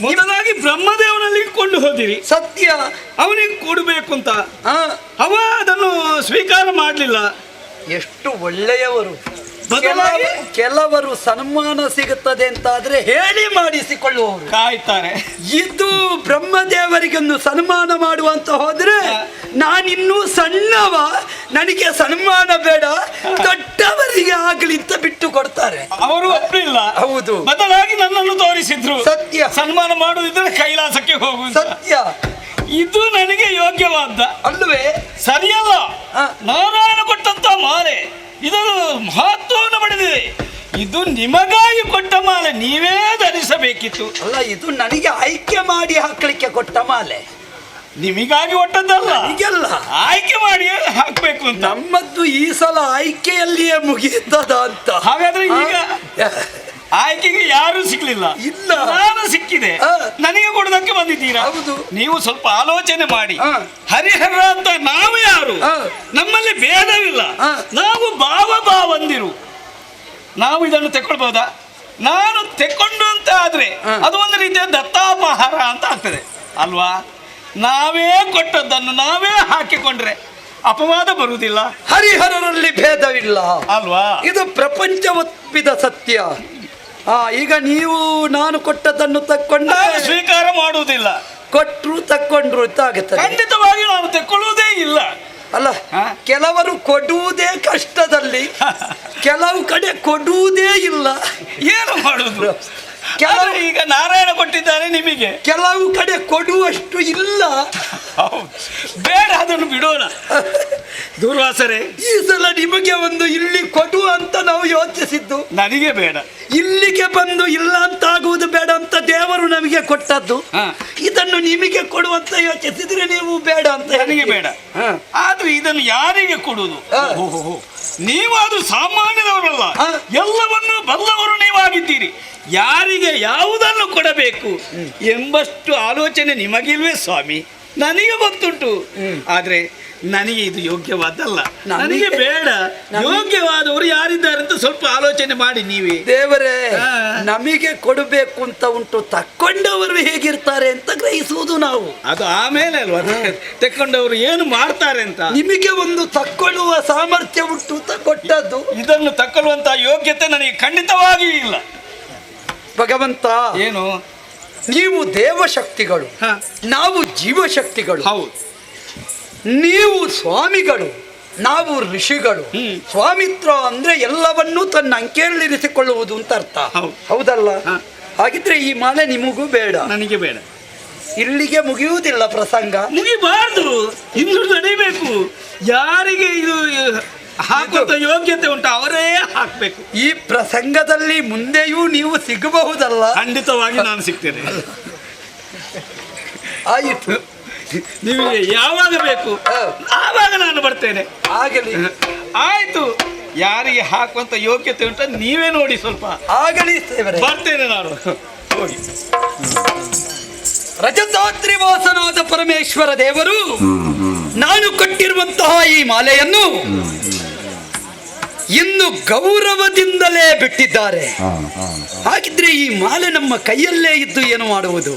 ಮೊದಲಾಗಿ ಬ್ರಹ್ಮದೇವನಲ್ಲಿ ಕೊಂಡು ಹೋದಿರಿ. ಸತ್ಯ. ಅವನಿಗೆ ಕೊಡಬೇಕು ಅಂತ ಅವ ಅದನ್ನು ಸ್ವೀಕಾರ ಮಾಡಲಿಲ್ಲ. ಎಷ್ಟು ಒಳ್ಳೆಯವರು. ಬದಲಾಗಿ ಕೆಲವರು ಸನ್ಮಾನ ಸಿಗುತ್ತದೆ ಅಂತಾದ್ರೆ ಹೇಳಿ ಮಾಡಿಸಿಕೊಳ್ಳುವವರು ಕಾಯ್ತಾರೆ. ಇದು ಬ್ರಹ್ಮದೇವರಿಗೊಂದು ಸನ್ಮಾನ ಮಾಡುವಂತ ಹೋದ್ರೆ ನಾನಿನ್ನೂ ಸಣ್ಣವ, ನನಗೆ ಸನ್ಮಾನ ಬೇಡ, ದೊಡ್ಡವರಿಗೆ ಆಗಲಿ ಅಂತ ಬಿಟ್ಟು ಕೊಡ್ತಾರೆ. ಅವರು ಒಪ್ಪಲಿಲ್ಲ. ಹೌದು. ಬದಲಾಗಿ ನನ್ನನ್ನು ತೋರಿಸಿದ್ರು. ಸತ್ಯ. ಸನ್ಮಾನ ಮಾಡುವುದಿದ್ರೆ ಕೈಲಾಸಕ್ಕೆ ಹೋಗುವ. ಸತ್ಯ. ಇದು ನನಗೆ ಯೋಗ್ಯವಾದ ಅಲ್ಲವೇ? ಸರಿಯಲ್ಲ. ನಾರಾಯಣ ಕೊಟ್ಟಂತ ಮಾಲೆ ಇದು ಮಹತ್ವವನ್ನು ಪಡೆದಿದೆ. ಇದು ನಿಮಗಾಗಿ ಕೊಟ್ಟ ಮಾಲೆ, ನೀವೇ ಧರಿಸಬೇಕಿತ್ತು. ಅಲ್ಲ, ಇದು ನನಗೆ ಆಯ್ಕೆ ಮಾಡಿ ಹಾಕ್ಲಿಕ್ಕೆ ಕೊಟ್ಟ ಮಾಲೆ. ನಿಮಗಾಗಿ ಕೊಟ್ಟದ್ದಲ್ಲ, ಈಗೆಲ್ಲ ಆಯ್ಕೆ ಮಾಡಿ ಹಾಕ್ಬೇಕು ಅಂತ. ನಮ್ಮದ್ದು ಈ ಸಲ ಆಯ್ಕೆಯಲ್ಲಿಯೇ ಮುಗಿಯುತ್ತದ ಅಂತ. ಹಾಗಾದ್ರೆ ಈಗ ಆಯ್ಕೆಗೆ ಯಾರು ಸಿಗ್ಲಿಲ್ಲ. ಇಲ್ಲ, ನಾನು ಸಿಕ್ಕಿದೆ, ನನಗೆ ಕೊಡೋದಕ್ಕೆ ಬಂದಿದ್ದೀರಾ. ಹೌದು. ನೀವು ಸ್ವಲ್ಪ ಆಲೋಚನೆ ಮಾಡಿ. ಹರಿಹರ ಅಂತ ನಾವು ಯಾರು? ನಮ್ಮಲ್ಲಿ ಭೇದವಿಲ್ಲ. ನಾವು ಭಾವಂದಿರು. ನಾವು ಇದನ್ನು ತೆಕ್ಕೊಳ್ಬಹುದಾ? ನಾನು ತೆಕ್ಕೊಂಡು ಅಂತ ಆದ್ರೆ ಅದು ಒಂದು ರೀತಿಯ ದತ್ತಾಪಹಾರ ಅಂತ ಆಗ್ತದೆ ಅಲ್ವಾ? ನಾವೇ ಕೊಟ್ಟದ್ದನ್ನು ನಾವೇ ಹಾಕಿಕೊಂಡ್ರೆ ಅಪವಾದ ಬರುವುದಿಲ್ಲ. ಹರಿಹರರಲ್ಲಿ ಭೇದವಿಲ್ಲ ಅಲ್ವಾ? ಇದು ಪ್ರಪಂಚ ಒಪ್ಪಿದ ಸತ್ಯ. ಈಗ ನೀವು ನಾನು ಕೊಟ್ಟದನ್ನು ತಕ್ಕೊಂಡ ನಾನು ಸ್ವೀಕಾರ ಮಾಡುವುದಿಲ್ಲ. ಕೊಟ್ರು ತಕ್ಕೊಂಡ್ರು ಅಂತ ಆಗುತ್ತದೆ. ಖಂಡಿತವಾಗಿ ನಾನು ತೆಕ್ಕೊಳ್ಳುವುದೇ ಇಲ್ಲ. ಅಲ್ಲ, ಕೆಲವರು ಕೊಡುವುದೇ ಕಷ್ಟದಲ್ಲಿ, ಕೆಲವು ಕಡೆ ಕೊಡುವುದೇ ಇಲ್ಲ. ಏನು ಮಾಡುದು? ಈಗ ನಾರಾಯಣ ಕೊಟ್ಟಿದ್ದಾರೆ ನಿಮಗೆ, ಕೆಲವು ಕಡೆ ಕೊಡುವಷ್ಟು ಇಲ್ಲ. ಬೇಡ, ಅದನ್ನು ಬಿಡೋಣ. ದೂರ್ವಾಸರೇ, ಈ ಸಲ ನಿಮಗೆ ಒಂದು ಇಲ್ಲಿ ಕೊಡು ಅಂತ ನಾವು ಯೋಚಿಸಿದ್ದು. ನನಗೆ ಬೇಡ. ಇಲ್ಲಿಗೆ ಬಂದು ಇಲ್ಲ ಅಂತ ಆಗುವುದು ಬೇಡ ಅಂತ ದೇವರು ನಮಗೆ ಕೊಟ್ಟದ್ದು. ಇದನ್ನು ನಿಮಗೆ ಕೊಡುವಂತ ಯೋಚಿಸಿದ್ರೆ ನೀವು ಬೇಡ ಅಂತ. ನನಗೆ ಬೇಡ. ಆದ್ರೆ ಇದನ್ನು ಯಾರಿಗೆ ಕೊಡುವುದು? ನೀವಾದ್ರೂ ಸಾಮಾನ್ಯದವರಲ್ಲ, ಎಲ್ಲವನ್ನೂ ಬಲ್ಲವರು ನೀವಾಗಿದ್ದೀರಿ. ಯಾರಿಗೆ ಯಾವುದನ್ನು ಕೊಡಬೇಕು ಎಂಬಷ್ಟು ಆಲೋಚನೆ ನಿಮಗಿಲ್ವೇ ಸ್ವಾಮಿ? ನನಗೆ ಗೊತ್ತುಂಟು, ಆದ್ರೆ ನನಗೆ ಇದು ಯೋಗ್ಯವಾದಲ್ಲ. ನನಗೆ ಬೇಡ. ಯೋಗ್ಯವಾದವರು ಯಾರಿದ್ದಾರೆ ಅಂತ ಸ್ವಲ್ಪ ಆಲೋಚನೆ ಮಾಡಿ ನೀವೇ. ದೇವರೇ, ನಮಗೆ ಕೊಡಬೇಕು ಅಂತ ಉಂಟು, ತಕ್ಕೊಂಡವರು ಹೇಗಿರ್ತಾರೆ ಅಂತ ಗ್ರಹಿಸುವುದು ನಾವು. ಅದು ಆಮೇಲೆ ಅಲ್ವಾ ತೆಕ್ಕೊಂಡವರು ಏನು ಮಾಡ್ತಾರೆ ಅಂತ. ನಿಮಗೆ ಒಂದು ತಕ್ಕೊಳ್ಳುವ ಸಾಮರ್ಥ್ಯ ಉಂಟು ಅಂತ ಕೊಟ್ಟದ್ದು. ಇದನ್ನು ತಕ್ಕೊಳ್ಳುವಂತ ಯೋಗ್ಯತೆ ನನಗೆ ಖಂಡಿತವಾಗಿಯೂ ಇಲ್ಲ. ಭಗವಂತ, ಏನು ನೀವು ದೇವಶಕ್ತಿಗಳು, ನಾವು ಜೀವಶಕ್ತಿಗಳು. ಹೌದು. ನೀವು ಸ್ವಾಮಿಗಳು, ನಾವು ಋಷಿಗಳು. ಸ್ವಾಮಿತ್ವ ಅಂದ್ರೆ ಎಲ್ಲವನ್ನೂ ತನ್ನ ಅಂಕೆಯಲ್ಲಿರಿಸಿಕೊಳ್ಳುವುದು ಅಂತ ಅರ್ಥ. ಹೌದಲ್ಲ? ಹಾಗಿದ್ರೆ ಈ ಮಾಲೆ ನಿಮಗೂ ಬೇಡ, ನನಗೆ ಬೇಡ. ಇಲ್ಲಿಗೆ ಮುಗಿಯುವುದಿಲ್ಲ ಪ್ರಸಂಗ. ಮುಗಿಬಾರ್ದು, ಇನ್ನು ನಡೀಬೇಕು. ಯಾರಿಗೆ ಇದು ಹಾಕುವಂತ ಯೋಗ್ಯತೆ ಉಂಟು ಅವರೇ ಹಾಕ್ಬೇಕು. ಈ ಪ್ರಸಂಗದಲ್ಲಿ ಮುಂದೆಯೂ ನೀವು ಸಿಗಬಹುದಲ್ಲ? ಖಂಡಿತವಾಗಿ ನಾನು ಸಿಗ್ತೇನೆ. ಆಯಿತು, ನಿಮಗೆ ಯಾವಾಗ ಬೇಕು ಆವಾಗ ನಾನು ಬರ್ತೇನೆ. ಆಗಲಿ. ಆಯ್ತು, ಯಾರಿಗೆ ಹಾಕುವಂತ ಯೋಗ್ಯತೆ ಉಂಟು ನೀವೇ ನೋಡಿ. ಸ್ವಲ್ಪ ಆಗಲಿ ದೇವರೇ, ಬರ್ತೇನೆ ನಾನು. ಹೋಗಿ. ರಜತಾತ್ರಿ ವಾಸನಾದ ಪರಮೇಶ್ವರ ದೇವರು ನಾನು ಕೊಟ್ಟಿರುವಂತಹ ಈ ಮಾಲೆಯನ್ನು ಇನ್ನು ಗೌರವದಿಂದಲೇ ಬಿಟ್ಟಿದ್ದಾರೆ. ಹಾಗಿದ್ರೆ ಈ ಮಾಲೆ ನಮ್ಮ ಕೈಯಲ್ಲೇ ಇದ್ದು ಏನು ಮಾಡುವುದು?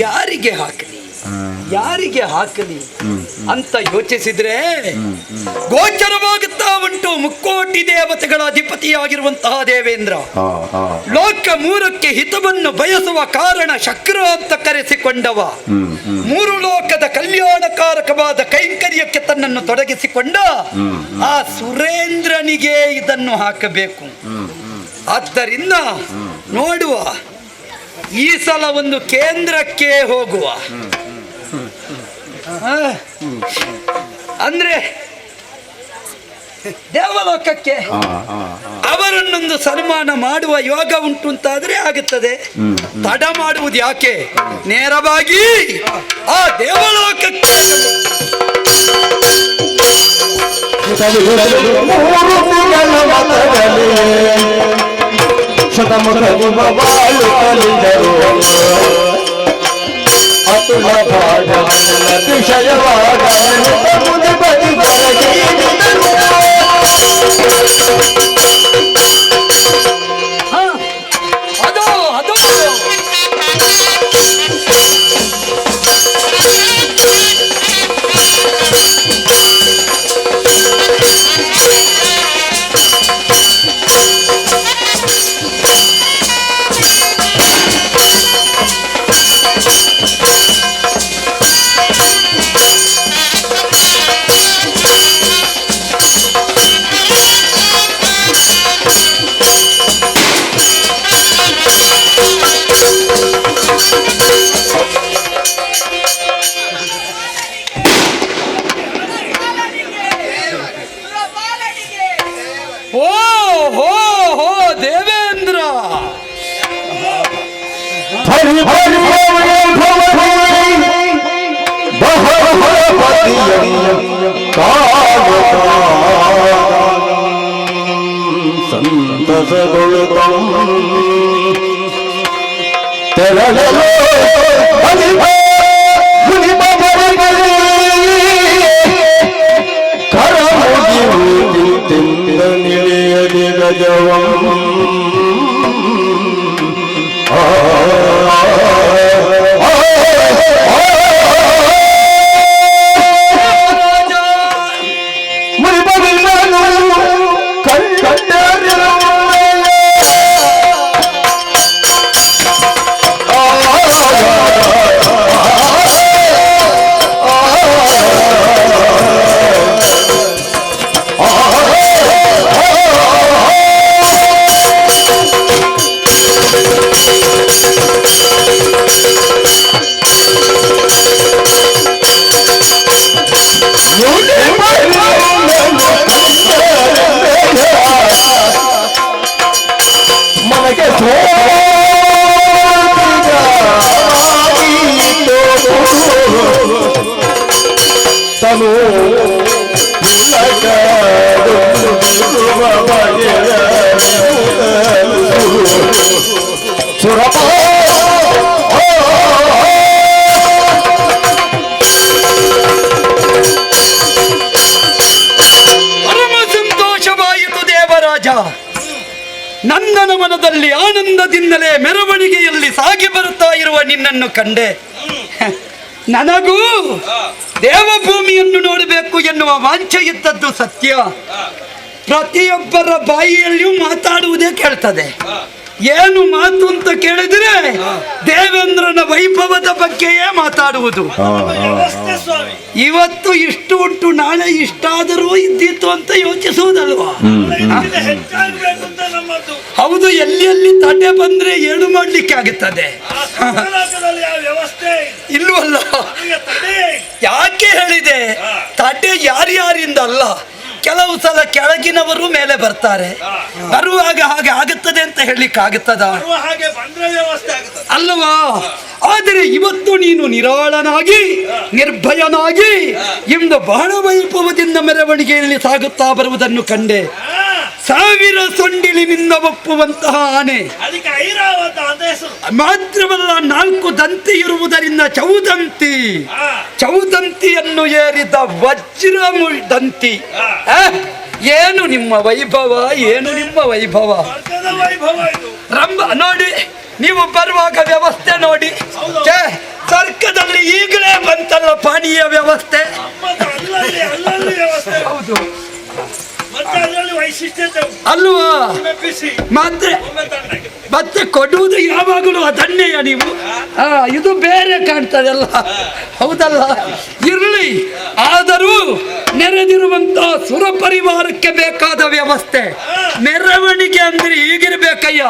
ಯಾರಿಗೆ ಹಾಕಲಿ, ಯಾರಿಗೆ ಹಾಕಲಿ ಅಂತ ಯೋಚಿಸಿದ್ರೆ ಗೋಚರವಾಗುತ್ತಾ ಉಂಟು ಮುಕ್ಕೋಟಿ ದೇವತೆಗಳ ಅಧಿಪತಿಯಾಗಿರುವಂತಹ ದೇವೇಂದ್ರ ಲೋಕ ಮೂರಕ್ಕೆ ಹಿತವನ್ನು ಬಯಸುವ ಕಾರಣ ಶಕ್ರ ಅಂತ ಕರೆಸಿಕೊಂಡವ, ಮೂರು ಲೋಕದ ಕಲ್ಯಾಣಕಾರಕವಾದ ಕೈಂಕರ್ಯಕ್ಕೆ ತನ್ನನ್ನು ತೊಡಗಿಸಿಕೊಂಡ ಆ ಸುರೇಂದ್ರನಿಗೆ ಇದನ್ನು ಹಾಕಬೇಕು. ಆದ್ದರಿಂದ ನೋಡುವ, ಈ ಸಲ ಒಂದು ಕೇಂದ್ರಕ್ಕೆ ಹೋಗುವ. ಅಂದ್ರೆ ದೇವಲೋಕಕ್ಕೆ ಅವರನ್ನೊಂದು ಸನ್ಮಾನ ಮಾಡುವ ಯೋಗ ಉಂಟು ಅಂತಾದ್ರೆ ಆಗುತ್ತದೆ. ತಡ ಮಾಡುವುದು ಯಾಕೆ? ನೇರವಾಗಿ ಆ ದೇವಲೋಕಕ್ಕೆ ಅತುಲ ಅತಿಶಯವಾದ ಅದು ಅದು ದೇವೇಂದ್ರ ಸಂತಸಗೊಳ್ಳುತ್ತ ತೆರಳಲು ನಿಳೆಯದಿ ಗಜವಂ ನಾನು ಸುರಪ ಪರಮ ಸಂತೋಷವಾಯಿತು ದೇವರಾಜ. ನಂದನ ಮನದಲ್ಲಿ ಆನಂದದಿಂದಲೇ ಮೆರವಣಿಗೆಯಲ್ಲಿ ಸಾಗಿ ಬರುತ್ತಾ ಇರುವ ನಿನ್ನನ್ನು ಕಂಡೆ. ನನಗೂ ದೇವಭೂಮಿಯನ್ನು ನೋಡಬೇಕು ಎನ್ನುವ ವಾಂಛೆ ಇದ್ದದ್ದು ಸತ್ಯ. ಪ್ರತಿಯೊಬ್ಬರ ಬಾಯಿಯಲ್ಲಿಯೂ ಮಾತಾಡುವುದೇ ಕೇಳ್ತದೆ. ಏನು ಮಾತು ಅಂತ ಕೇಳಿದ್ರೆ ದೇವೇಂದ್ರನ ವೈಭವದ ಬಗ್ಗೆಯೇ ಮಾತಾಡುವುದು. ಇವತ್ತು ಇಷ್ಟು ಉಂಟು, ನಾಳೆ ಇಷ್ಟಾದರೂ ಇದ್ದಿತ್ತು ಅಂತ ಯೋಚಿಸುವುದಲ್ವಾ? ಹೌದು, ಎಲ್ಲಿ ತಡೆ ಬಂದ್ರೆ ಏನು ಮಾಡ್ಲಿಕ್ಕೆ ಆಗುತ್ತದೆ ಇಲ್ವಲ್ಲ? ಯಾಕೆ ಹೇಳಿದೆ ತಡೆ? ಯಾರ್ಯಾರಿಂದ ಅಲ್ಲ, ಕೆಲವು ಸಲ ಕೆಳಗಿನವರು ಮೇಲೆ ಬರ್ತಾರೆ. ಬರುವಾಗ ಹಾಗೆ ಆಗುತ್ತದೆ ಅಂತ ಹೇಳಲಿಕ್ಕೆ ಆಗುತ್ತದ? ಅಲ್ಲವಾ? ಆದರೆ ಇವತ್ತು ನೀನು ನಿರಾಳನಾಗಿ ನಿರ್ಭಯನಾಗಿ ಇಂದು ಬಹಳ ವೈಭವದಿಂದ ಮೆರವಣಿಗೆಯಲ್ಲಿ ಸಾಗುತ್ತಾ ಬರುವುದನ್ನು ಕಂಡೆ. ಸಾವಿರ ಸೊಂಡಿಲಿನಿಂದ ಒಪ್ಪುವಂತಹ ಆನೆ, ಮಾತ್ರವಲ್ಲ 4 ದಂತಿ ಇರುವುದರಿಂದ ಚೌದಂತಿ, ಚೌದಂತಿಯನ್ನು ಏರಿದ ವಜ್ರ ದಂತಿ. ಏನು ನಿಮ್ಮ ವೈಭವ, ಏನು ನಿಮ್ಮ ವೈಭವ! ರಂಭ ನೋಡಿ, ನೀವು ಬರುವಾಗ ವ್ಯವಸ್ಥೆ ನೋಡಿ. ಸರ್ಕದಲ್ಲಿ ಈಗಲೇ ಬಂತಲ್ಲ ಪಾನೀಯ ವ್ಯವಸ್ಥೆ. ಹೌದು ಅಲ್ವಾ? ಮತ್ತೆ ಕೊಡುವುದು ಯಾವಾಗಲೂ ಅದನ್ನೆಯ ನೀವು. ಇದು ಬೇರೆ ಕಾಣ್ತದಲ್ಲ, ಹೌದಲ್ಲ? ಇರ್ಲಿ, ಆದರೂ ನೆರೆದಿರುವಂತಹ ಸುರ ಪರಿವಾರಕ್ಕೆ ಬೇಕಾದ ವ್ಯವಸ್ಥೆ, ಮೆರವಣಿಗೆ ಅಂದ್ರೆ ಈಗಿರ್ಬೇಕಯ್ಯ.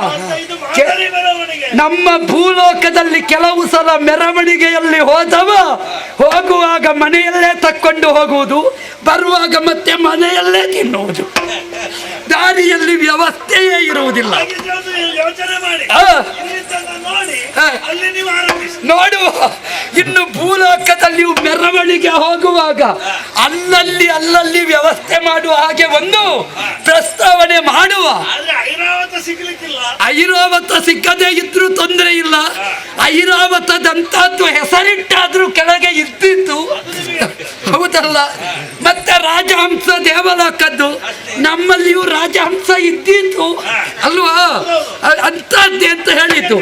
ನಮ್ಮ ಭೂಲೋಕದಲ್ಲಿ ಕೆಲವು ಸಲ ಮೆರವಣಿಗೆಯಲ್ಲಿ ಹೋಗುವಾಗ ಮನೆಯಲ್ಲೇ ತಕ್ಕೊಂಡು ಹೋಗುವುದು, ಬರುವಾಗ ಮತ್ತೆ ಮನೆಯಲ್ಲೇ ತಿನ್ನುವುದು. ದಾರಿಯಲ್ಲಿ ವ್ಯವಸ್ಥೆಯೇ ಇರುವುದಿಲ್ಲ. ನೋಡುವ, ಇನ್ನು ಭೂಲೋಕದಲ್ಲಿ ಮೆರವಣಿಗೆ ಹೋಗುವಾಗ ಅಲ್ಲಲ್ಲಿ ವ್ಯವಸ್ಥೆ ಮಾಡುವ ಹಾಗೆ ಒಂದು ಪ್ರಸ್ತಾವನೆ ಮಾಡುವ. ಐರಾವತ ಸಿಕ್ಕದೇ ಇದ್ರೂ ತೊಂದರೆ ಇಲ್ಲ, ಐರಾವತದಂತದ್ದು ಹೆಸರಿಟ್ಟಾದ್ರೂ ಕೆಳಗೆ ಇದ್ದಿತ್ತು, ಹೌದಲ್ಲ? ಮತ್ತೆ ರಾಜಹಂಸ ದೇವಲೋಕದ್ದು, ನಮ್ಮಲ್ಲಿಯೂ ರಾಜಹಂಸ ಇದ್ದಿತ್ತು ಅಲ್ವಾ? ಅಂತದ್ದೇ ಅಂತ ಹೇಳಿದ್ದು.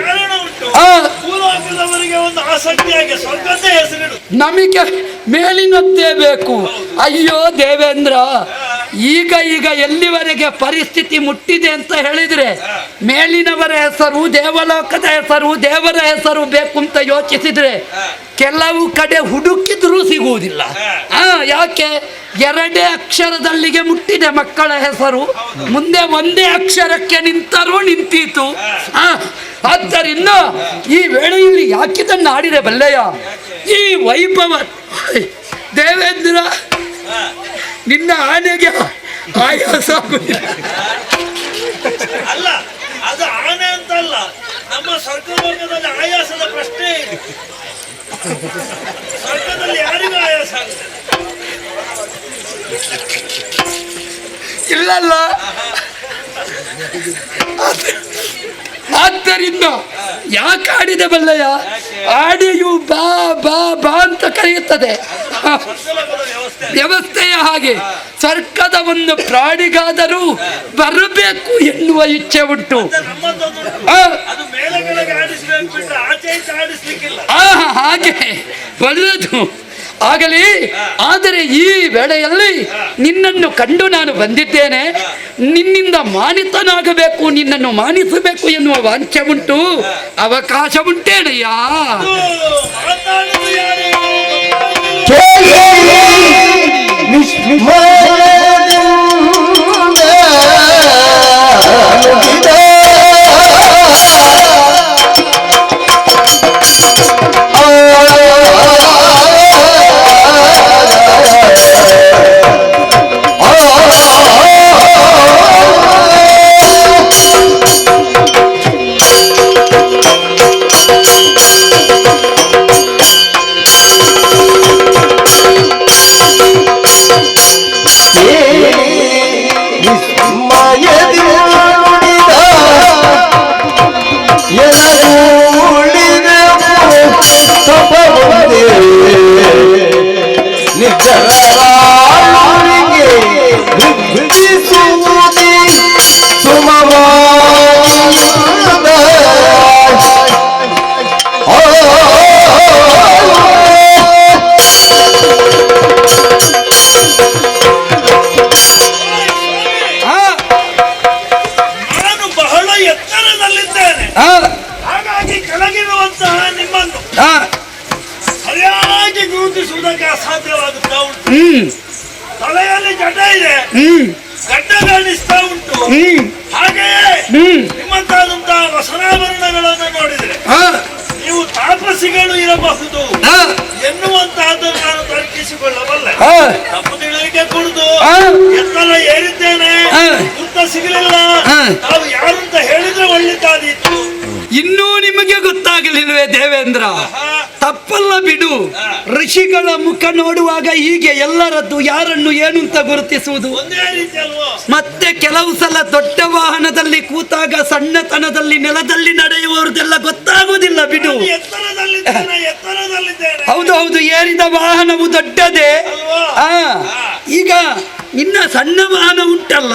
ನಮಗೆ ಮೇಲಿನದ್ದೇ ಬೇಕು. ಅಯ್ಯೋ ದೇವೇಂದ್ರ, ಈಗ ಎಲ್ಲಿವರೆಗೆ ಪರಿಸ್ಥಿತಿ ಮುಟ್ಟಿದೆ ಅಂತ ಹೇಳಿದ್ರೆ ಮೇಲಿನವರ ಹೆಸರು, ದೇವಲೋಕದ ಹೆಸರು, ದೇವರ ಹೆಸರು ಬೇಕು ಅಂತ ಯೋಚಿಸಿದ್ರೆ ಕೆಲವು ಕಡೆ ಹುಡುಕಿದ್ರೂ ಸಿಗುವುದಿಲ್ಲ. ಯಾಕೆ? 2 ಅಕ್ಷರದಲ್ಲಿಗೆ ಮುಟ್ಟಿದೆ ಮಕ್ಕಳ ಹೆಸರು, ಮುಂದೆ 1 ಅಕ್ಷರಕ್ಕೆ ನಿಂತರೂ ನಿಂತೀತು. ಆದ್ದರಿಂದ ಈ ವೇಳೆಯಲ್ಲಿ ಯಾಕಿದನ್ನು ಆಡಿದೆ ಬಲ್ಲೆಯ? ಈ ವೈಭವ ದೇವೇಂದ್ರ, ನಿನ್ನ ಆನೆಗೆ ಆಯಾಸ ಆಗುದಿಲ್ಲ. ಅಲ್ಲ, ಅದು ಆನೆ ಅಂತಲ್ಲ, ನಮ್ಮ ಸ್ವರ್ಗಲೋಕದಲ್ಲಿ ಆಯಾಸದ ಪ್ರಶ್ನೆ ಇದೆ. ಸ್ವರ್ಗದಲ್ಲಿ ಯಾರಿಗೂ ಆಯಾಸ ಆಗುತ್ತೆ ಇಲ್ಲಲ್ಲ? ಆದ್ದರಿಂದ ಯಾಕೆ ಆಡಿದೆ ಬಲ್ಲಯ್ಯ? ಆಡಿಯು ಬಾ ಬಾ ಬಾ ಅಂತ ಕರೆಯುತ್ತದೆ. ವ್ಯವಸ್ಥೆಯ ಹಾಗೆ ಸರ್ಕದ ಒಂದು ಪ್ರಾಣಿಗಾದರೂ ಬರಬೇಕು ಎನ್ನುವ ಇಚ್ಛೆ ಉಂಟು. ಹಾಗೆ ಒಳ್ಳೆಯದು ಆಗಲಿ. ಆದರೆ ಈ ವೇಳೆಯಲ್ಲಿ ನಿನ್ನನ್ನು ಕಂಡು ನಾನು ಬಂದಿದ್ದೇನೆ. ನಿನ್ನಿಂದ ಮಾನಿತನಾಗಬೇಕು, ನಿನ್ನನ್ನು ಮಾನಿಸಬೇಕು ಎನ್ನುವ ವಾಂಛೆ ಉಂಟು. ಅವಕಾಶ ಉಂಟೇನಯ್ಯ? ನೋಡುವುದಕ್ಕೆ ಅಸಾಧ್ಯವಾಗುತ್ತಾ ಉಂಟು. ಹ್ಮ್ ತಲೆಯಲ್ಲಿ ಜಟ ಇದೆ, ಹ್ಮ್ ಗಡ್ಡ ಕಾಣಿಸ್ತಾ ಉಂಟು. ಹ್ಮ್ ಹಾಗೆಯೇ ಹ್ಮ್ ನಿಮ್ಮಂತಾದಂತಹ ವಸನಾಭರಣಗಳನ್ನು ನೋಡಿದ್ರೆ ಆ, ನೀವು ತಾಪಸಿಗಳು ಇರಬಹುದು ಆ, ಎನ್ನುವಂತಹದ್ದನ್ನು ನಾನು ತರ್ಕಿಸಿಕೊಳ್ಳಬಲ್ಲೆ. ಆ, ತಪ್ಪು ತಿಳಿಲಿಕ್ಕೆ ಕುಡಿದು ಆ. ಎತ್ತರ ಏರಿದ್ದೇನೆ, ಆ. ಗುರ್ತ ಸಿಗಲಿಲ್ಲ, ಆ. ನಾವು ಯಾರು ಅಂತ ಹೇಳಿದ್ರೆ ಒಳ್ಳೆದಾದೀತು. ಇನ್ನೂ ನಿಮಗೆ ಗೊತ್ತಾಗಲಿಲ್ವೇ ದೇವೇಂದ್ರ? ಆಹಾ. ತಪ್ಪಲ್ಲ ಬಿಡು. ಋಷಿಗಳ ಮುಖ ನೋಡುವಾಗ ಹೀಗೆ ಎಲ್ಲರದ್ದು ಯಾರನ್ನು ಏನು ಅಂತ ಗುರುತಿಸುವುದು. ಒಂದೇ ರೀತಿ ಅಲ್ವೋ? ಮತ್ತೆ ಕೆಲವು ಸಲ ದೊಡ್ಡ ವಾಹನದಲ್ಲಿ ಕೂತಾಗ ಸಣ್ಣತನದಲ್ಲಿ ನೆಲದಲ್ಲಿ ನಡೆಯುವವರದೆಲ್ಲ ಗೊತ್ತಾಗುವುದಿಲ್ಲ ಬಿಡು. ನಾನು ಎತ್ತರದಲ್ಲಿದ್ದೇನೆ. ಹೌದು ಹೌದು, ಏರಿದ ವಾಹನವು ದೊಡ್ಡದೇ. ಅಲ್ವಾ? ಆ, ಈಗ ಇನ್ನ ಸಣ್ಣ ವಾಹನ ಉಂಟಲ್ಲ,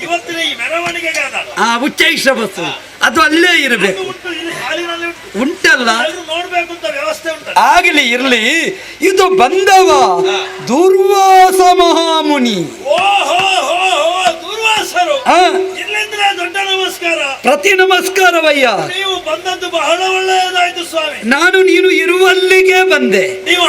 ಇವತ್ತಿನ ಈ ಮೆರವಣಿಗೆಗೆ ಆ ಉಚ್ಚೈಶ್ರ ಬಸ್ಸು, ಅದು ಅಲ್ಲೇ ಇರಬೇಕು. ಉಂಟು, ಇಲ್ಲಿ ಹಾಲಿನಲ್ಲಿ ಉಂಟು. ಉಂಟಲ್ಲ, ಎಲ್ಲರೂ ನೋಡ್ಬೇಕು ಅಂತ ವ್ಯವಸ್ಥೆ ಉಂಟು. ಆಗಲಿ ಇರ್ಲಿ. ಇದು ಬಂದವ ದುರ್ವಾಸ ಮಹಾಮುನಿ. ಓಹೋ ಹೋ ಹೋ, ದುರ್ವಾಸರು. ಆ, ಇಲ್ಲಿಂದಲೇ ದೊಡ್ಡ ನಮಸ್ಕಾರ. ಪ್ರತಿ ನಮಸ್ಕಾರವಯ್ಯ. ನೀವು ಬಂದದ್ದು ಬಹಳ ಒಳ್ಳೆಯದಾಯ್ತು ಸ್ವಾಮಿ. ನಾನು ನೀನು ಇರುವಲ್ಲಿಗೆ ಬಂದೆ. ನೀವು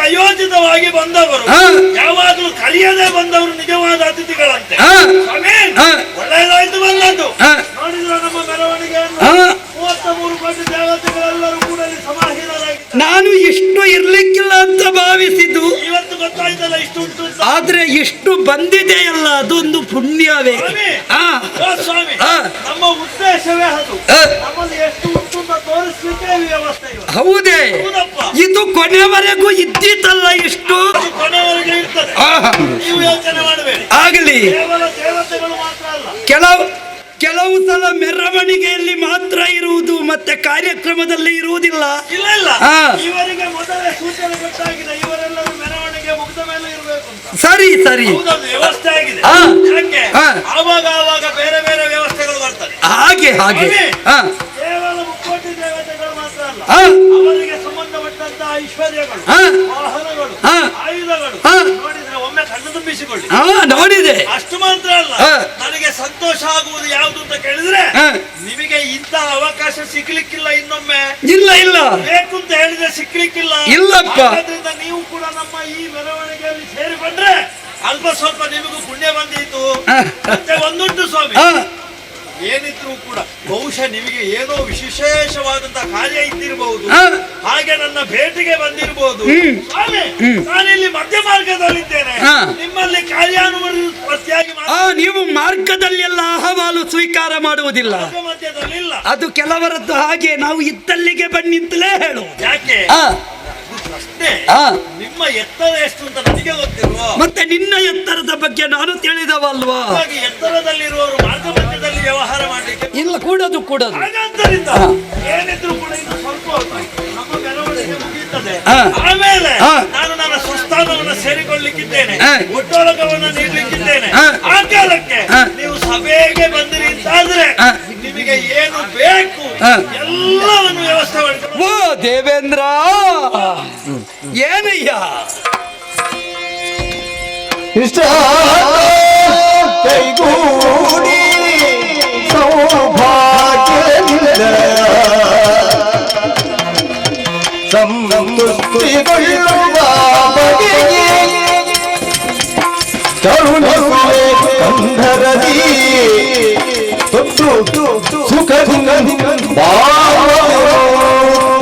ಅಯೋಚಿತವಾಗಿ ಬಂದವರು, ಆ. ಯಾವಾಗಲೂ ಕರೆಯದೆ ಬಂದವರು ನಿಜವಾದ ಅತಿಥಿಗಳಂತೆ. ಆ. ಸ್ವಾಮಿ, ಆ. ಒಳ್ಳೆಯದಾಯ್ತು ಬಂದದ್ದು. ಆ. ನೋಡಿದ್ರ ನಮ್ಮ ಮೆರವಣಿಗೆಯನ್ನು ಆ. 33 ಕೋಟಿ ದೇವತೆಗಳೆಲ್ಲರೂ ಕೂಡ ಇಲ್ಲಿ ಸಮಾಹಿತರಾಗಿದ್ದಾರೆ. ನಾನು ಇಷ್ಟು ಇರ್ಲಿಕ್ಕಿಲ್ಲ ಅಂತ ಭಾವಿಸಿದ್ದು, ಇವತ್ತು ಗೊತ್ತಾಯ್ತಲ್ಲ ಇಷ್ಟು ಉಂಟು ಅಂತ. ಆದ್ರೆ ಇಷ್ಟು ಬಂದಿದೆಯಲ್ಲ ಅದೊಂದು ಪುಣ್ಯವೇ. ಸ್ವಾಮಿ, ಆ, ಓ ಸ್ವಾಮಿ, ಆ. ನಮ್ಮ ಉದ್ದೇಶವೇ ಅದು. ಆ. ನಮ್ಮಲ್ಲಿ ಎಷ್ಟು ಉಂಟು ಅಂತ ತೋರಿಸ್ಲಿಕ್ಕೆ ಈ ವ್ಯವಸ್ಥೆ ಇವತ್ತು. ಹೌದೇ? ಹೌದಪ್ಪ. ಇದು ಕೊನೆವರೆಗೂ ಇದ್ದಿತ್ತಲ್ಲ ಇಷ್ಟು. ಅದು ಕೊನೆವರೆಗೆ ಇರ್ತದೆ. ಆಹಾ. ನೀವು ಯೋಚನೆ ಮಾಡಬೇಡಿ. ಆಗಲಿ. ಕೇವಲ ದೇವತೆಗಳು ಮಾತ್ರ ಅಲ್ಲ, ಕೆಲವು ಸಲ ಮೆರವಣಿಗೆಯಲ್ಲಿ ಮಾತ್ರ ಇರುವುದು, ಮತ್ತೆ ಕಾರ್ಯಕ್ರಮದಲ್ಲಿ ಇರುವುದಿಲ್ಲ. ಇಲ್ಲ ಇಲ್ಲ, ಆ. ಇವರಿಗೆ ಮೊದಲೇ ಸೂಚನೆ ಗೊತ್ತಾಗಿದೆ, ಇವರೆಲ್ಲರೂ ಮೆರವಣಿಗೆ ಮುಗಿದ ಮೇಲೆ ಇರಬೇಕು ಅಂತ. ಸರಿ ಸರಿ, ಹೌದೌದು, ವ್ಯವಸ್ಥೆ ಆಗಿದೆ. ಆ. ಯಾಕೆ ಆ. ಆವಾಗ ಬೇರೆ ಬೇರೆ ವ್ಯವಸ್ಥೆಗಳು ಬರ್ತದೆ. ಹಾಗೆ ಹಾಗೆ. ಆ, ಕೇವಲ ಮುಕ್ಕೋಟಿ ದೇವತೆಗಳು ಮಾತ್ರ ಅಲ್ಲ, ಆ, ಅವರಿಗೆ ಸಂಬಂಧಪಟ್ಟಂತಹ ಐಶ್ವರ್ಯಗಳು, ಆ. ವಾಹನಗಳು, ಆ. ಆಯುಧಗಳು ಆ. ನೋಡಿದ್ರೆ ಒಮ್ಮೆ ಕಣ್ಣು ತುಂಬಿಸಿಕೊಳ್ಳಿ. ಆ, ನೋಡಿದೆ. ಅಷ್ಟು ಮಾತ್ರ ಅಲ್ಲ, ಆ. ನನಗೆ ಸಂತೋಷ ಆಗುವುದು ಯಾವುದು ಅಂತ ಕೇಳಿದ್ರೆ, ಆ. ನಿಮಗೆ ಇಂಥ ಅವಕಾಶ ಸಿಗ್ಲಿಕ್ಕಿಲ್ಲ ಇನ್ನೊಮ್ಮೆ. ಇಲ್ಲ ಇಲ್ಲ ಬೇಕು ಅಂತ ಹೇಳಿದ್ರೆ ಸಿಗ್ಲಿಕ್ಕಿಲ್ಲ. ಇಲ್ಲಪ್ಪ. ಹಾಗಾದ್ರಿಂದ ನೀವು ಕೂಡ ನಮ್ಮ ಈ ಮೆರವಣಿಗೆಯಲ್ಲಿ ಸೇರಿಕೊಂಡ್ರೆ ಅಲ್ಪ ಸ್ವಲ್ಪ ನಿಮಗೂ ಪುಣ್ಯ ಬಂದೀತು. ಆ. ಮತ್ತೆ ಒಂದುಂಟು ಸ್ವಾಮಿ, ಆ, ಏನಿದ್ರು ಕೂಡ ಬಹುಶಃ ನಿಮಗೆ ಏನೋ ವಿಶೇಷವಾದಂತಹ ಕಾರ್ಯ ಇದ್ದಿರಬಹುದು, ಆ. ಹಾಗೆ ನನ್ನ ಭೇಟಿಗೆ ಬಂದಿರಬಹುದು. ಹ್ಮ್. ಸ್ವಾಮಿ, ನಾನಿಲ್ಲಿ ಮಧ್ಯ ಮಾರ್ಗದಲ್ಲಿದ್ದೇನೆ. ಆ. ನಿಮ್ಮಲ್ಲಿ ಕಾರ್ಯಾನುಮತಿಯಾಗಿ ನೀವು ಮಾರ್ಗದಲ್ಲೆಲ್ಲ ಅಹವಾಲು ಸ್ವೀಕಾರ ಮಾಡುವುದಿಲ್ಲ. ಮಧ್ಯದಲ್ಲಿ ಇಲ್ಲ. ಅದು ಕೆಲವರದ್ದು ಹಾಗೆ, ನಾವು ಇದ್ದಲ್ಲಿಗೆ ಬನ್ನಿಂತಲೇ ಹೇಳು. ಯಾಕೆ? ಆ, ಪ್ರಶ್ನೆ, ಆ. ನಿಮ್ಮ ಎತ್ತರ ಎಷ್ಟು ಅಂತ ನನಗೆ ಗೊತ್ತಿಲ್ವೋ? ಮತ್ತೆ ನಿನ್ನ ಎತ್ತರದ ಬಗ್ಗೆ ನಾನು ತಿಳಿದವಲ್ವಾ? ಹಾಗಾಗಿ ಎತ್ತರದಲ್ಲಿರುವವರು ಮಾರ್ಗ ಮಧ್ಯದಲ್ಲಿ ವ್ಯವಹಾರ ಮಾಡಲಿಕ್ಕೆ ಇಲ್ಲ, ಕೂಡದು. ಹಾಗಾದ್ದರಿಂದ ಆ. ಏನಿದ್ರು ಕೂಡ ಇನ್ನು ಸ್ವಲ್ಪ ಹೊತ್ತು ನಮ್ಮ ಮೆರವಣಿಗೆ ಮುಗಿಯುತ್ತದೆ. ಆ. ಆಮೇಲೆ ಆ. ನಾನು ನನ್ನ ಸ್ವಸ್ಥಾನವನ್ನು ಸೇರಿಕೊಳ್ಳಲಿಕ್ಕಿದ್ದೇನೆ, ಆ. ಒಟ್ಟೊಳಗವನ್ನು ನೀಡಲಿಕ್ಕಿದ್ದೇನೆ. ಆ. ಆ ಕಾಲಕ್ಕೆ ಆ. ನೀವು ಸಭೆಗೆ ಬಂದಿರಿ ಅಂತಾದ್ರೆ ಆ. ನಿಮಗೆ ಏನು ಬೇಕು ಆ. ಎಲ್ಲವನ್ನು ವ್ಯವಸ್ಥೆ ಮಾಡಿಕೊಂಡು ಓ ದೇವೇಂದ್ರ, ಏನಯ್ಯ ಇಷ್ಟ ಕೈಗೂಡಿ ಸೌಭಾಗ್ಯದಿಂದ ಸಂತುಷ್ಟಿಗೊಳ್ಳುವ ಬಗೆಗೆ ಕರುಣಿಸುವೆ ಕಂಧರದಿ ತೊಟ್ಟು ಸುಖದಿಂದ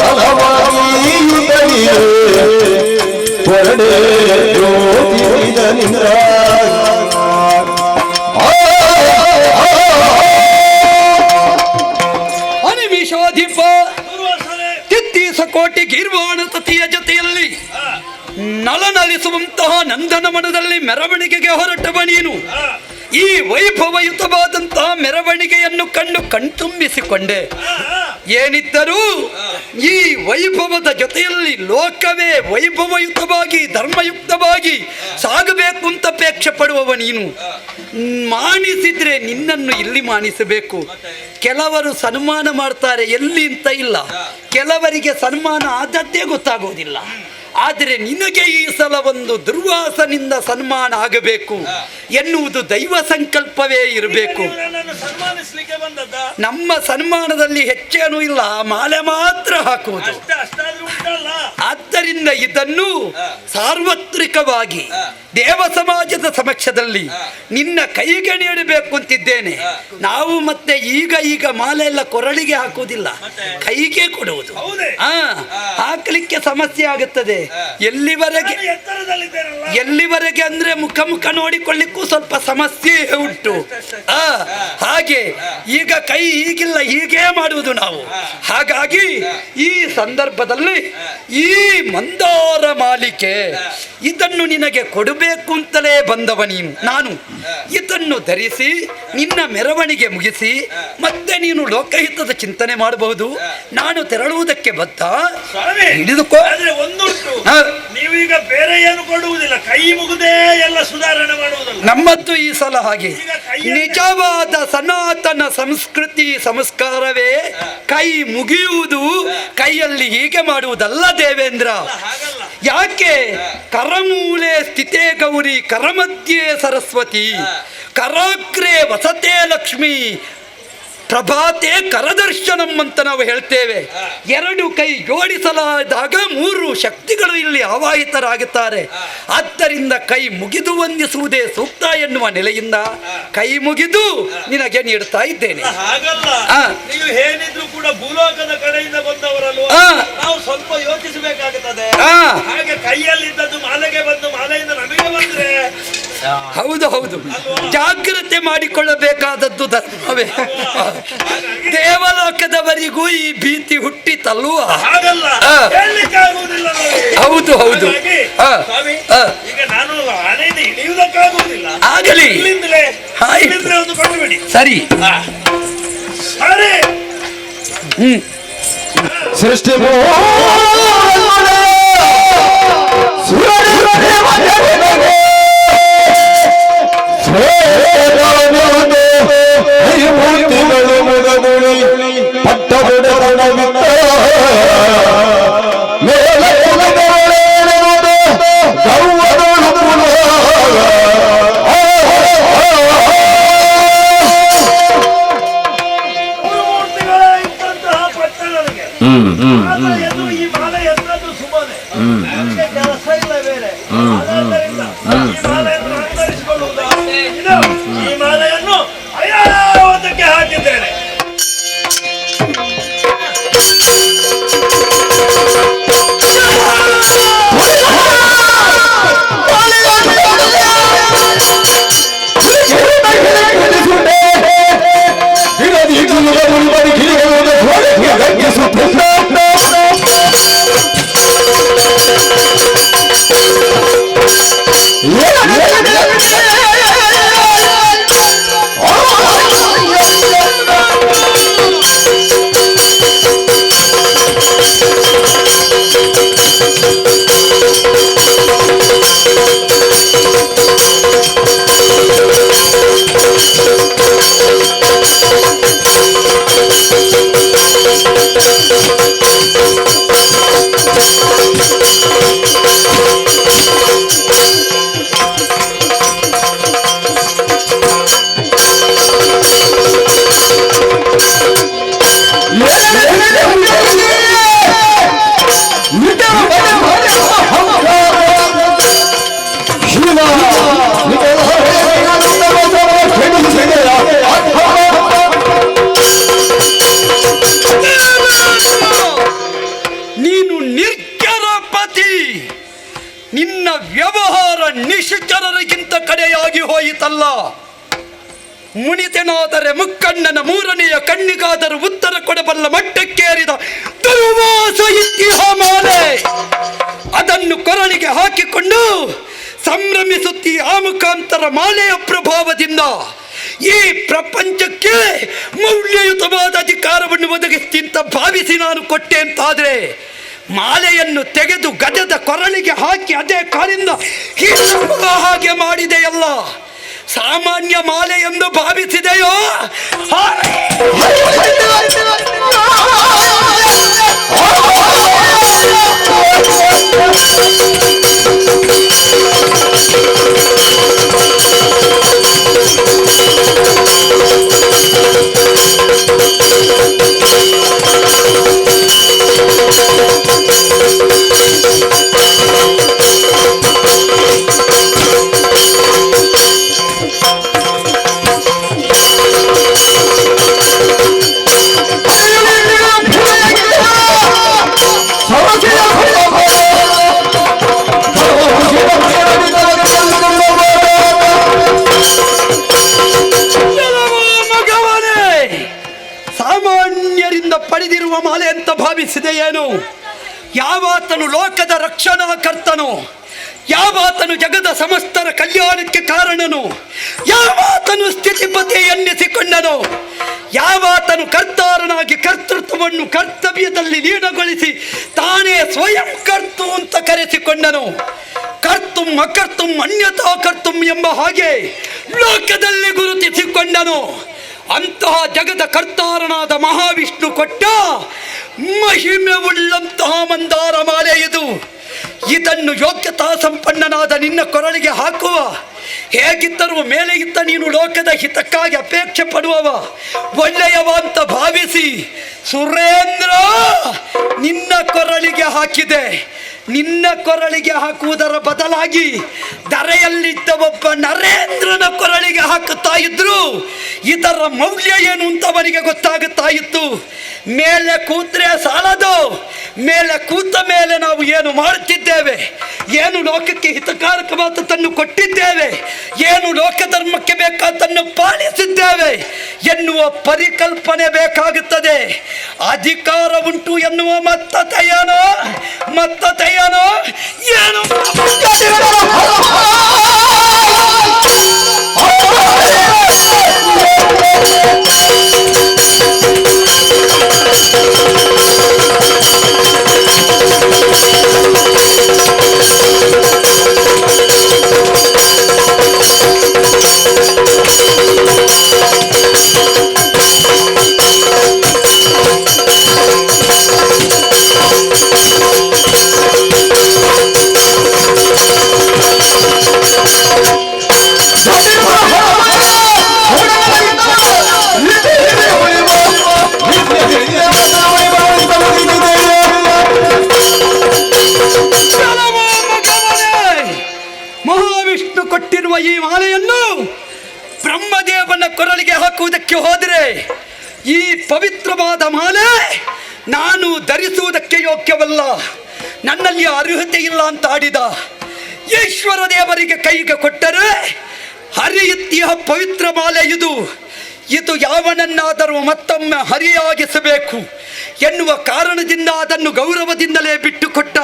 ತಲವಾರಿಯುತ್ತಲಿಯೇ ಹೊರಡೆ ಜ್ಯೋತಿನಿಂದ ಅನಿಮಿಷೋಧಿಪ ದುರ್ವಾಸನೆ. ತಿತ್ತೀಸ ಕೋಟಿ ಗೀರ್ವಾಣ ತತಿಯ ಜೊತೆಯಲ್ಲಿ ನಲನಲಿಸುವಂತಹ ನಂದನ ಮನದಲ್ಲಿ ಮೆರವಣಿಗೆಗೆ ಹೊರಟವ ನೀನು. ಈ ವೈಭವಯುತವಾದಂತಹ ಮೆರವಣಿಗೆಯನ್ನು ಕಂಡು ಕಣ್ತುಂಬಿಸಿಕೊಂಡೆ. ಏನಿದ್ದರೂ ಈ ವೈಭವದ ಜೊತೆಯಲ್ಲಿ ಲೋಕವೇ ವೈಭವಯುತವಾಗಿ ಧರ್ಮಯುಕ್ತವಾಗಿ ಸಾಗಬೇಕು ಅಂತ ಅಪೇಕ್ಷೆ ಪಡುವವ ನೀನು. ಮಾನಿಸಿದ್ರೆ ನಿನ್ನನ್ನು ಇಲ್ಲಿ ಮಾನಿಸಬೇಕು. ಕೆಲವರು ಸನ್ಮಾನ ಮಾಡ್ತಾರೆ ಎಲ್ಲಿ ಅಂತ ಇಲ್ಲ, ಕೆಲವರಿಗೆ ಸನ್ಮಾನ ಆದದ್ದೇ ಗೊತ್ತಾಗೋದಿಲ್ಲ. ಆದರೆ ನಿನಗೆ ಈ ಸಲ ಒಂದು ದುರ್ವಾಸನಿಂದ ಸನ್ಮಾನ ಆಗಬೇಕು ಎನ್ನುವುದು ದೈವ ಸಂಕಲ್ಪವೇ ಇರಬೇಕು. ನನ್ನನ್ನು ಸನ್ಮಾನಿಸ್ಲಿಕ್ಕೆ ಬಂದದ್ದ? ನಮ್ಮ ಸನ್ಮಾನದಲ್ಲಿ ಹೆಚ್ಚೇನೂ ಇಲ್ಲ, ಮಾಲೆ ಮಾತ್ರ ಹಾಕುವುದು. ಅಷ್ಟಾದ್ರೂ ಉಂಟಲ್ಲ. ಆದ್ದರಿಂದ ಆದ್ದರಿಂದ ಇದನ್ನು ಸಾರ್ವತ್ರಿಕವಾಗಿ ದೇವ ಸಮಾಜದ ಸಮಕ್ಷದಲ್ಲಿ ನಿನ್ನ ಕೈಗೆ ನೀಡಬೇಕು ಅಂತಿದ್ದೇನೆ. ನಾವು ಮತ್ತೆ ಈಗ ಮಾಲೆ ಎಲ್ಲ ಕೊರಳಿಗೆ ಹಾಕುವುದಿಲ್ಲ, ಕೈಗೆ ಕೊಡುವುದು. ಹಾಕಲಿಕ್ಕೆ ಸಮಸ್ಯೆ ಆಗುತ್ತದೆ. ಎಲ್ಲಿವರೆಗೆ ಅಂದ್ರೆ ಮುಖ ನೋಡಿಕೊಳ್ಳಿಕ್ಕೂ ಸ್ವಲ್ಪ ಸಮಸ್ಯೆ ಉಂಟು. ಹಾಗೆ ಈಗ ಕೈ ಹೀಗಿಲ್ಲ, ಹೀಗೇ ಮಾಡುವುದು ನಾವು. ಹಾಗಾಗಿ ಈ ಸಂದರ್ಭದಲ್ಲಿ ಈ ಮಂದಾರ ಮಾಲಿಕೆ ಇದನ್ನು ನಿನಗೆ ಕೊಡಬೇಕು ಅಂತಲೇ ಬಂದವ ನಾನು. ಇದನ್ನು ಧರಿಸಿ ನಿನ್ನ ಮೆರವಣಿಗೆ ಮುಗಿಸಿ ಮತ್ತೆ ನೀನು ಲೋಕಹಿತದ ಚಿಂತನೆ ಮಾಡಬಹುದು. ನಾನು ತೆರಳುವುದಕ್ಕೆ ಬದ್ಧ. ಹಿಡಿದುಕೋ. ನೀವೀಗ ಬೇರೆ ಏನು ಕೊಡುವುದಿಲ್ಲ, ಕೈ ಮುಗುದೇ ಎಲ್ಲ ಸುಧಾರಣೆ ಮಾಡುವುದಲ್ಲ. ನಮ್ಮದ್ದು ಈ ಸಲ ಹಾಗೆ ನಿಜವಾದ ಸನಾತನ ಸಂಸ್ಕೃತಿ ಸಂಸ್ಕಾರವೇ ಕೈ ಮುಗಿಯುವುದು, ಕೈಯಲ್ಲಿ ಹೀಗೆ ಮಾಡುವುದಲ್ಲ ದೇವೇಂದ್ರ. ಯಾಕೆ? ಕರಮೂಲೆ ಸ್ಥಿತೇ ಗೌರಿ, ಕರಮಧ್ಯೆ ಸರಸ್ವತಿ, ಕರಾಗ್ರೆ ವಸತೆ ಲಕ್ಷ್ಮಿ, ಪ್ರಭಾತೆ ಕರದರ್ಶನಂ ಅಂತ ನಾವು ಹೇಳ್ತೇವೆ. ಎರಡು ಕೈ ಜೋಡಿಸಲಾದಾಗ ಮೂರು ಶಕ್ತಿಗಳು ಇಲ್ಲಿ ಆವಾಹಿತರಾಗುತ್ತಾರೆ. ಆದ್ದರಿಂದ ಕೈ ಮುಗಿದು ವಂದಿಸುವುದೇ ಸೂಕ್ತ ಎನ್ನುವ ನೆಲೆಯಿಂದ ಕೈ ಮುಗಿದು ನಿನಗೆ ನೀಡುತ್ತಾ ಇದ್ದೇನೆ. ನೀವು ಏನಿದ್ರು ಕೂಡ ಭೂಲೋಕದ ಕಡೆಯಿಂದ ಬಂದವರಲ್ವ, ನಾವು ಸ್ವಲ್ಪ ಯೋಚಿಸಬೇಕಾಗುತ್ತದೆ. ಹಾಗೆ ಕೈಯಲ್ಲಿದ್ದದ್ದು ಮಾಲೆಗೆ ಬಂದು ಮಾಲೆಯಿಂದ ನಮಗೆ ಬಂದ್ರೆ ಹೌದು, ಜಾಗ್ರತೆ ಮಾಡಿಕೊಳ್ಳಬೇಕಾದದ್ದು ಧರ್ಮವೇ. ದೇವಲೋಕದವರಿಗೂ ಈ ಭೀತಿ ಹುಟ್ಟಿತಲ್ವ? ಹೌದು. ಈಗ ನಾನು ಹಣೆಯಿಂದ ಹಿಡಿಯುವುದಕ್ಕಾಗುವುದಿಲ್ಲ. ಆಗಲಿ, ಒಂದು ಕೊಂಡುಬಿಡಿ. ಸರಿ. ಸೃಷ್ಟಿ ಮೂರ್ತಿಗಳು ಮುಗಗುಳಿ ಪಟ್ಟ ಬಿಡವಿತ್ತ ಮೇಲೆ ಈ ಮಾಲೆ ಎಂತದ್ದು ಸುಮ್ಮನೆ ಕೆಲಸ ಇಲ್ಲ ಬೇರೆ. ಈ ಮಾಲೆಯನ್ನು ಐರಾವತಕ್ಕೆ ಹಾಕಿದ್ದೇನೆ. ನೀನು ನಿರ್ಜರ ಪತಿ, ನಿನ್ನ ವ್ಯವಹಾರ ನಿಶ್ಚರರಿಗಿಂತ ಕಡೆಯಾಗಿ ಹೋಯಿತಲ್ಲ. ಮುನಿತನಾದರೆ ಮುಕ್ಕಣ್ಣನ ಮೂರನೆಯ ಕಣ್ಣಿಗಾದರೂ ಉತ್ತರ ಕೊಡಬಲ್ಲ ಮಟ್ಟಕ್ಕೇರಿದ ದುರ್ವಾಸ ಇತಿಹಾಮಾಲೆ ಅದನ್ನು ಕೊರಳಿಗೆ ಹಾಕಿಕೊಂಡು ಸಂಭ್ರಮಿಸುತ್ತೀ. ಆ ಮುಖಾಂತರ ಮಾಲೆಯ ಪ್ರಭಾವದಿಂದ ಈ ಪ್ರಪಂಚಕ್ಕೆ ಮೌಲ್ಯಯುತವಾದ ಅಧಿಕಾರವನ್ನು ಒದಗಿಸ್ತಿಂತ ಭಾವಿಸಿ ನಾನು ಕೊಟ್ಟೆ ಅಂತಾದ್ರೆ ಮಾಲೆಯನ್ನು ತೆಗೆದು ಗಜದ ಕೊರಳಿಗೆ ಹಾಕಿ ಅದೇ ಕಾಲಿಂದ ಹಾಗೆ ಮಾಡಿದೆಯಲ್ಲ. ಸಾಮಾನ್ಯ ಮಾಲೆ ಎಂದು ಭಾವಿಸಿದೆಯೋ? ಯಾವಾತನು ಲೋಕದ ರಕ್ಷಣಾಕರ್ತನು, ಯಾವಾತನು ಜಗದ ಸಮಸ್ತರ ಕಲ್ಯಾಣಕ್ಕೆ ಕಾರಣನು, ಯಾವಾತನು ಸ್ಥಿತಿಪತಿ ಎನ್ನಿಸಿಕೊಂಡನು, ಯಾವಾತನು ಕರ್ತಾರನಾಗಿ ಕರ್ತೃತ್ವವನ್ನು ಕರ್ತವ್ಯದಲ್ಲಿ ಲೀನಗೊಳಿಸಿ ತಾನೇ ಸ್ವಯಂ ಕರ್ತು ಅಂತ ಕರೆಸಿಕೊಂಡನು. ಕರ್ತುಂ ಅಕರ್ತುಂ ಅನ್ಯಥಾ ಕರ್ತುಂ ಎಂಬ ಹಾಗೆ ಲೋಕದಲ್ಲಿ ಗುರುತಿಸಿಕೊಂಡನು. ಅಂತಹ ಜಗದ ಕರ್ತಾರನಾದ ಮಹಾವಿಷ್ಣು ಕೊಟ್ಟ ಮಹಿಮೆ ಉಳ್ಳಂತಹ ಮಂದಾರ ಮಾಲೆ ಇದು. ಇದನ್ನು ಯೋಗ್ಯತಾ ಸಂಪನ್ನನಾದ ನಿನ್ನ ಕೊರಳಿಗೆ ಹಾಕುವ, ಹೇಗಿದ್ದರೂ ಮೇಲೆ ಇದ್ದ ನೀನು ಲೋಕದ ಹಿತಕ್ಕಾಗಿ ಅಪೇಕ್ಷೆ ಪಡುವವ, ಒಳ್ಳೆಯವ ಅಂತ ಭಾವಿಸಿ ಸುರೇಂದ್ರ ನಿನ್ನ ಕೊರಳಿಗೆ ಹಾಕಿದೆ. ನಿನ್ನ ಕೊರಳಿಗೆ ಹಾಕುವುದರ ಬದಲಾಗಿ ಧರೆಯಲ್ಲಿದ್ದ ಒಬ್ಬ ನರೇಂದ್ರನ ಕೊರಳಿಗೆ ಹಾಕುತ್ತಾ ಇದ್ರು. ಇದರ ಮೌಲ್ಯ ಏನು ಅಂತ ಅವರಿಗೆ ಗೊತ್ತಾಗುತ್ತಾ ಇತ್ತು. ಮೇಲೆ ಕೂತ್ರೆ ಸಾಲದು, ಮೇಲೆ ಕೂತ ಮೇಲೆ ನಾವು ಏನು ಮಾಡುತ್ತಿದ್ದೇವೆ, ಏನು ಲೋಕಕ್ಕೆ ಹಿತಕಾರಕವಾದದ್ದನ್ನು ಕೊಟ್ಟಿದ್ದೇವೆ, ಏನು ಲೋಕಧರ್ಮಕ್ಕೆ ಬೇಕಾದನ್ನು ಪಾಲಿಸಿದ್ದೇವೆ ಎನ್ನುವ ಪರಿಕಲ್ಪನೆ ಬೇಕಾಗುತ್ತದೆ. ಅಧಿಕಾರ ಉಂಟು ಎನ್ನುವ ಮತ್ತತೆಯೇನೋ ಏನು ಮಹಾವಿಷ್ಣು ಕೊಟ್ಟಿರುವ ಈ ಮಾಲೆಯನ್ನು ಬ್ರಹ್ಮದೇವನ ಕೊರಳಿಗೆ ಹಾಕುವುದಕ್ಕೆ ಹೋದರೆ ಈ ಪವಿತ್ರವಾದ ಮಾಲೆ ನಾನು ಧರಿಸುವುದಕ್ಕೆ ಯೋಗ್ಯವಲ್ಲ, ನನ್ನಲ್ಲಿ ಅರ್ಹತೆ ಇಲ್ಲ ಅಂತ ಆಡಿದ. ಈಶ್ವರ ದೇವರಿಗೆ ಕೈಗೆ ಕೊಟ್ಟರೆ ಹರಿಯುತ್ತಿಯ ಪವಿತ್ರ ಮಾಲೆ ಇದು. ಇದು ಯಾವನನ್ನಾದರೂ ಮತ್ತೊಮ್ಮೆ ಹರಿಯಾಗಿಸಬೇಕು ಎನ್ನುವ ಕಾರಣದಿಂದ ಅದನ್ನು ಗೌರವದಿಂದಲೇ ಬಿಟ್ಟುಕೊಟ್ಟ.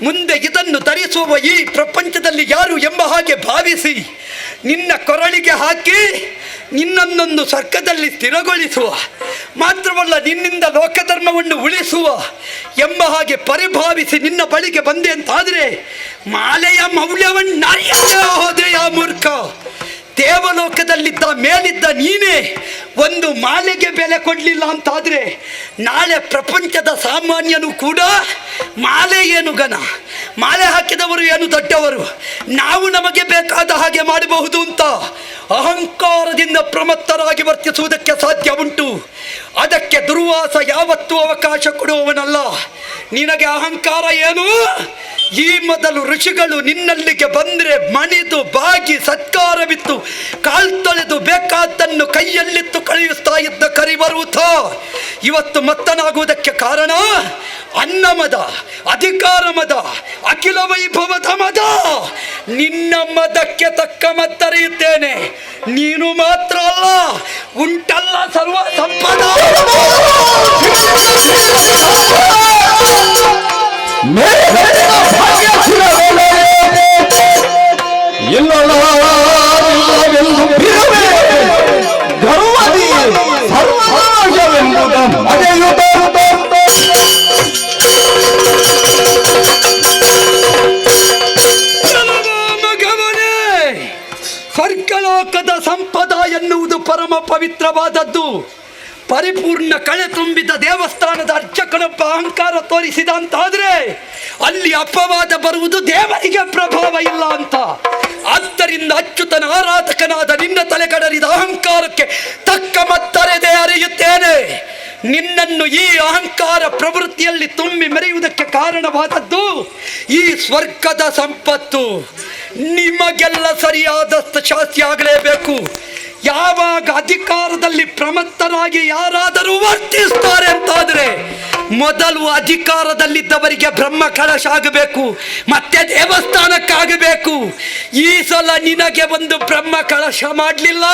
ಮುಂದೆ ಇದನ್ನು ಧರಿಸುವ ಈ ಪ್ರಪಂಚದಲ್ಲಿ ಯಾರು ಎಂಬ ಹಾಗೆ ಭಾವಿಸಿ ನಿನ್ನ ಕೊರಳಿಗೆ ಹಾಕಿ ನಿನ್ನನ್ನೊಂದು ಸ್ವರ್ಗದಲ್ಲಿ ಸ್ಥಿರಗೊಳಿಸುವ, ಮಾತ್ರವಲ್ಲ ನಿನ್ನಿಂದ ಲೋಕಧರ್ಮವನ್ನು ಉಳಿಸುವ ಎಂಬ ಹಾಗೆ ಪರಿಭಾವಿಸಿ ನಿನ್ನ ಬಳಿಗೆ ಬಂದೆ ಅಂತಾದರೆ ಮಾಲೆಯ ಮೌಲ್ಯವನ್ನು ಅರಿಯದೆ ಹೋದೆಯ ಮೂರ್ಖ. ದೇವಲೋಕದಲ್ಲಿದ್ದ ಮೇಲಿದ್ದ ನೀನೇ ಒಂದು ಮಾಲೆಗೆ ಬೆಲೆ ಕೊಡಲಿಲ್ಲ ಅಂತಾದರೆ ನಾಳೆ ಪ್ರಪಂಚದ ಸಾಮಾನ್ಯನು ಕೂಡ ಮಾಲೆ ಏನು ಘನ, ಮಾಲೆ ಹಾಕಿದವರು ಏನು ದೊಡ್ಡವರು, ನಾವು ನಮಗೆ ಬೇಕಾದ ಹಾಗೆ ಮಾಡಬಹುದು ಅಂತ ಅಹಂಕಾರದಿಂದ ಪ್ರಮತ್ತರಾಗಿ ವರ್ತಿಸುವುದಕ್ಕೆ ಸಾಧ್ಯ ಉಂಟು. ಅದಕ್ಕೆ ದುರ್ವಾಸ ಯಾವತ್ತೂ ಅವಕಾಶ ಕೊಡುವವನಲ್ಲ. ನಿನಗೆ ಅಹಂಕಾರ ಏನು? ಈ ಮೊದಲು ಋಷಿಗಳು ನಿನ್ನಲ್ಲಿಗೆ ಬಂದರೆ ಮಣಿದು ಬಾಗಿ ಸತ್ಕಾರವಿತ್ತು ಕಾಲ್ತೊಳೆದು ಬೇಕಾದ್ದನ್ನು ಕೈಯಲ್ಲಿತ್ತು ಕಳುಹಿಸ್ತಾ ಇದ್ದ ಕರಿಬರುತ್ತ ಇವತ್ತು ಮತ್ತನಾಗುವುದಕ್ಕೆ ಕಾರಣ ಅನ್ನಮದ, ಅಧಿಕಾರ ಮದ, ಅಖಿಲ ವೈಭವದ ಮದ. ನಿನ್ನ ಮದಕ್ಕೆ ತಕ್ಕ ಮತ್ತರಿಯುತ್ತೇನೆ. ನೀನು ಮಾತ್ರ ಅಲ್ಲ, ಉಂಟಲ್ಲ ಸರ್ವ ಸಂಪದ. ಸ್ವರ್ಗಲೋಕದ ಸಂಪದ ಎನ್ನುವುದು ಪರಮ ಪವಿತ್ರವಾದದ್ದು. ಪರಿಪೂರ್ಣ ಕಳೆ ತುಂಬಿದ ದೇವಸ್ಥಾನದ ಅರ್ಚಕನೊಬ್ಬ ಅಹಂಕಾರ ತೋರಿಸಿದ ಅಂತಾದ್ರೆ ಅಲ್ಲಿ ಅಪವಾದ ಬರುವುದು ದೇವರಿಗೆ ಪ್ರಭಾವ ಇಲ್ಲ ಅಂತ. ಆದ್ದರಿಂದ ಅಚ್ಯುತನ ಆರಾಧಕನಾದ ನಿನ್ನ ತಲೆಗಡರಿದ ಅಹಂಕಾರಕ್ಕೆ ತಕ್ಕ ಮತ್ತರೆದೆ ಅರಿಯುತ್ತೇನೆ. ನಿನ್ನನ್ನು ಈ ಅಹಂಕಾರ ಪ್ರವೃತ್ತಿಯಲ್ಲಿ ತುಂಬಿ ಮೆರೆಯುವುದಕ್ಕೆ ಕಾರಣವಾದದ್ದು ಈ ಸ್ವರ್ಗದ ಸಂಪತ್ತು. ನಿಮಗೆಲ್ಲ ಸರಿಯಾದಷ್ಟು ಶಾಸ್ತಿ ಆಗಲೇಬೇಕು. ಯಾವಾಗ ಅಧಿಕಾರದಲ್ಲಿ ಪ್ರಮತ್ತರಾಗಿ ಯಾರಾದರೂ ವರ್ತಿಸ್ತಾರೆ ಅಂತಾದರೆ ಮೊದಲು ಅಧಿಕಾರದಲ್ಲಿದ್ದವರಿಗೆ ಬ್ರಹ್ಮ ಕಳಶ ಆಗಬೇಕು, ಮತ್ತೆ ದೇವಸ್ಥಾನಕ್ಕಾಗಬೇಕು. ಈ ಸಲ ನಿನಗೆ ಒಂದು ಬ್ರಹ್ಮ ಕಳಶ ಮಾಡಲಿಲ್ಲ,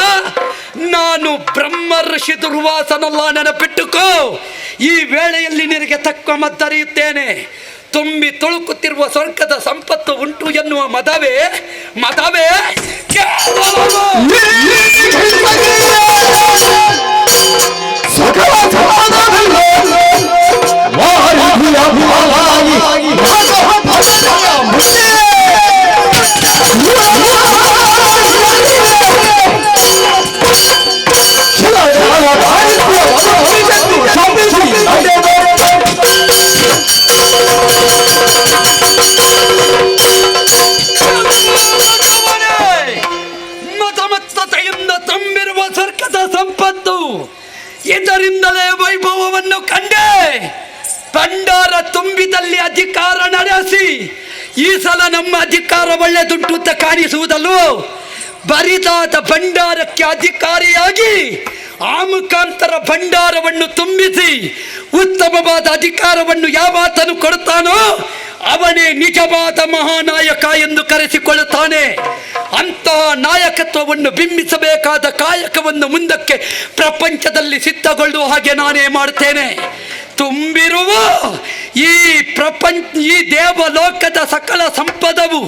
ನಾನು ಬ್ರಹ್ಮ ಋಷಿ ದುರ್ವಾಸನಲ್ಲ, ನೆನಪಿಟ್ಟುಕೋ. ಈ ವೇಳೆಯಲ್ಲಿ ನಿನಗೆ ತಕ್ಕ ಮದ್ದರಿಯುತ್ತೇನೆ. ತುಂಬಿ ತುಳುಕುತ್ತಿರುವ ಸ್ವರ್ಗದ ಸಂಪತ್ತು ಉಂಟು ಎನ್ನುವ ಮದವೇ ಕೇವಲವು ಸಕಲ ಸಮಾಧಾನವಿಲ್ಲ. ವಾಯುವಿಯ ಫಲವಾಗಿ ಭಗವಂತನ ಮುಕ್ತಿ. ಶಿಲಾಜಾಲ ದಾರಿದ್ರ್ಯ ಅಭಿವ್ಯಕ್ತಿ ಸಾಧಿಸಿ ನಡೆದ ಮತಮತ್ತತೆಯಿಂದ ತುಂಬಿರುವ ಸ್ವರ್ಗದ ಸಂಪತ್ತು, ಇದರಿಂದಲೇ ವೈಭವವನ್ನು ಕಂಡೆ. ಭಂಡಾರ ತುಂಬಿದಲ್ಲಿ ಅಧಿಕಾರ ನಡೆಸಿ ಈ ಸಲ ನಮ್ಮ ಅಧಿಕಾರ ಒಳ್ಳೆದುಂಟು ಅಂತ ಕಾಣಿಸುವುದಲ್ಲೋ. ಬರಿದಾದ ಭಂಡಾರಕ್ಕೆ ಅಧಿಕಾರಿಯಾಗಿ ಆ ಮುಖಾಂತರ ಭಂಡಾರವನ್ನು ತುಂಬಿಸಿ ಉತ್ತಮವಾದ ಅಧಿಕಾರವನ್ನು ಯಾವಾತನು ಕೊಡುತ್ತಾನೋ ಅವನೇ ನಿಜವಾದ ಮಹಾನಾಯಕ ಎಂದು ಕರೆಸಿಕೊಳ್ಳುತ್ತಾನೆ. ಅಂತಹ ನಾಯಕತ್ವವನ್ನು ಬಿಂಬಿಸಬೇಕಾದ ಕಾಯಕವನ್ನು ಮುಂದಕ್ಕೆ ಪ್ರಪಂಚದಲ್ಲಿ ಸಿದ್ಧಗೊಳ್ಳುವ ಹಾಗೆ ನಾನೇ ಮಾಡುತ್ತೇನೆ. ತುಂಬಿರುವ ಈ ದೇವಲೋಕದ ಸಕಲ ಸಂಪದವು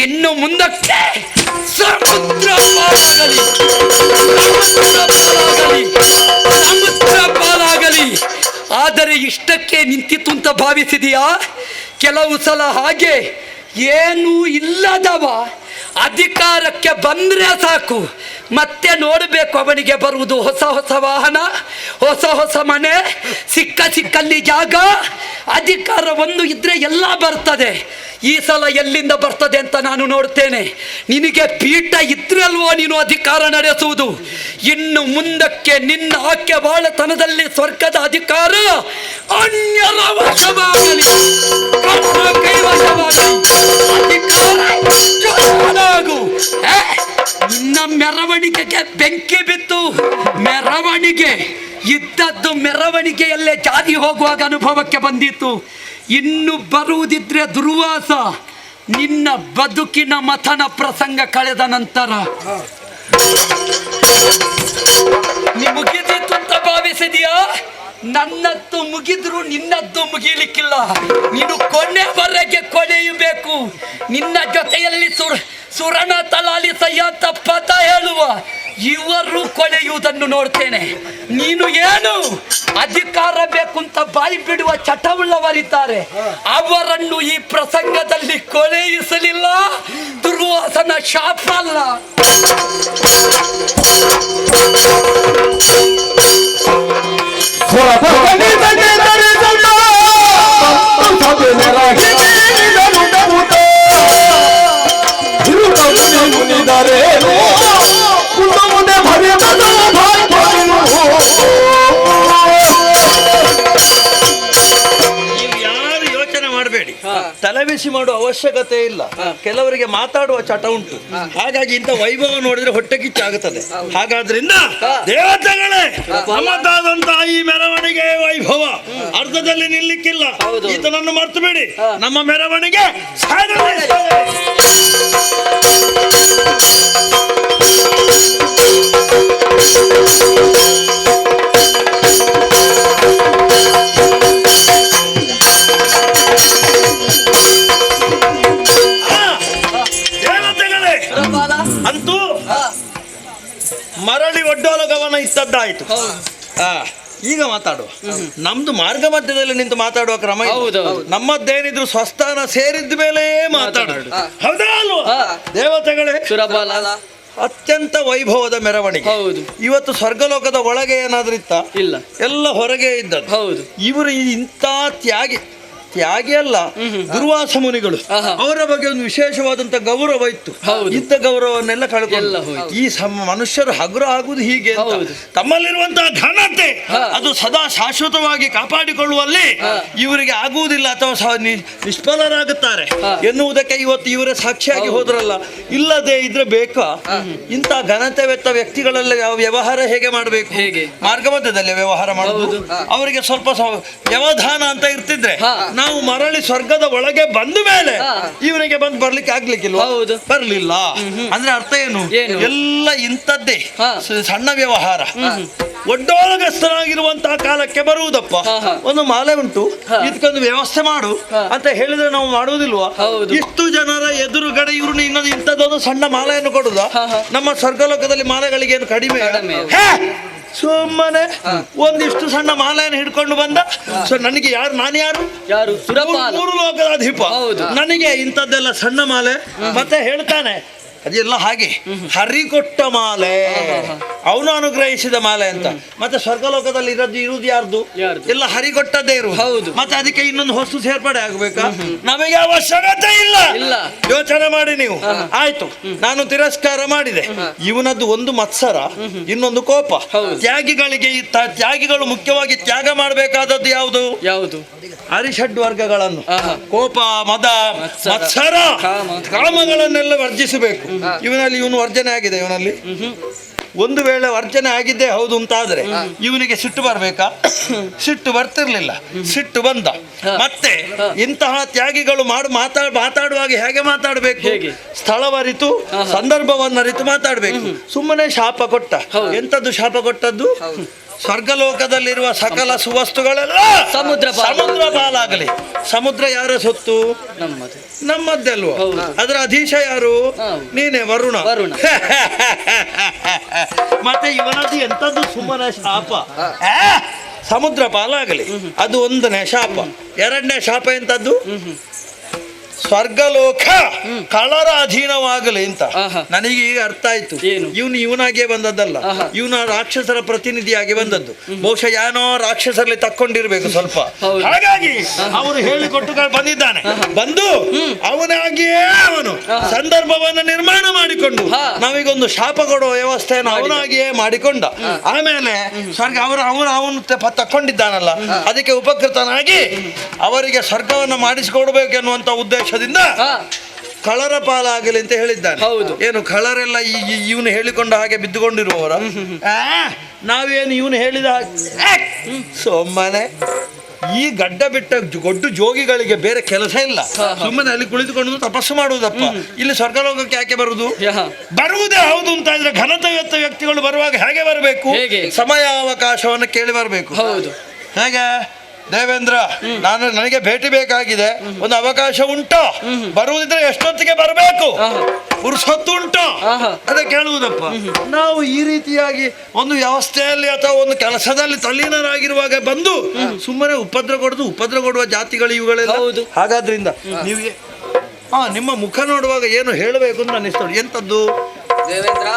ಇನ್ನು ಮುಂದಕ್ಕೆ ಸಮುದ್ರ ಪಾಲಾಗಲಿ. ಆದರೆ ಇಷ್ಟಕ್ಕೆ ನಿಂತಿತು ಅಂತ ಭಾವಿಸಿದೆಯಾ? ಕೆಲವು ಸಲ ಹಾಗೆ ಏನೂ ಇಲ್ಲದವ ಅಧಿಕಾರಕ್ಕೆ ಬಂದ್ರೆ ಸಾಕು, ಮತ್ತೆ ನೋಡಬೇಕು ಅವನಿಗೆ ಬರುವುದು ಹೊಸ ಹೊಸ ವಾಹನ, ಹೊಸ ಹೊಸ ಮನೆ, ಸಿಕ್ಕಲ್ಲಿ ಜಾಗ. ಅಧಿಕಾರ ಒಂದು ಇದ್ರೆ ಎಲ್ಲ ಬರ್ತದೆ. ಈ ಸಲ ಎಲ್ಲಿಂದ ಬರ್ತದೆ ಅಂತ ನಾನು ನೋಡ್ತೇನೆ. ನಿನಗೆ ಪೀಠ ಇದ್ರಲ್ವೋ ನೀನು ಅಧಿಕಾರ ನಡೆಸುವುದು. ಇನ್ನು ಮುಂದಕ್ಕೆ ನಿನ್ನ ಆಕೆ ಬಾಳತನದಲ್ಲಿ ಸ್ವರ್ಗದ ಅಧಿಕಾರ ಅನ್ಯರ ವಶವಾಗಲಿ, ಕೈವಶವಾಗಲಿ. ಅಧಿಕಾರ ಜೋರಾಗು. ನಿನ್ನ ಮೆರವಣಿಗೆಗೆ ಬೆಂಕಿ ಬಿತ್ತು. ಮೆರವಣಿಗೆ ಇದ್ದದ್ದು ಮೆರವಣಿಗೆಯಲ್ಲೇ ಜಾರಿ ಹೋಗುವಾಗ ಅನುಭವಕ್ಕೆ ಬಂದಿತ್ತು. ಇನ್ನು ಬರುವುದಿದ್ರೆ ದುರ್ವಾಸ. ನಿನ್ನ ಬದುಕಿನ ಮಥನ ಪ್ರಸಂಗ ಕಳೆದ ನಂತರ ಮುಗಿದಿತ್ತು ಅಂತ ಭಾವಿಸಿದೆಯಾ? ನನ್ನದ್ದು ಮುಗಿದ್ರು ನಿನ್ನದ್ದು ಮುಗಿಲಿಕ್ಕಿಲ್ಲ. ನೀನು ಕೊನೆವರೆಗೆ ಕೊನೆಯಬೇಕು. ನಿನ್ನ ಜೊತೆಯಲ್ಲಿ ಸುರಣ ತಲಾಲಿ ಸಯ್ಯಂತ ಪದ ಹೇಳುವ ಇವರು ಕೊಳೆಯುವುದನ್ನು ನೋಡ್ತೇನೆ. ನೀನು ಏನು ಅಧಿಕಾರ ಬೇಕು ಅಂತ ಬಾಯಿ ಬಿಡುವ ಚಟವುಳ್ಳವರಿದ್ದಾರೆ, ಅವರನ್ನು ಈ ಪ್ರಸಂಗದಲ್ಲಿ ಕೊಳೆಯಿಸಲಿಲ್ಲ. ದುರ್ವಾಸನ ಶಾಪ ಅಲ್ಲ. ಯಾರು ಯೋಚನೆ ಮಾಡಬೇಡಿ, ತಲೆಬಿಸಿ ಮಾಡುವ ಅವಶ್ಯಕತೆ ಇಲ್ಲ. ಕೆಲವರಿಗೆ ಮಾತಾಡುವ ಚಟ ಉಂಟು, ಹಾಗಾಗಿ ಇಂಥ ವೈಭವ ನೋಡಿದ್ರೆ ಹೊಟ್ಟೆ ಕಿಚ್ಚಾಗುತ್ತದೆ. ಹಾಗಾದ್ರಿಂದ ದೇವತೆಗಳೇ, ನಮ್ಮದಾದಂತಹ ಈ ಮೆರವಣಿಗೆ ವೈಭವ ಅರ್ಧದಲ್ಲಿ ನಿಲ್ಲಿಕ್ಕಿಲ್ಲ. ಈತನನ್ನು ಮರ್ತು ಬಿಡಿ, ನಮ್ಮ ಮೆರವಣಿಗೆ ಅಂತೂ ಮರಳಿ ಒಡ್ಡೋಲ ಗಮನ ಇದ್ದದ್ದಾಯ್ತು. ಈಗ ಮಾತಾಡುವ. ನಮ್ದು ಮಾರ್ಗ ಮಧ್ಯದಲ್ಲಿ ನಿಂತು ಮಾತಾಡುವ ಕ್ರಮ ನಮ್ಮದ್ದೇನಿದ್ರು ಸ್ವಸ್ಥಾನ ಸೇರಿದ ಮೇಲೆ ಮಾತಾಡೋದು, ಹೌದಾ ಅಲ್ವಾ? ದೇವತೆಗಳೇ, ಅತ್ಯಂತ ವೈಭವದ ಮೆರವಣಿಗೆ. ಇವತ್ತು ಸ್ವರ್ಗಲೋಕದ ಒಳಗೆ ಏನಾದ್ರೂ ಇತ್ತ? ಇಲ್ಲ, ಎಲ್ಲ ಹೊರಗೆ ಇದ್ದದ್ದು. ಇವರು ಇಂಥ ತ್ಯಾಗಿ ಅಲ್ಲ, ದುರ್ವಾಸ ಮುನಿಗಳು. ಅವರ ಬಗ್ಗೆ ಒಂದು ವಿಶೇಷವಾದಂತ ಗೌರವ ಇತ್ತು. ಇದ್ದ ಗೌರವನ್ನೆಲ್ಲ ಕಳ್ಕೊಂಡು ಈ ಮನುಷ್ಯರು ಹಗುರ ಆಗುವುದು ಹೀಗೆ ಅಂತ ತಮ್ಮಲ್ಲಿರುವಂತಹ ಘನತೆ ಅದು ಸದಾ ಶಾಶ್ವತವಾಗಿ ಕಾಪಾಡಿಕೊಳ್ಳುವಲ್ಲಿ ಇವರಿಗೆ ಆಗುವುದಿಲ್ಲ ಅಥವಾ ನಿಷ್ಫಲರಾಗುತ್ತಾರೆ ಎನ್ನುವುದಕ್ಕೆ ಇವತ್ತು ಇವರೇ ಸಾಕ್ಷಿಯಾಗಿ ಹೋದ್ರಲ್ಲ. ಇಲ್ಲದೆ ಇದ್ರೆ ಬೇಕಾ ಇಂಥ ಘನತೆವೆತ್ತ ವ್ಯಕ್ತಿಗಳೆಲ್ಲ ವ್ಯವಹಾರ ಹೇಗೆ ಮಾಡಬೇಕು? ಮಾರ್ಗ ಮಧ್ಯದಲ್ಲಿ ವ್ಯವಹಾರ ಮಾಡಬಹುದು. ಅವರಿಗೆ ಸ್ವಲ್ಪ ವ್ಯವಧಾನ ಅಂತ ಇರ್ತಿದ್ರೆ ನಾವು ಮರಳಿ ಸ್ವರ್ಗದ ಒಳಗೆ ಬಂದ ಮೇಲೆ ಇವನಿಗೆ ಬಂದು ಬರ್ಲಿಕ್ಕೆ ಆಗ್ಲಿಕ್ಕಿಲ್ವ? ಹೌದು. ಬರ್ಲಿಲ್ಲ ಅಂದ್ರೆ ಅರ್ಥ ಏನು? ಏನು? ಎಲ್ಲ ಇಂಥದ್ದೇ ಹಾ. ಸಣ್ಣ ವ್ಯವಹಾರ. ಒಡ್ಡೋಳಗಸ್ಥನಾಗಿರುವಂತಹ ಕಾಲಕ್ಕೆ ಬರುವುದಪ್ಪ. ಒಂದು ಮಾಲೆ ಉಂಟು, ಇದಕ್ಕೊಂದು ವ್ಯವಸ್ಥೆ ಮಾಡು ಅಂತ ಹೇಳಿದ್ರೆ ನಾವು ಮಾಡುವುದಿಲ್ವಾ? ಹೌದು. ಇಷ್ಟು ಜನರ ಎದುರುಗಡೆ ಇವ್ರು ಇನ್ನೊಂದು ಇಂಥದ್ದೊಂದು ಸಣ್ಣ ಮಾಲೆಯನ್ನು ಕೊಡುದ? ನಮ್ಮ ಸ್ವರ್ಗಲೋಕದಲ್ಲಿ ಮಾಲೆಗಳಿಗೆ ಏನು ಕಡಿಮೆ? ಸುಮ್ಮನೆ ಒಂದಿಷ್ಟು ಸಣ್ಣ ಮಾಲೆಯನ್ನು ಹಿಡ್ಕೊಂಡು ಬಂದ. ಸೊ ನನಗೆ ಯಾರು, ನಾನು ಯಾರು? ಸುರಪಾಲ. ಮೂರು ಲೋಕದ ಅಧಿಪ. ನನಗೆ ಇಂಥದ್ದೆಲ್ಲ ಸಣ್ಣ ಮಾಲೆ. ಮತ್ತೆ ಹೇಳ್ತಾನೆ ಅದೆಲ್ಲ ಹಾಗೆ ಹರಿ ಕೊಟ್ಟ ಮಾಲೆ, ಅವನು ಅನುಗ್ರಹಿಸಿದ ಮಾಲೆ ಅಂತ. ಮತ್ತೆ ಸ್ವರ್ಗಲೋಕದಲ್ಲಿ ಇರುವುದು ಯಾರ್ದು? ಎಲ್ಲ ಹರಿ ಕೊಟ್ಟದ್ದೇ ಇರುವುದು. ಮತ್ತೆ ಅದಕ್ಕೆ ಇನ್ನೊಂದು ಹೊಸ್ತು ಸೇರ್ಪಡೆ ಆಗ್ಬೇಕಾ? ನಮಗೆ ಅವಶ್ಯಕತೆ ಇಲ್ಲ. ಯೋಚನೆ ಮಾಡಿ ನೀವು. ಆಯ್ತು, ನಾನು ತಿರಸ್ಕಾರ ಮಾಡಿದೆ. ಇವನದ್ದು ಒಂದು ಮತ್ಸರ, ಇನ್ನೊಂದು ಕೋಪ. ತ್ಯಾಗಿಗಳಿಗೆ ತ್ಯಾಗಿಗಳು ಮುಖ್ಯವಾಗಿ ತ್ಯಾಗ ಮಾಡಬೇಕಾದದ್ದು ಯಾವುದು? ಅರಿಷಡ್ ವರ್ಗಗಳನ್ನು, ಕೋಪ, ಮದ, ಮತ್ಸರ, ಕಾಮಗಳನ್ನೆಲ್ಲ ವರ್ಜಿಸಬೇಕು. ಇವನು ವರ್ಜನೆ ಆಗಿದೆ. ಇವನಲ್ಲಿ ಒಂದು ವೇಳೆ ವರ್ಜನೆ ಆಗಿದ್ದೇ ಹೌದು ಅಂತಾದ್ರೆ ಇವನಿಗೆ ಸಿಟ್ಟು ಬರ್ಬೇಕಾ? ಸಿಟ್ಟು ಬರ್ತಿರ್ಲಿಲ್ಲ. ಸಿಟ್ಟು ಬಂದ. ಮತ್ತೆ ಇಂತಹ ತ್ಯಾಗಿಗಳು ಮಾತಾಡುವಾಗ ಹೇಗೆ ಮಾತಾಡಬೇಕು? ಸ್ಥಳವರಿತು, ಸಂದರ್ಭವನ್ನರಿತು ಮಾತಾಡಬೇಕು. ಸುಮ್ಮನೆ ಶಾಪ ಕೊಟ್ಟ. ಎಂತದ್ದು ಶಾಪ ಕೊಟ್ಟದ್ದು? ಸ್ವರ್ಗಲೋಕದಲ್ಲಿರುವ ಸಕಲ ಸುವಸ್ತುಗಳೆಲ್ಲ ಸಮುದ್ರ ಪಾಲಾಗಲಿ. ಸಮುದ್ರ ಯಾರ ಸೊತ್ತು? ನಮ್ಮದ್ದೇ ಅಲ್ವಾ? ಅದರ ಅಧೀಶ ಯಾರು? ನೀನೇ, ವರುಣ. ಮತ್ತೆ ಇವನದ್ದು ಎಂತದ್ದು ಸುಮ್ಮನೆ ಶಾಪ? ಸಮುದ್ರ ಪಾಲಾಗಲಿ, ಅದು ಒಂದನೇ ಶಾಪ. ಎರಡನೇ ಶಾಪ ಎಂತದ್ದು? ಸ್ವರ್ಗಲೋಕ ಕಳರ ಅಧೀನವಾಗಲಿ ಅಂತ. ನನಗೆ ಈಗ ಅರ್ಥ ಆಯ್ತು. ಇವನಾಗಿಯೇ ಬಂದದ್ದಲ್ಲ, ಇವನ ರಾಕ್ಷಸರ ಪ್ರತಿನಿಧಿಯಾಗಿ ಬಂದದ್ದು. ಬಹುಶಃ ಯಾನೋ ರಾಕ್ಷಸರಲ್ಲಿ ತಕ್ಕೊಂಡಿರ್ಬೇಕು ಸ್ವಲ್ಪ. ಹಾಗಾಗಿ ಅವರು ಹೇಳಿಕೊಟ್ಟು ಬಂದಿದ್ದಾನೆ. ಬಂದು ಅವನಾಗಿಯೇ ಅವನು ಸಂದರ್ಭವನ್ನು ನಿರ್ಮಾಣ ಮಾಡಿಕೊಂಡು ನಾವೀಗೊಂದು ಶಾಪ ಕೊಡುವ ವ್ಯವಸ್ಥೆಯನ್ನು ಅವನಾಗಿಯೇ ಮಾಡಿಕೊಂಡ. ಆಮೇಲೆ ಸ್ವರ್ಗ ಅವನು ತಕ್ಕೊಂಡಿದ್ದಾನಲ್ಲ, ಅದಕ್ಕೆ ಉಪಕೃತನಾಗಿ ಅವರಿಗೆ ಸ್ವರ್ಗವನ್ನು ಮಾಡಿಸಿಕೊಡ್ಬೇಕೆನ್ನುವಂತ ಉದ್ದೇಶ ಕಳರ ಪಾಲಾಗಲಿ ಅಂತ ಹೇಳಿದ್ದಾನೆ. ಏನು ಕಳರೆಲ್ಲ ಇವನು ಹೇಳಿಕೊಂಡ ಹಾಗೆ ಬಿದ್ದುಕೊಂಡಿರುವವರ? ನಾವೇನು ಇವನು ಹೇಳಿದ ಸುಮ್ಮನೆ ಈ ಗಡ್ಡ ಬಿಟ್ಟ ಗೊಡ್ಡು ಜೋಗಿಗಳಿಗೆ ಬೇರೆ ಕೆಲಸ ಇಲ್ಲ. ಸುಮ್ಮನೆ ಅಲ್ಲಿ ಕುಳಿತುಕೊಂಡು ತಪಸ್ಸು ಮಾಡುವುದಪ್ಪ. ಇಲ್ಲಿ ಸ್ವರ್ಗಲೋಕಕ್ಕೆ ಯಾಕೆ ಬರುವುದೇ ಹೌದು ಅಂತ ಇದ್ರೆ ಘನತೆಯುತ ವ್ಯಕ್ತಿಗಳು ಬರುವಾಗ ಹೇಗೆ ಬರಬೇಕು? ಸಮಯಾವಕಾಶವನ್ನು ಕೇಳಿ ಬರಬೇಕು. ಹೇಗೆ ದೇವೇಂದ್ರ, ನನಗೆ ಭೇಟಿ ಬೇಕಾಗಿದೆ, ಒಂದು ಅವಕಾಶ ಉಂಟು, ಬರುವುದಿದ್ರೆ ಎಷ್ಟೊತ್ತಿಗೆ ಬರಬೇಕು, ಪುರುಷೊತ್ತು ಉಂಟು ಅದೇ ಕೇಳುವುದಪ್ಪ. ನಾವು ಈ ರೀತಿಯಾಗಿ ಒಂದು ವ್ಯವಸ್ಥೆಯಲ್ಲಿ ಅಥವಾ ಒಂದು ಕೆಲಸದಲ್ಲಿ ತಲ್ಲೀನರಾಗಿರುವಾಗ ಬಂದು ಸುಮ್ಮನೆ ಉಪದ್ರ ಕೊಡುವ ಜಾತಿಗಳು ಇವುಗಳೆಲ್ಲ. ಹಾಗಾದ್ರಿಂದ ನೀವು ನಿಮ್ಮ ಮುಖ ನೋಡುವಾಗ ಏನು ಹೇಳಬೇಕು ಅಂತ ಅನ್ನಿಸ್ತದೆ. ಎಂತದ್ದು? ದೇವೇಂದ್ರ,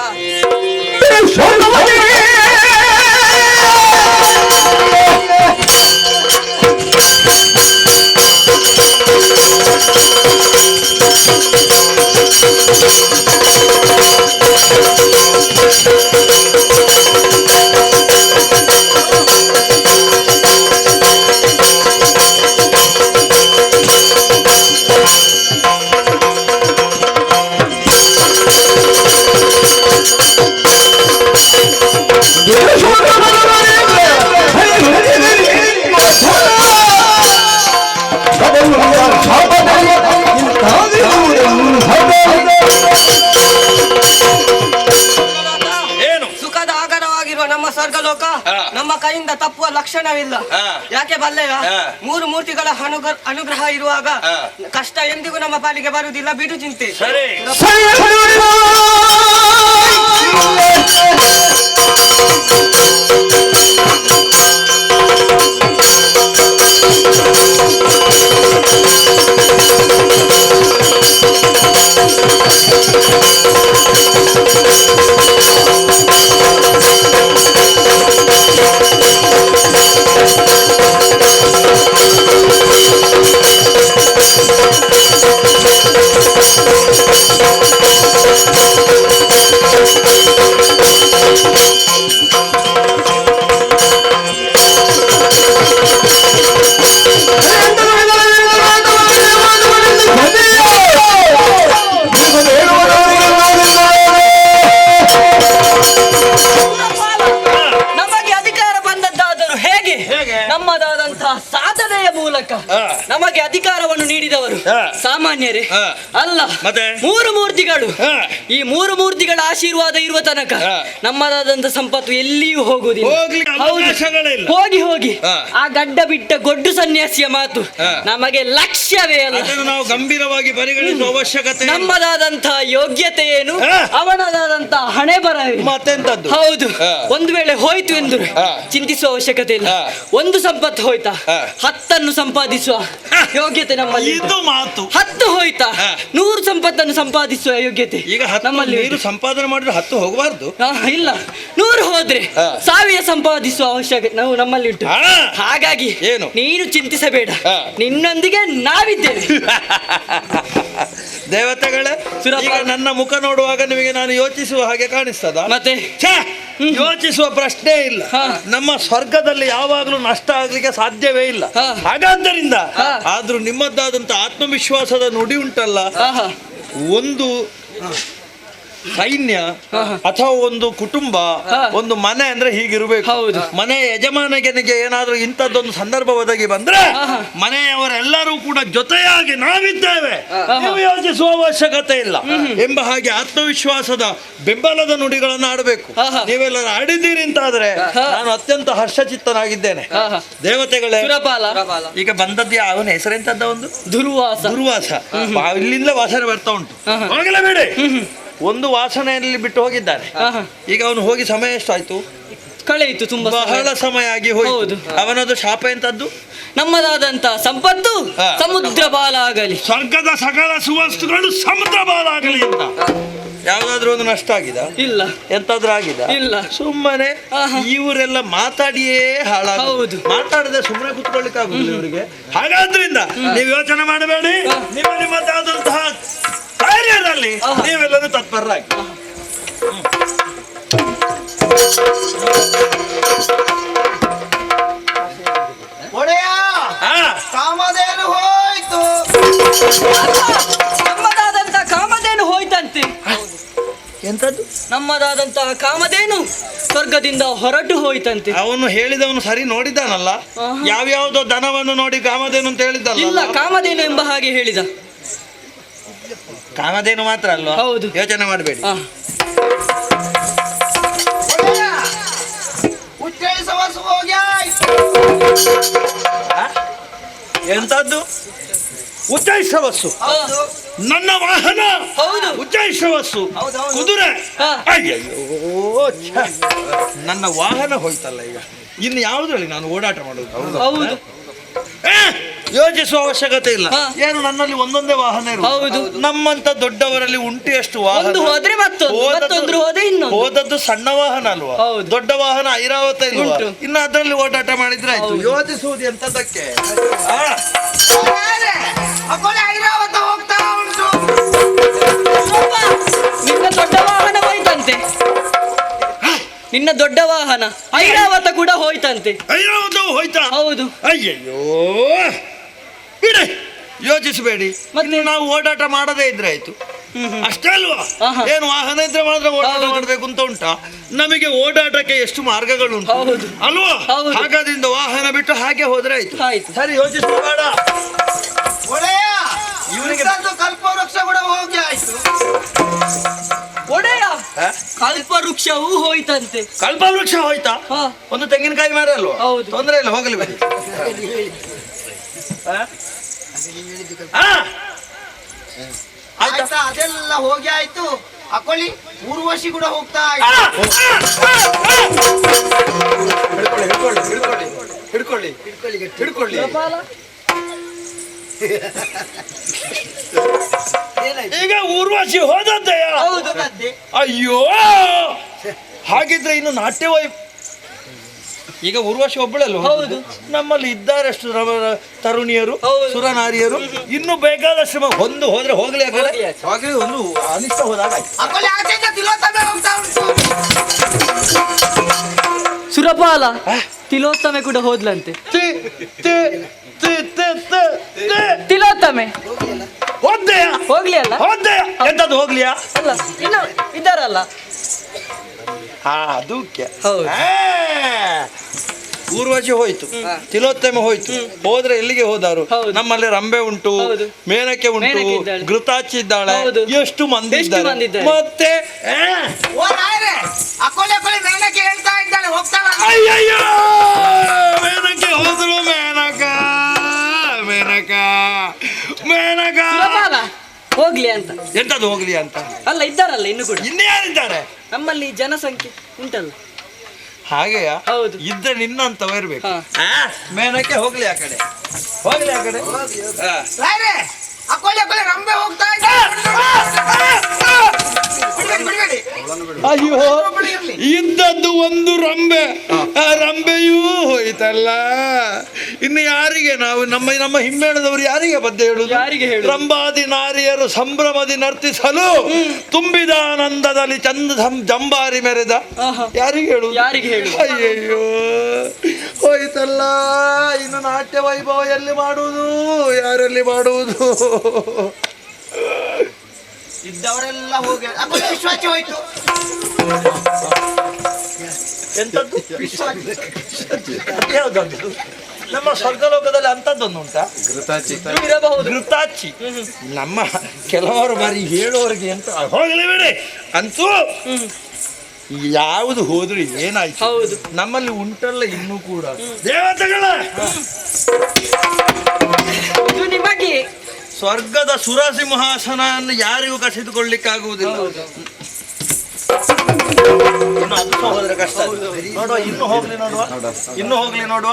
ಸುಖದ ಆಗರವಾಗಿರುವ ನಮ್ಮ ಸ್ವರ್ಗಲೋಕ ನಮ್ಮ ಕೈಯಿಂದ ತಪ್ಪುವ ಲಕ್ಷಣವಿಲ್ಲ. ಯಾಕೆ ಬಲ್ಲೆಯ? ಮೂರು ಮೂರ್ತಿಗಳ ಅನುಗ್ರಹ ಇರುವಾಗ ಕಷ್ಟ ಎಂದಿಗೂ ನಮ್ಮ ಪಾಲಿಗೆ ಬರುವುದಿಲ್ಲ. ಬಿಡು ಚಿಂತೆ. ಸಾಮಾನ್ಯರೇ ಅಲ್ಲ, ಮತ್ತೆ? ಮೂರು ಮೂರ್ತಿಗಳು. ಹಾ. ಈ ಮೂರು ಮೂರ್ತಿಗಳ ಆಶೀರ್ವಾದ ಇರುವ ತನಕ ನಮ್ಮದಾದಂತ ಸಂಪತ್ತು ಎಲ್ಲಿಯೂ ಹೋಗುವುದಿಲ್ಲ. ಹೋಗ್ಲಿಕ್ಕೆ ಹೌದು. ಅವಕಾಶಗಳೇ ಇಲ್ಲ. ಹೋಗಿ ಹೋಗಿ ಹಾ. ಆ ಗಡ್ಡ ಬಿಟ್ಟ ಗೊಡ್ಡು ಸನ್ಯಾಸಿಯ ಮಾತು ನಮಗೆ ಲಕ್ಷ್ಯವೇ ಅಲ್ಲ. ಅದನ್ನು ನಾವು ಗಂಭೀರವಾಗಿ ಪರಿಗಣಿಸುವ ಅವಶ್ಯಕತೆ ಇಲ್ಲ. ನಮ್ಮದಾದಂತಹ ಯೋಗ್ಯತೆ ಏನು, ಅವನದಾದಂತಹ ಹಣೆ ಬರವೇ ಮತ್ತೆಂತದ್ದು? ಹೌದು. ಒಂದು ವೇಳೆ ಹೋಯ್ತು ಎಂದು ಚಿಂತಿಸುವ ಅವಶ್ಯಕತೆ ಇಲ್ಲ. ಒಂದು ಸಂಪತ್ತು ಹೋಯ್ತಾ 10 ಸಂಪಾದಿಸುವ ಯೋಗ್ಯತೆ ನಮ್ಮಲ್ಲಿ ಇದು ಮಾತು. 10 ಹೋಯ್ತಾ 100 ಸಂಪತ್ತನ್ನು ಸಂಪಾದಿಸುವ ಯೋಗ್ಯತೆ ಈಗ 10 ನಮ್ಮಲ್ಲಿ ನೀರು ಸಂಪಾದನೆ ಮಾಡಿದ್ರೆ 10 ಹೋಗಬಾರ್ದು. ಇಲ್ಲ, 100 ಹೋದ್ರೆ 1000 ಸಂಪಾದಿಸುವ ಅವಶ್ಯಕತೆ ನಾವು ನಮ್ಮಲ್ಲಿ ಉಂಟು. ಹಾಗಾಗಿ ಏನು? ನೀನು ಚಿಂತಿಸಬೇಡ, ನಿನ್ನೊಂದಿಗೆ ನಾವಿದ್ದೇವೆ. ದೇವತೆಗಳೇ, ಈಗ ನನ್ನ ಮುಖ ನೋಡುವಾಗ ನಿಮಗೆ ನಾನು ಯೋಚಿಸುವ ಹಾಗೆ ಕಾಣಿಸ್ತದ? ಮತ್ತೆ ಯೋಚಿಸುವ ಪ್ರಶ್ನೆ ಇಲ್ಲ. ನಮ್ಮ ಸ್ವರ್ಗದಲ್ಲಿ ಯಾವಾಗಲೂ ನಷ್ಟ ಆಗ್ಲಿಕ್ಕೆ ಸಾಧ್ಯವೇ ಇಲ್ಲ. ಹಾಗಾದ್ದರಿಂದ ಆದ್ರೂ ನಿಮ್ಮದ್ದಾದಂತ ಆತ್ಮವಿಶ್ವಾಸದ ನುಡಿ ಉಂಟಲ್ಲ, ಒಂದು ಸೈನ್ಯ ಅಥವಾ ಒಂದು ಕುಟುಂಬ, ಒಂದು ಮನೆ ಅಂದ್ರೆ ಹೀಗಿರ್ಬೇಕು. ಮನೆ ಯಜಮಾನನಿಗೆ ಏನಾದ್ರೂ ಇಂಥದ್ದೊಂದು ಸಂದರ್ಭ ಒದಗಿ ಬಂದ್ರೆ ಮನೆಯವರೆಲ್ಲರೂ ಕೂಡ ಜೊತೆಯಾಗಿ ನಾವಿದ್ದೇವೆ, ನೀವು ಯೋಚಿಸುವ ಅವಶ್ಯಕತೆ ಇಲ್ಲ ಎಂಬ ಹಾಗೆ ಆತ್ಮವಿಶ್ವಾಸದ ಬೆಂಬಲದ ನುಡಿಗಳನ್ನು ಆಡಬೇಕು. ನೀವೆಲ್ಲರೂ ಆಡಿದ್ದೀರಿ ಅಂತಾದ್ರೆ ನಾನು ಅತ್ಯಂತ ಹರ್ಷಚಿತ್ತನಾಗಿದ್ದೇನೆ. ದೇವತೆಗಳೇ, ಈಗ ಬಂದದ್ದು ಅವನ ಹೆಸರೆಂತದ್ದ? ಒಂದು ದುರ್ವಾಸ. ಇಲ್ಲಿಂದಲೇ ವಾಸನೆ ಬರ್ತಾ ಉಂಟು. ಹೋಗಲೇಬೇಡಿ. ಒಂದು ವಾಸನೆಯಲ್ಲಿ ಬಿಟ್ಟು ಹೋಗಿದ್ದಾನೆ. ಈಗ ಅವನು ಹೋಗಿ ಸಮಯ ಎಷ್ಟು ಆಯ್ತು? ಕಳೆಯಿತು, ತುಂಬಾ ಬಹಳ ಸಮಯ ಆಗಿ ಹೋಯ್ತು. ಅವನದು ಶಾಪ ಎಂತದ್ದು? ನಮ್ಮದಾದಂತ ಸಂಪತ್ತು ಸಮುದ್ರ ಬಾಲಾಗಲಿ, ಸ್ವರ್ಗದ ಸಕಲ ಸುವಸ್ತುಗಳು ಸಮುದ್ರ ಬಾಲಾಗಲಿ ಅಂತ. ಯಾವ್ದಾದ್ರು ಒಂದು ನಷ್ಟ ಆಗಿದೆ? ಇಲ್ಲ. ಎಂತಾದ್ರೂ ಆಗಿದೆ? ಇಲ್ಲ. ಸುಮ್ಮನೆ ಇವರೆಲ್ಲ ಮಾತಾಡಿಯೇ ಹಾಳಾಗುವುದು. ಮಾತಾಡದೆ ಸುಮ್ಮನೆ ಕುತ್ಕೊಳ್ಳಿಕ್ಕೆ ಆಗುದಿಲ್ಲ ಇವರಿಗೆ. ಹಾಗಾದ್ರಿಂದ ನೀವು ಯೋಚನೆ ಮಾಡಬೇಡಿ. ನಿಮ್ಮದಾದಂತಹ ಕಾರ್ಯದಲ್ಲಿ ನೀವೆಲ್ಲರೂ ತತ್ಪರರಾಗಿ. ಕಾಮಧೇನು ಹೋಯ್ತು. ನಮ್ಮದಾದಂತ ಕಾಮಧೇನು ಹೋಯ್ತಂತೆ. ಎಂತದ್ದು? ನಮ್ಮದಾದಂತಹ ಕಾಮಧೇನು ಸ್ವರ್ಗದಿಂದ ಹೊರಟು ಹೋಯ್ತಂತೆ. ಅವನು ಹೇಳಿದವನು ಸರಿ ನೋಡಿದ್ದಾನಲ್ಲ? ಯಾವ್ಯಾವ್ದೋ ದನವನ್ನು ನೋಡಿ ಕಾಮಧೇನು ಅಂತ ಹೇಳಿದ್ದಲ್ಲ? ಇಲ್ಲ, ಕಾಮಧೇನು ಎಂಬ ಹಾಗೆ ಹೇಳಿದ. ಕಾಮಧೇನು ಮಾತ್ರ ಅಲ್ವಾ? ಹೌದು. ಯೋಚನೆ ಮಾಡಬೇಡಿ. ಎಂತದ್ದು? ಉಚ್ಚೈಶ್ರವಸ್ಸು. ನನ್ನ ವಾಹನ ಉಚ್ಚೈಶ್ರವಸ್ಸು, ಕುದುರೆ. ಅಯ್ಯಯ್ಯೋ, ನನ್ನ ವಾಹನ ಹೋಯ್ತಲ್ಲ. ಈಗ ಇನ್ನು ಯಾವುದ್ರಲ್ಲಿ ನಾನು ಓಡಾಟ ಮಾಡೋದು? ಹೌದು. ಯೋಚಿಸುವ ಅವಶ್ಯಕತೆ ಇಲ್ಲ. ಏನು ನನ್ನಲ್ಲಿ ಒಂದೊಂದೇ ವಾಹನ ಇರುವುದು. ನಮ್ಮಂತ ದೊಡ್ಡವರಲ್ಲಿ ಉಂಟು ಎಷ್ಟು ವಾಹನ? ಹೋದ್ರೆ ಹೋದದ್ದು ಸಣ್ಣ ವಾಹನ ಅಲ್ವಾ? ದೊಡ್ಡ ವಾಹನ ಐರಾವತ ಇಲ್ವಾ? ಇನ್ನು ಅದರಲ್ಲಿ ಓಡಾಟ ಮಾಡಿದ್ರೆ ಆಯ್ತು. ಯೋಚಿಸುವುದು ಎಂತದಕ್ಕೆ? ಐರಾವತ ಹೋಗ್ತಾ ಉಂಟು. ನಿನ್ನ ದೊಡ್ಡ ವಾಹನ ಹೋಯ್ತಂತೆ. ನಿನ್ನ ದೊಡ್ಡ ವಾಹನ ಐರಾವತ ಕೂಡ ಹೋಯ್ತಂತೆ. ಐರಾವತವು ಹೋಯ್ತಾ? ಹೌದು. ಅಯ್ಯಯ್ಯೋ, ಬಿಡಿ, ಯೋಚಿಸಬೇಡಿ. ಮತ್ತೆ ನಾವು ಓಡಾಟ ಮಾಡದೇ ಇದ್ರೆ ಆಯ್ತು, ಅಷ್ಟೇ ಅಲ್ವಾ? ಏನು ವಾಹನ ಇದ್ರೆ ಮಾತ್ರ ಓಡಾಟ ಮಾಡಬೇಕು ಅಂತ ಉಂಟಾ? ನಮಗೆ ಓಡಾಟಕ್ಕೆ ಎಷ್ಟು ಮಾರ್ಗಗಳುಂಟು ಅಲ್ವಾ? ಹಾಗಾದ್ರಿಂದ ವಾಹನ ಬಿಟ್ಟು ಹಾಗೆ ಹೋದ್ರೆ ಆಯ್ತು. ಸರಿ, ಯೋಚಿಸಬೇಡ. ಇವನಿಗೆ ಕಲ್ಪವೃಕ್ಷ ಕೂಡ ಹೋಗಿ ಆಯ್ತು. ಒಡೆಯ, ಕಲ್ಪವೃಕ್ಷವೂ ಹೋಯ್ತಂತೆ. ಕಲ್ಪವೃಕ್ಷ ಹೋಯ್ತಾ? ಒಂದು ತೆಂಗಿನಕಾಯಿ ಮರ ಅಲ್ವಾ? ತೊಂದರೆ ಇಲ್ಲ, ಹೋಗಲಿ ಬಿಡಿ. ಆಯ್ತಾ? ಅದೆಲ್ಲ ಹೋಗಿ ಆಯ್ತು. ಅಕೊಳ್ಳಿ, ಊರ್ವಶಿ ಕೂಡ ಹೋಗ್ತಾ ಆಯ್ತು. ಹಿಡ್ಕೊಳ್ಳಿ. ಈಗ ಊರ್ವಶಿ ಹೋದದ್ದೆಯ? ಅಯ್ಯೋ, ಹಾಗಿದ್ರೆ ಇನ್ನು ನಾಟ್ಯ ಈಗ ಊರ್ವಶಿ ಒಬ್ಬಳಲ್ಲ? ನಮ್ಮಲ್ಲಿ ಇದ್ದಾರಷ್ಟು ತರುಣಿಯರು, ಸುರನಾರಿಯರು, ಇನ್ನು ಬೇಕಾದಷ್ಟು. ಒಂದು ಹೋದ್ರೆ ಹೋಗ್ಲಿ, ಹಾಗೆ ಒಂದು ಅನಿಷ್ಟ ಹೋದಾಗ ಸುರಪಾಲ ತಿಲೋತ್ತಮೆ ಕೂಡ ಹೋದ್ಲಂತೆ. ತಿಲೋತ್ತಮೆ ಹೋಗ್ಲಿ ಅಲ್ಲ? ಎಂತದ್ದು ಹೋಗ್ಲಿಯಾ? ಅಲ್ಲ, ಇನ್ನು ಇದ್ದಾರಲ್ಲ. ಅದಕ್ಕೆ ಊರ್ವಶಿ ಹೋಯ್ತು, ತಿಲೋತ್ತಮ ಹೋಯ್ತು. ಹೋದ್ರೆ ಎಲ್ಲಿಗೆ ಹೋದಾರು? ಹೌದು. ನಮ್ಮಲ್ಲಿ ರಂಬೆ ಉಂಟು, ಹೌದು. ಮೇನಕೆ ಉಂಟು, ಮೇನಕೆ ಇದ್ದಾಳೆ. ಘೃತಾಚಿ ಇದ್ದಾಳೆ. ಹೌದು. ಎಷ್ಟು ಮಂದಿ ಎಷ್ಟು ಮಂದಿ ಇದ್ದಾರೆ? ಇದ್ದಾರೆ? ಮತ್ತೆ ಅಯ್ಯಯ್ಯೋ, ಮೇನಕೆ ಹೋದ್ರು. ಮೇನಕ ಮೇನಕ ಮೇನಕ ಸುರಪಾಲ ಹೋಗ್ಲಿ ಅಂತ. ಎಂತದ್ದು ಹೋಗ್ಲಿ ಅಂತ? ಅಲ್ಲ ಇದ್ದಾರಲ್ಲ ಇನ್ನು ಕೂಡ ಇನ್ಯಾರಿದ್ದಾರೆ? ನಮ್ಮಲ್ಲಿ ಜನಸಂಖ್ಯೆ ಉಂಟಲ್ಲ. ಹಾಗೆಯಾ? ಹೌದು. ಇದ್ದ ನಿನ್ನಂತವ ಇರ್ಬೇಕು. ಹಾ. ಮೇನಕ್ಕೆ ಹೋಗ್ಲಿ ಆ ಕಡೆ, ಹೋಗ್ಲಿ ಆ ಕಡೆ. ಅಯ್ಯೋ, ಇದ್ದದ್ದು ಒಂದು ರಂಬೆ, ಆ ರಂಬೆಯೂ ಹೋಯ್ತಲ್ಲ. ಇನ್ನು ಯಾರಿಗೆ ನಾವು ನಮ್ಮ ಹಿಮ್ಮೇಳದವರು ಯಾರಿಗೆ ಪದ್ಯ ಹೇಳುದು? ಯಾರಿಗೆ ಹೇಳುದು? ರಂಬಾದಿ ನಾರಿಯರು ಸಂಭ್ರಮದಿ ನರ್ತಿಸಲು ತುಂಬಿದ ಆನಂದದಲ್ಲಿ ಚಂದ ಜಂಬಾರಿ ಮೆರೆದ. ಯಾರಿಗೆ ಹೇಳುದು? ಯಾರಿಗೆ ಹೇಳುದು? ಅಯ್ಯಯ್ಯೋ, ಹೋಯ್ತಲ್ಲ. ಇನ್ನು ನಾಟ್ಯ ವೈಭವ ಎಲ್ಲಿ ಮಾಡುವುದು, ಯಾರಲ್ಲಿ ಮಾಡುವುದು? ಇದ್ದವರೆಲ್ಲ ಹೋಗಿ ವಿಶ್ವಾಸ ಹೋಯ್ತು. ಎಂತದ್ದು? ಯಾವ್ದು? ನಮ್ಮ ಸ್ವರ್ಗಲೋಕದಲ್ಲಿ ಅಂತದ್ದೊಂದು ಉಂಟಾ? ಇರಬಹುದು. ಘೃತಾಚಿ. ನಮ್ಮ ಕೆಲವರು ಬಾರಿ ಹೇಳೋರಿಗೆ ಅಂತ ಹೋಗಲಿ ಬಿಡಿ. ಅಂತೂ ಯಾವುದು ಹೋದ್ರು ಏನಾಯ್ತು? ಹೌದು. ನಮ್ಮಲ್ಲಿ ಉಂಟಲ್ಲ ಇನ್ನೂ ಕೂಡ ದೇವತೆಗಳ ಇದು ನಿಮಗೆ ಸ್ವರ್ಗದ ಸುರಸಿಂಹಾಸನವನ್ನು ಯಾರಿಗೂ ಕಸಿದುಕೊಳ್ಳಿಕ್ಕಾಗುವುದಿಲ್ಲ. ಇನ್ನು ಅದು ಹೋದ್ರೆ ಕಷ್ಟ. ನೋಡುವ, ಇನ್ನು ಹೋಗ್ಲಿ ನೋಡುವ, ಇನ್ನು ಹೋಗ್ಲಿ ನೋಡುವ.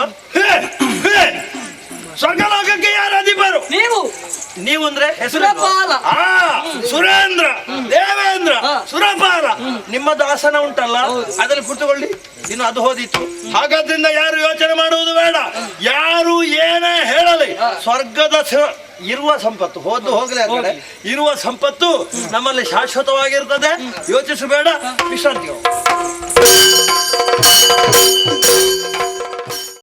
ಸ್ವರ್ಗಲೋಕಕ್ಕೆ ಯಾರು ಅಧಿಪರು? ನೀವು ಅಂದ್ರೆ ಹೆಸರು ಸುರಪಾಲ. ಸುರೇಂದ್ರ, ದೇವೇಂದ್ರ, ಸುರಪಾಲ. ನಿಮ್ಮ ದಾಸನ ಉಂಟಲ್ಲ, ಅದರಲ್ಲಿ ಕೂತ್ಕೊಳ್ಳಿ. ಇನ್ನು ಅದು ಹೋದಿತ್ತು. ಹಾಗಾದ್ರಿಂದ ಯಾರು ಯೋಚನೆ ಮಾಡುವುದು ಬೇಡ. ಯಾರು ಏನೇ ಹೇಳಲಿ, ಸ್ವರ್ಗದ ಇರುವ ಸಂಪತ್ತು ಹೋಗ್ಲಿ ಆ ಕಡೆ. ಇರುವ ಸಂಪತ್ತು ನಮ್ಮಲ್ಲಿ ಶಾಶ್ವತವಾಗಿರ್ತದೆ. ಯೋಚಿಸಬೇಡ, ವಿಶ್ರಾಂತಿ.